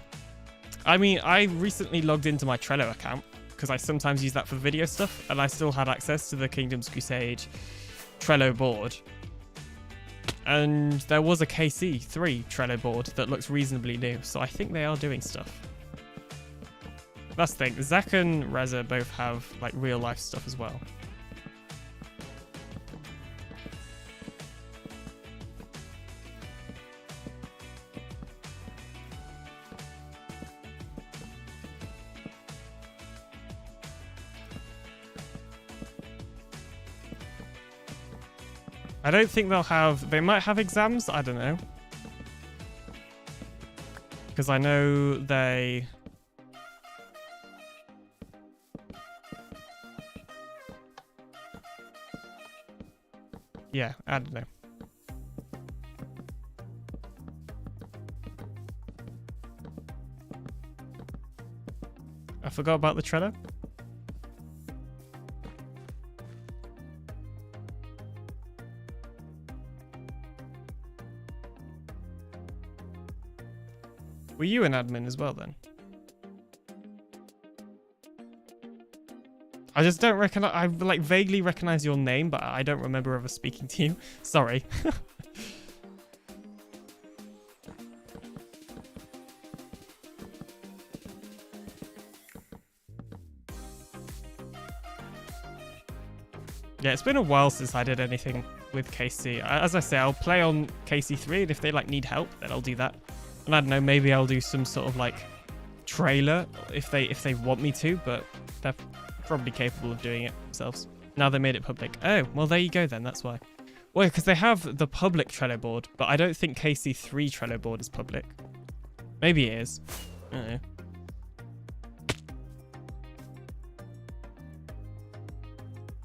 I mean, I recently logged into my Trello account because I sometimes use that for video stuff, and I still had access to the Kingdoms Crusade Trello board. And there was a KC3 Trello board that looks reasonably new, so I think they are doing stuff. That's the thing, Zach and Reza both have like real life stuff as well. I don't think they'll have... They might have exams. I don't know. Because I know they... Yeah, I don't know. I forgot about the Trello. Were you an admin as well then? I just don't recognize. I like vaguely recognize your name, but I don't remember ever speaking to you. Sorry. Yeah, it's been a while since I did anything with KC. As I say, I'll play on KC3, and if they like need help, then I'll do that. And I don't know, maybe I'll do some sort of like trailer if they want me to, but they're probably capable of doing it themselves. Now they made it public. Oh, well there you go then, that's why. Well, because they have the public Trello board, but I don't think KC3 Trello board is public. Maybe it is. I don't know.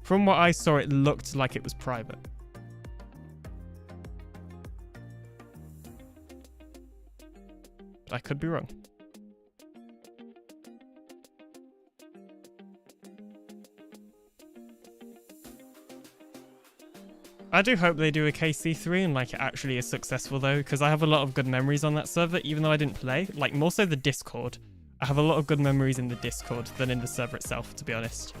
From what I saw, it looked like it was private. I could be wrong. I do hope they do a KC3 and like it actually is successful though, because I have a lot of good memories on that server, even though I didn't play. Like more so the Discord. I have a lot of good memories in the Discord than in the server itself, to be honest.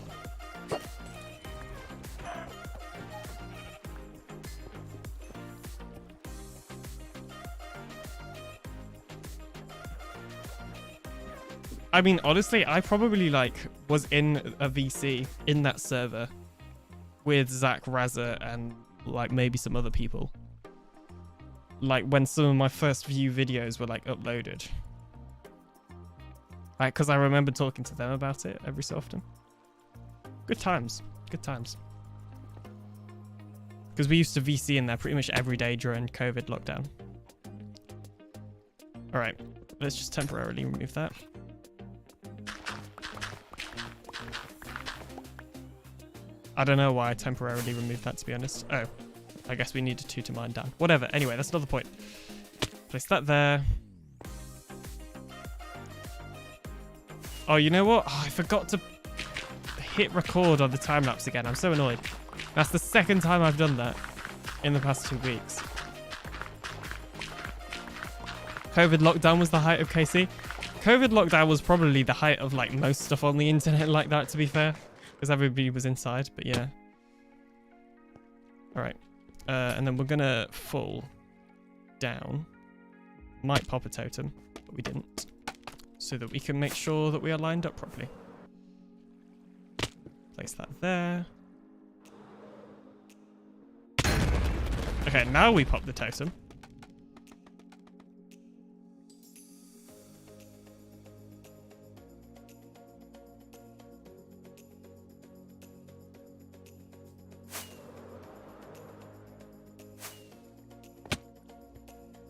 I mean, honestly, I probably like was in a VC in that server with Zach Razza and like maybe some other people. Like when some of my first few videos were like uploaded. Like, because I remember talking to them about it every so often. Good times. Good times. Because we used to VC in there pretty much every day during COVID lockdown. Alright, let's just temporarily remove that. I don't know why I temporarily removed that, to be honest. Oh, I guess we needed 2 to mine down. Whatever. Anyway, that's another point. Place that there. Oh, you know what? Oh, I forgot to hit record on the time lapse again. I'm so annoyed. That's the second time I've done that in the past 2 weeks. COVID lockdown was the height of KC. COVID lockdown was probably the height of like most stuff on the internet like that, to be fair. Because everybody was inside, but yeah. Alright. And then we're gonna fall down. Might pop a totem, but we didn't. So that we can make sure that we are lined up properly. Place that there. Okay, now we pop the totem.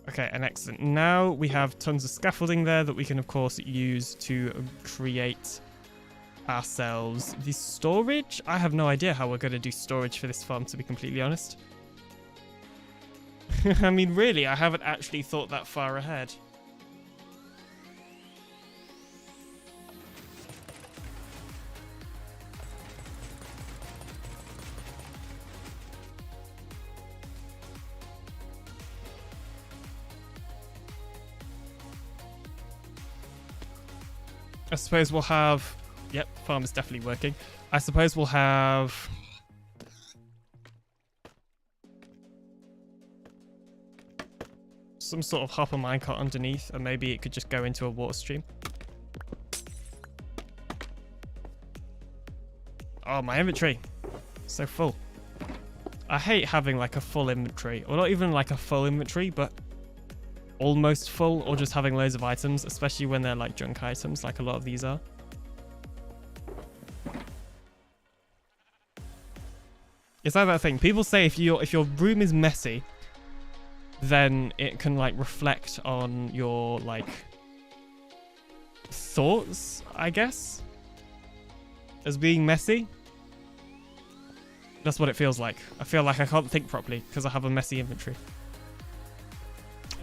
Okay, and excellent. Now we have tons of scaffolding there that we can, of course, use to create ourselves the storage. I have no idea how we're going to do storage for this farm, to be completely honest. I mean, really, I haven't actually thought that far ahead. I suppose we'll have... Yep, farm is definitely working. I suppose we'll have... some sort of hopper minecart underneath, and maybe it could just go into a water stream. Oh, my inventory. So full. I hate having like a full inventory, or not even like a full inventory, but almost full, or just having loads of items, especially when they're like junk items, like a lot of these are. It's like that thing. People say if your room is messy, then it can like reflect on your like thoughts, I guess, as being messy. That's what it feels like. I feel like I can't think properly because I have a messy inventory.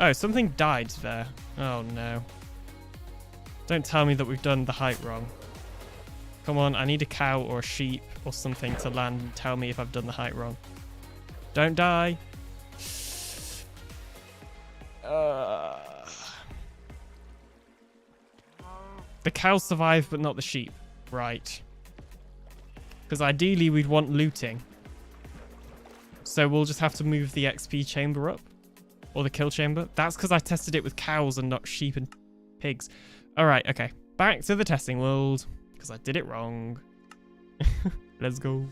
Oh, something died there. Oh no. Don't tell me that we've done the height wrong. Come on, I need a cow or a sheep or something to land and tell me if I've done the height wrong. Don't die. The cows survive, but not the sheep. Right. Because ideally we'd want looting. So we'll just have to move the XP chamber up. Or the kill chamber. That's because I tested it with cows and not sheep and pigs. Alright, okay. Back to the testing world. Because I did it wrong. Let's go.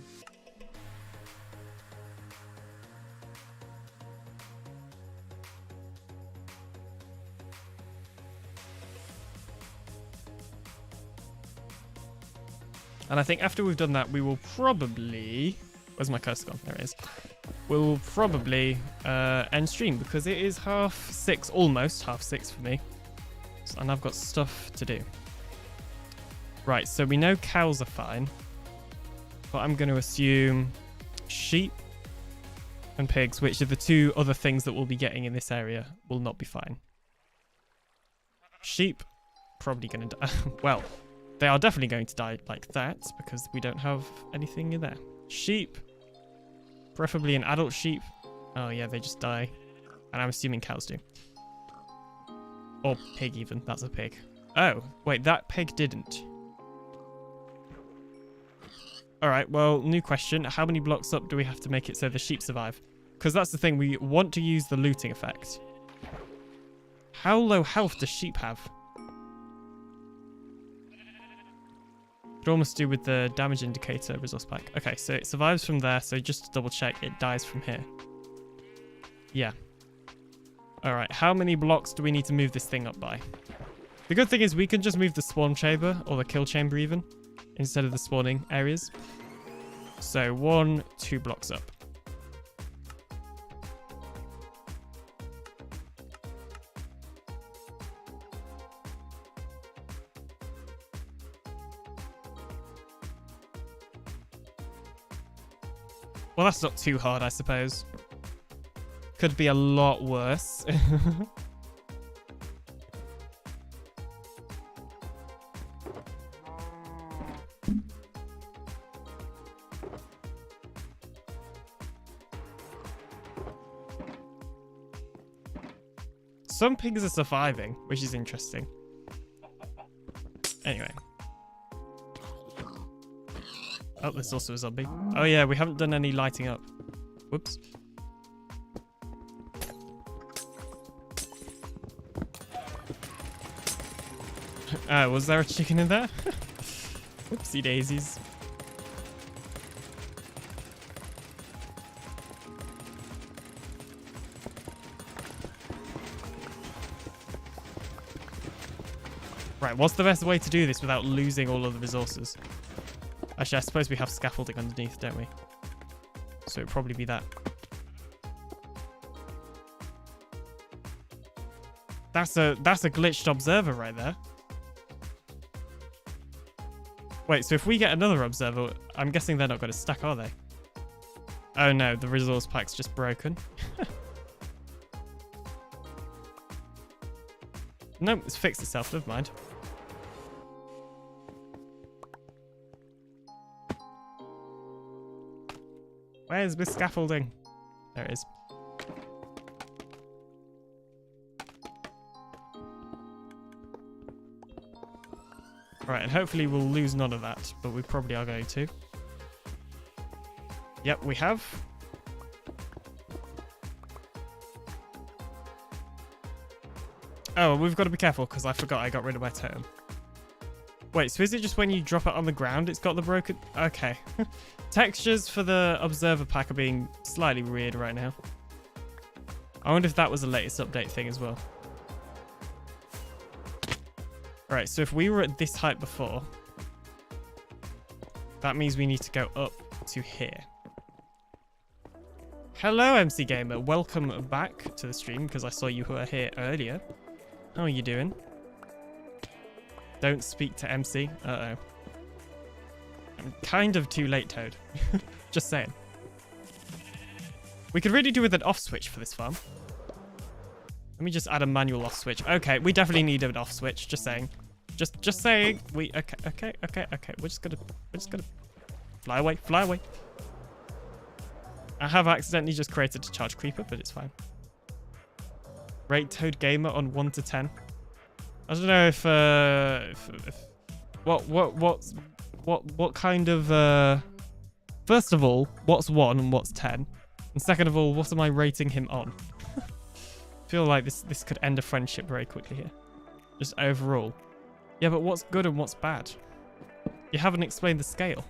And I think after we've done that, we will probably... Where's my cursor gone? There it is. We'll probably end stream because it is 6:30, almost 6:30 for me. And I've got stuff to do. Right, so we know cows are fine. But I'm going to assume sheep and pigs, which are the two other things that we'll be getting in this area, will not be fine. Sheep, probably going to die. Well, they are definitely going to die like that because we don't have anything in there. Sheep, preferably an adult sheep. Oh yeah, they just die. And I'm assuming cows do. Or pig even, that's a pig. Oh, wait, that pig didn't. Alright, well, new question. How many blocks up do we have to make it so the sheep survive? Because that's the thing, we want to use the looting effect. How low health does sheep have? Could almost do with the damage indicator resource pack. Okay, so it survives from there, so just to double check, it dies from here. Yeah. Alright, how many blocks do we need to move this thing up by? The good thing is we can just move the spawn chamber, or the kill chamber even, instead of the spawning areas. So 1, 2 blocks up. Well, that's not too hard, I suppose. Could be a lot worse. Some pigs are surviving, which is interesting. Anyway. Oh, there's also a zombie. Oh yeah, we haven't done any lighting up. Whoops. Was there a chicken in there? Whoopsie daisies. Right, what's the best way to do this without losing all of the resources? Actually, I suppose we have scaffolding underneath, don't we? So it'd probably be that. That's a glitched observer right there. Wait, so if we get another observer, I'm guessing they're not going to stack, are they? Oh no, the resource pack's just broken. Nope, it's fixed itself, never mind. Where's the scaffolding? There it is. Right, and hopefully we'll lose none of that, but we probably are going to. Yep, we have. Oh, we've got to be careful because I forgot I got rid of my totem. Wait, so is it just when you drop it on the ground it's got the broken... Okay. Textures for the observer pack are being slightly weird right now. I wonder if that was the latest update thing as well. Right, so if we were at this height before, that means we need to go up to here. Hello, MC Gamer. Welcome back to the stream because I saw you were here earlier. How are you doing? Don't speak to MC. Uh-oh. I'm kind of too late, Toad. Just saying. We could really do with an off switch for this farm. Let me just add a manual off switch. Okay, we definitely need an off switch. Just saying. Just saying. Okay. We're just gonna fly away. Fly away. I have accidentally just created a charge creeper, but it's fine. Rate Toad Gamer on 1 to 10. I don't know if what kind of first of all, what's 1 and what's 10? And second of all, what am I rating him on? I feel like this could end a friendship very quickly here. Just overall. Yeah, but what's good and what's bad? You haven't explained the scale.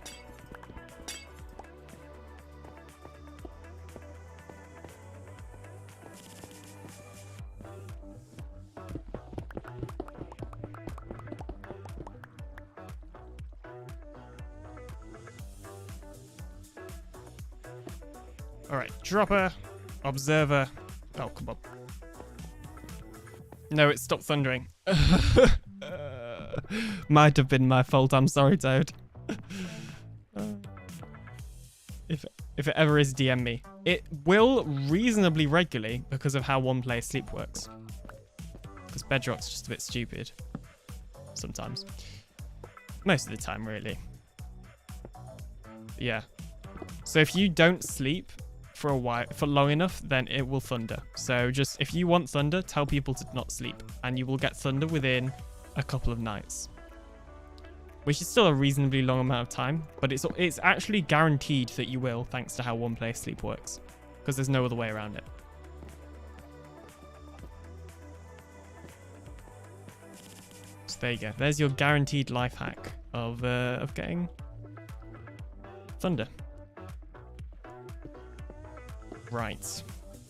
Alright, dropper, observer. Oh, come on. No, it stopped thundering. Might have been my fault. I'm sorry, Toad. If it ever is, DM me. It will reasonably regularly because of how one player sleep works. Because Bedrock's just a bit stupid. Sometimes. Most of the time, really. Yeah. So if you don't sleep for a while, for long enough, then it will thunder. So just, if you want thunder, tell people to not sleep. And you will get thunder within a couple of nights. Which is still a reasonably long amount of time, but it's actually guaranteed that you will, thanks to how one player sleep works. Because there's no other way around it. So there you go. There's your guaranteed life hack of getting thunder. Right.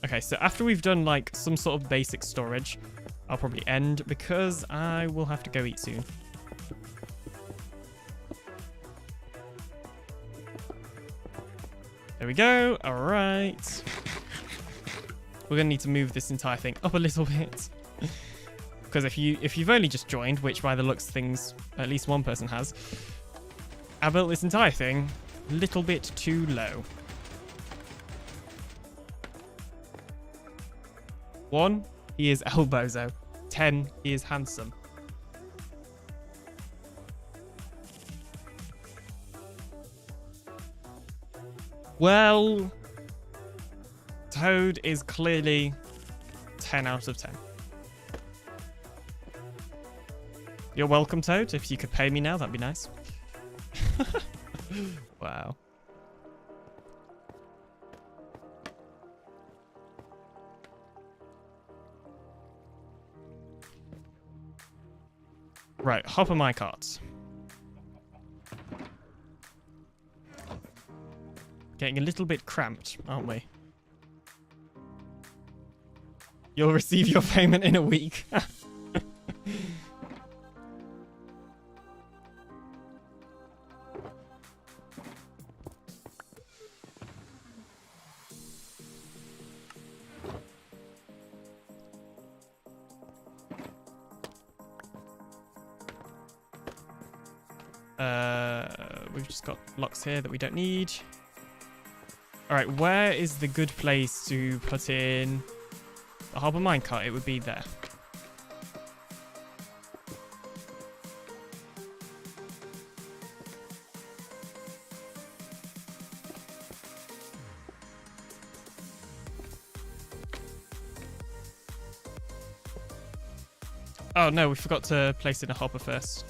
Okay, so after we've done like some sort of basic storage, I'll probably end because I will have to go eat soon. There we go. All right. We're gonna need to move this entire thing up a little bit. Because if you've only just joined, which by the looks of things at least one person has, I built this entire thing a little bit too low. 1, he is elbozo. 10, he is handsome. Well, Toad is clearly 10 out of 10. You're welcome, Toad. If you could pay me now, that'd be nice. Wow. Right, hop on my cart. Getting a little bit cramped, aren't we? You'll receive your payment in a week. We've just got blocks here that we don't need. Alright, where is the good place to put in the harbour minecart? It would be there. Oh no, we forgot to place in a hopper first.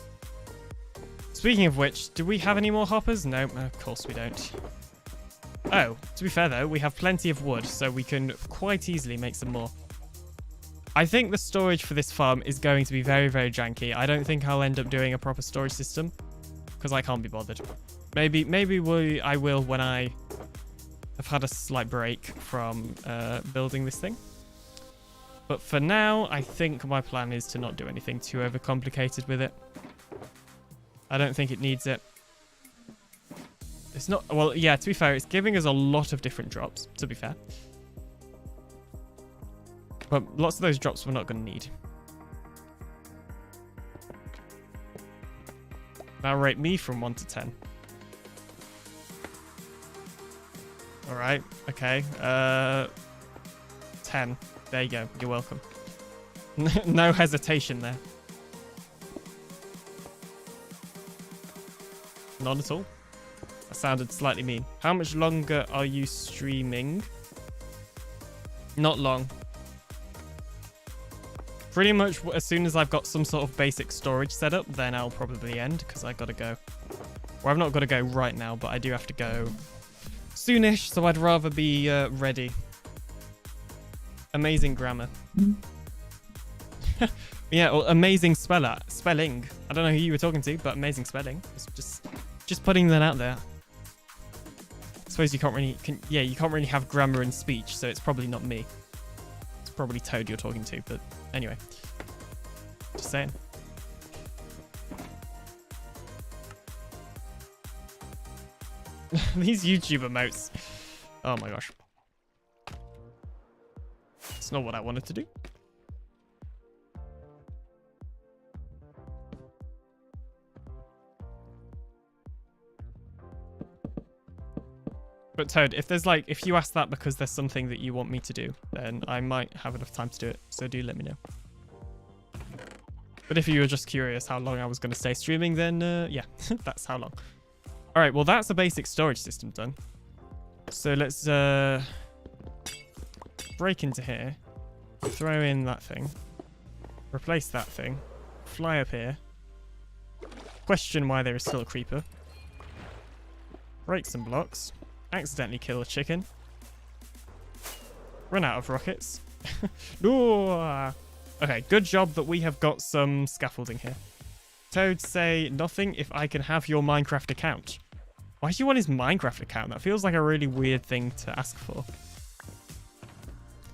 Speaking of which, do we have any more hoppers? No, of course we don't. Oh, to be fair though, we have plenty of wood, so we can quite easily make some more. I think the storage for this farm is going to be very, very janky. I don't think I'll end up doing a proper storage system, because I can't be bothered. Maybe I will when I have had a slight break from building this thing. But for now, I think my plan is to not do anything too overcomplicated with it. I don't think it needs it. It's not... Well, yeah, to be fair, it's giving us a lot of different drops, to be fair. But lots of those drops we're not going to need. Now rate me from 1 to 10. Alright, okay. 10. There you go. You're welcome. No hesitation there. Not at all. That sounded slightly mean. How much longer are you streaming? Not long. Pretty much as soon as I've got some sort of basic storage set up, then I'll probably end because I gotta go. Or I've not got to go right now, but I do have to go soonish, so I'd rather be ready. Amazing grammar. Yeah, well, amazing spelling. I don't know who you were talking to, but amazing spelling. It's just putting that out there. I suppose you can't really have grammar in speech, so it's probably not me. It's probably Toad you're talking to, but anyway. Just saying. These YouTube emotes. Oh my gosh. It's not what I wanted to do. But Toad, if you ask that because there's something that you want me to do, then I might have enough time to do it. So do let me know. But if you were just curious how long I was going to stay streaming, then yeah, that's how long. All right, well, that's a basic storage system done. So let's break into here, throw in that thing, replace that thing, fly up here, question why there is still a creeper, break some blocks, accidentally kill a chicken, run out of rockets. No. Okay, good job that we have got some scaffolding here. Toad say nothing if I can have your Minecraft account. Why do you want his Minecraft account? That feels like a really weird thing to ask for.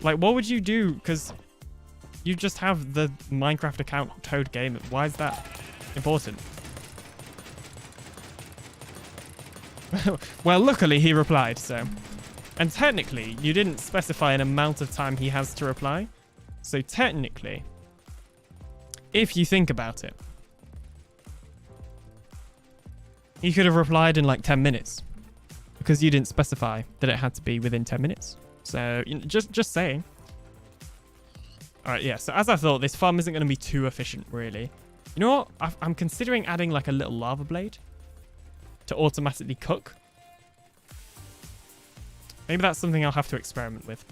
Like, what would you do? Because you just have the Minecraft account Toad Game. Why is that important? Well, luckily he replied, so. And technically, you didn't specify an amount of time he has to reply. So technically, if you think about it, he could have replied in like 10 minutes because you didn't specify that it had to be within 10 minutes. So just saying. All right, yeah. So as I thought, this farm isn't going to be too efficient, really. You know what? I'm considering adding like a little lava blade to automatically cook. Maybe that's something I'll have to experiment with.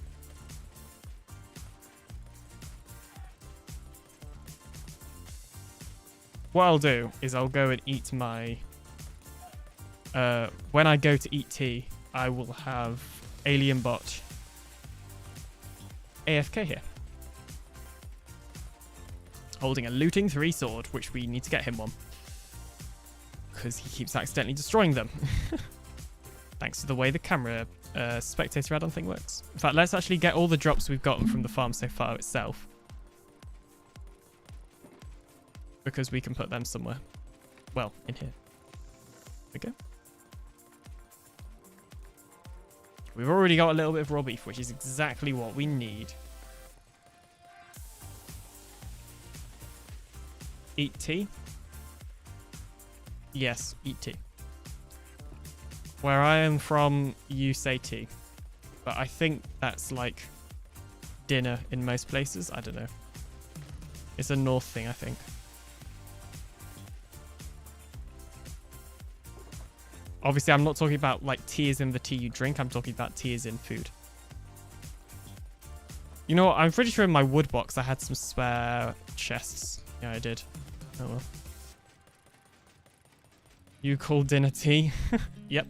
What I'll do is I'll go and eat my... when I go to eat tea, I will have AlienBot AFK here. Holding a looting 3 sword, which we need to get him one. Because he keeps accidentally destroying them. Thanks to the way the camera spectator add-on thing works. In fact, let's actually get all the drops we've gotten from the farm so far itself. Because we can put them somewhere. Well, in here. There we go. We've already got a little bit of raw beef, which is exactly what we need. Eat tea? Yes, eat tea. Where I am from, you say tea. But I think that's like dinner in most places. I don't know. It's a north thing, I think. Obviously, I'm not talking about like tea as in the tea you drink. I'm talking about tea as in food. You know what? I'm pretty sure in my wood box I had some spare chests. Yeah, I did. Oh well. You call dinner tea? Yep.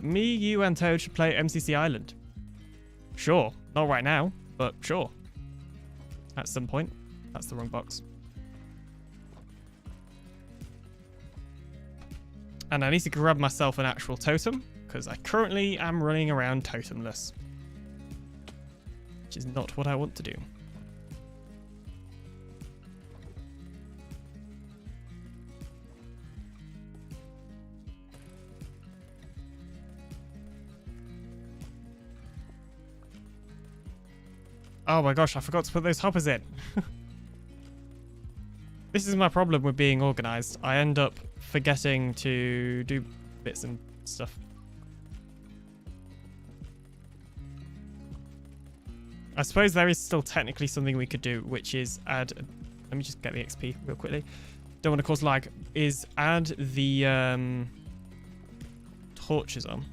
Me, you, and Toad should play MCC Island. Sure. Not right now, but sure. At some point. That's the wrong box. And I need to grab myself an actual totem, because I currently am running around totemless. Which is not what I want to do. Oh my gosh, I forgot to put those hoppers in. This is my problem with being organized. I end up forgetting to do bits and stuff. I suppose there is still technically something we could do, which is add... Let me just get the XP real quickly. Don't want to cause lag. Is add the torches on.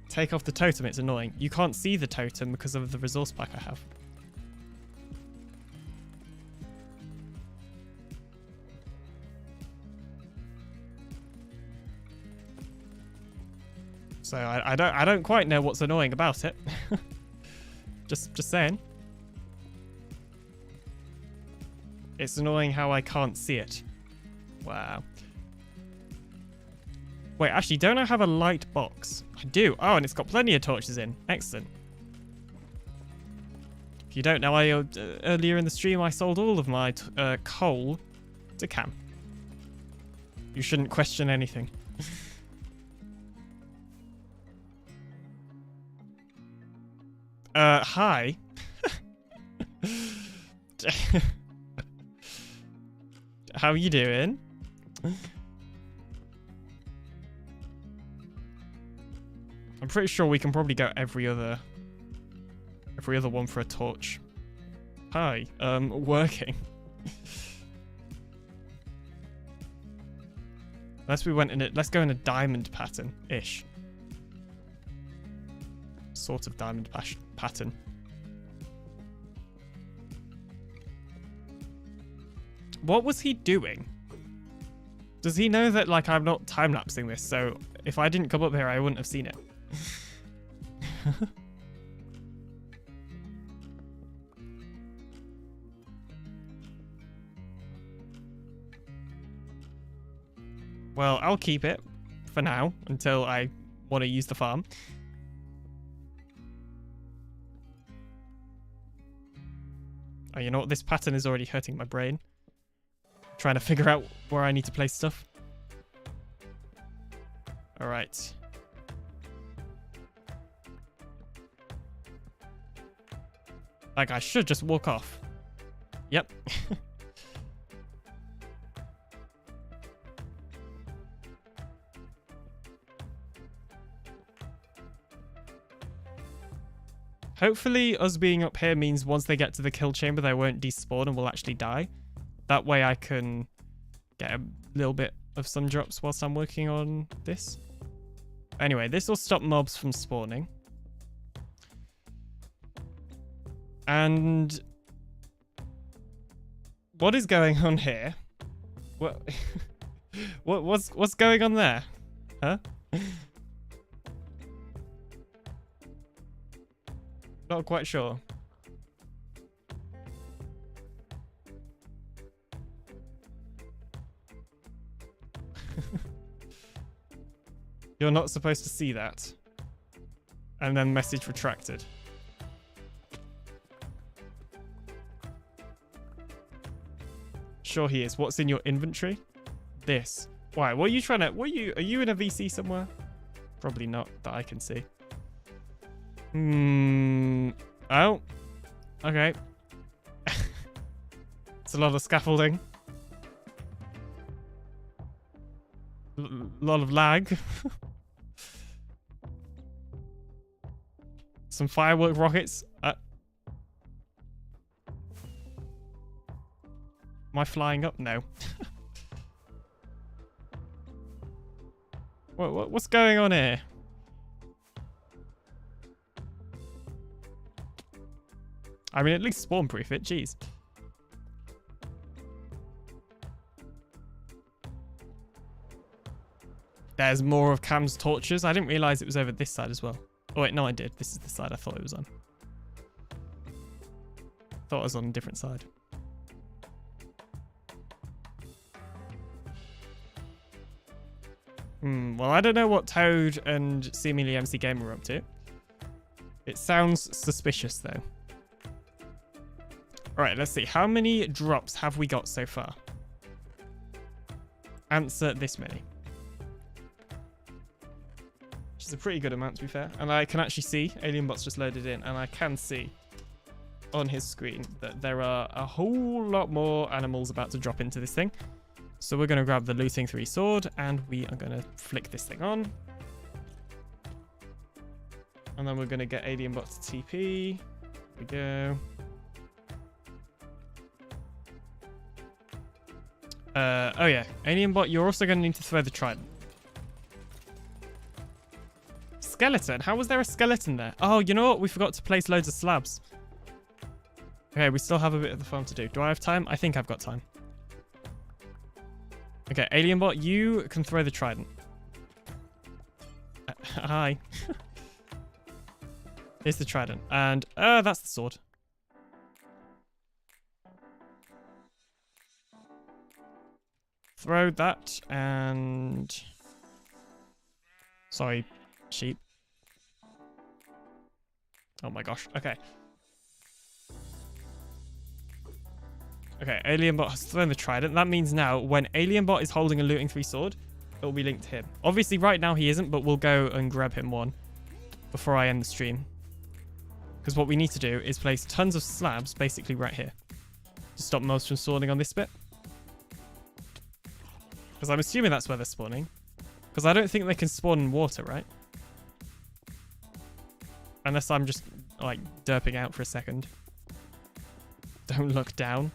Take off the totem, it's annoying. You can't see the totem because of the resource pack I have. So I don't quite know what's annoying about it. just saying. It's annoying how I can't see it. Wow. Wait, actually, don't I have a light box? I do. Oh, and it's got plenty of torches in. Excellent. If you don't know, I earlier in the stream I sold all of my coal to Cam. You shouldn't question anything. Hi. How you doing? I'm pretty sure we can probably go every other one for a torch. Hi, working. Unless we went in it, let's go in a diamond pattern-ish. Sort of diamond pattern. What was he doing? Does he know that, like, I'm not time-lapsing this, so if I didn't come up here, I wouldn't have seen it. Well, I'll keep it for now until I want to use the farm. Oh, you know what? This pattern is already hurting my brain. I'm trying to figure out where I need to place stuff. All right. Like, I should just walk off. Yep. Hopefully us being up here means once they get to the kill chamber, they won't despawn and will actually die. That way I can get a little bit of sun drops whilst I'm working on this. Anyway, this will stop mobs from spawning. And what is going on here? What what's going on there? Huh? Not quite sure. You're not supposed to see that. And then message retracted. Sure he is. What's in your inventory? This. Why? What are you trying to... are you in a VC somewhere? Probably not that I can see. Oh. Okay. It's a lot of scaffolding. Lot of lag. Some firework rockets. Am I flying up? No. What's going on here? I mean, at least spawn-proof it. Jeez. There's more of Cam's torches. I didn't realize it was over this side as well. Oh, wait, no, I did. This is the side I thought it was on. Thought it was on a different side. Well, I don't know what Toad and seemingly MC Gamer are up to. It sounds suspicious, though. Alright, let's see. How many drops have we got so far? Answer this many. Which is a pretty good amount, to be fair. And I can actually see, AlienBot's just loaded in, and I can see on his screen that there are a whole lot more animals about to drop into this thing. So we're going to grab the Looting 3 sword, and we are going to flick this thing on. And then we're going to get AlienBot to TP. Here we go. Oh yeah, AlienBot, you're also going to need to throw the trident. Skeleton? How was there a skeleton there? Oh, you know what? We forgot to place loads of slabs. Okay, we still have a bit of the farm to do. Do I have time? I think I've got time. Okay, AlienBot, you can throw the trident. Hi. Here's the trident. And, that's the sword. Throw that and... Sorry, sheep. Oh my gosh. Okay. Okay, AlienBot has thrown the trident. That means now when AlienBot is holding a looting 3 sword, it will be linked to him. Obviously, right now he isn't, but we'll go and grab him one before I end the stream. Because what we need to do is place tons of slabs basically right here to stop mobs from spawning on this bit. Because I'm assuming that's where they're spawning. Because I don't think they can spawn in water, right? Unless I'm just, like, derping out for a second. Don't look down.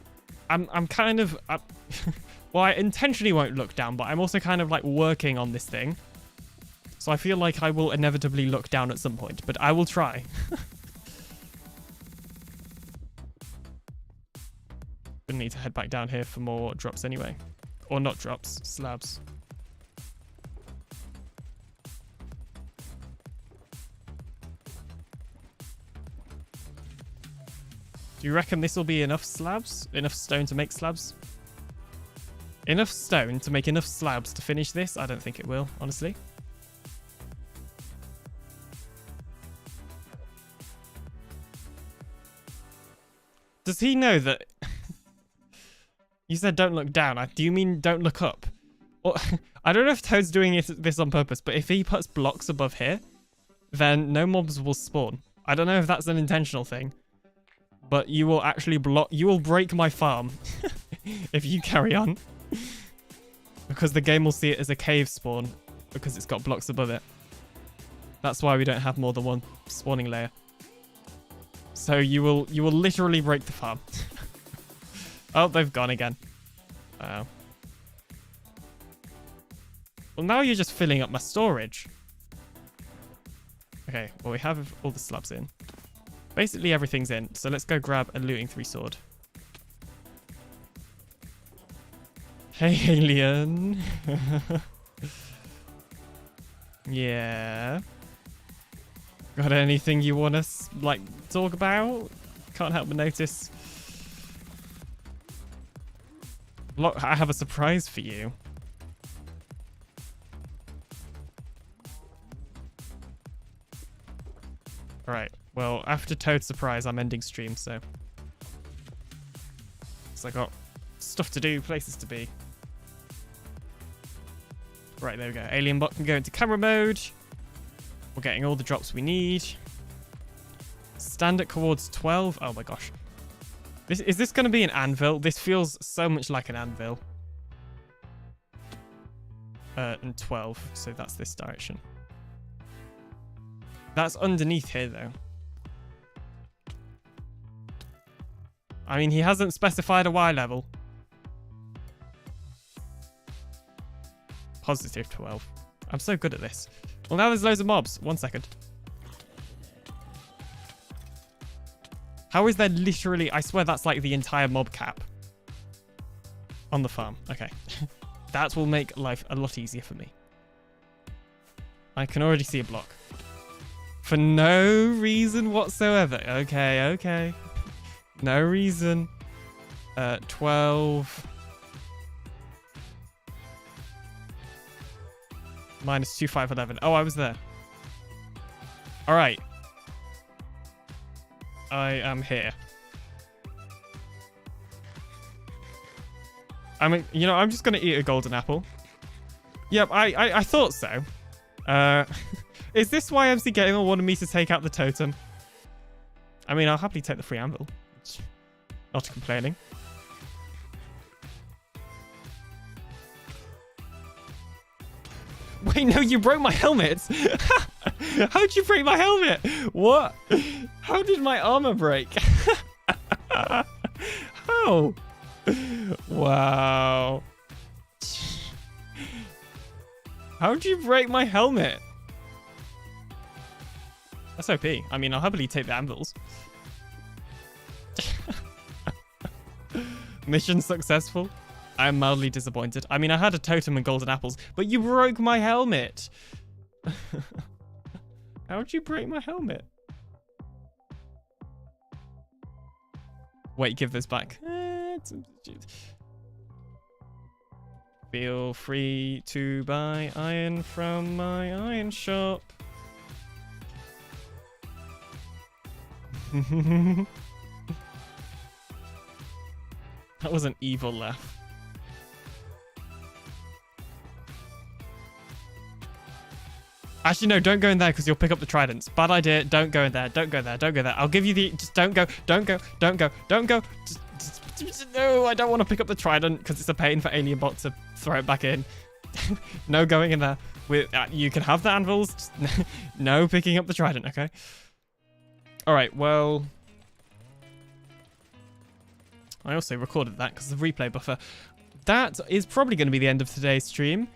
I'm kind of... well, I intentionally won't look down, but I'm also kind of, like, working on this thing. So I feel like I will inevitably look down at some point, but I will try. Gonna need to head back down here for more drops anyway. Or not drops, slabs. Do you reckon this will be enough slabs? Enough stone to make slabs? Enough stone to make enough slabs to finish this? I don't think it will, honestly. Does he know that... You said don't look down. Do you mean don't look up? Or, I don't know if Toad's doing this on purpose, but if he puts blocks above here, then no mobs will spawn. I don't know if that's an intentional thing, but you will actually you will break my farm if you carry on. Because the game will see it as a cave spawn because it's got blocks above it. That's why we don't have more than one spawning layer. So you will literally break the farm. Oh, they've gone again. Wow. Well, now you're just filling up my storage. Okay, well, we have all the slabs in. Basically, everything's in. So let's go grab a looting 3 sword. Hey, alien. Yeah. Got anything you want us, like, talk about? Can't help but notice. Look, I have a surprise for you. Alright, well, after Toad's surprise, I'm ending stream, so... So I got stuff to do, places to be. Right, there we go. AlienBot can go into camera mode. We're getting all the drops we need. Stand at coords 12. Oh my gosh. Is this going to be an anvil? This feels so much like an anvil. And 12, so that's this direction. That's underneath here, though. I mean, he hasn't specified a Y level. Positive 12. I'm so good at this. Well, now there's loads of mobs. 1 second. How is there literally... I swear that's like the entire mob cap on the farm. Okay. That will make life a lot easier for me. I can already see a block. For no reason whatsoever. Okay, okay. No reason. 12. Minus 2, 5, 11. Oh, I was there. All right. I am here. I mean, you know, I'm just going to eat a golden apple. Yep, I thought so. Is this why MC Gamer wanted me to take out the totem? I mean, I'll happily take the free anvil. Not complaining. Wait, no, you broke my helmet. How'd you break my helmet? What? How did my armor break? How? Wow. How'd you break my helmet? That's OP. I mean, I'll happily take the anvils. Mission successful. I'm mildly disappointed. I mean, I had a totem and golden apples, but you broke my helmet. How'd you break my helmet? Wait, give this back. Feel free to buy iron from my iron shop. That was an evil laugh. Actually, no, don't go in there because you'll pick up the tridents. Bad idea. Don't go in there. Don't go there. Don't go there. I'll give you the... Just don't go. Don't go. Don't go. Don't go. No, I don't want to pick up the trident because it's a pain for AlienBot to throw it back in. No going in there. You can have the anvils. Just no picking up the trident, okay? All right, well... I also recorded that because of the replay buffer. That is probably going to be the end of today's stream.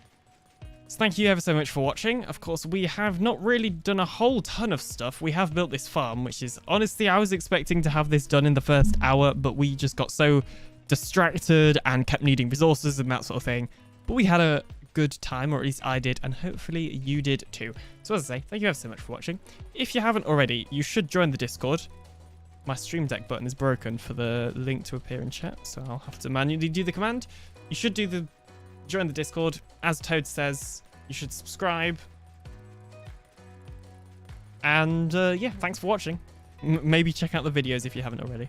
So thank you ever so much for watching. Of course, we have not really done a whole ton of stuff. We have built this farm, which is... Honestly, I was expecting to have this done in the first hour, but we just got so distracted and kept needing resources and that sort of thing. But we had a good time, or at least I did, and hopefully you did too. So as I say, thank you ever so much for watching. If you haven't already, you should join the Discord. My Stream Deck button is broken for the link to appear in chat, so I'll have to manually do the command. You should join the Discord. As Toad says, you should subscribe. And yeah, thanks for watching. Maybe check out the videos if you haven't already.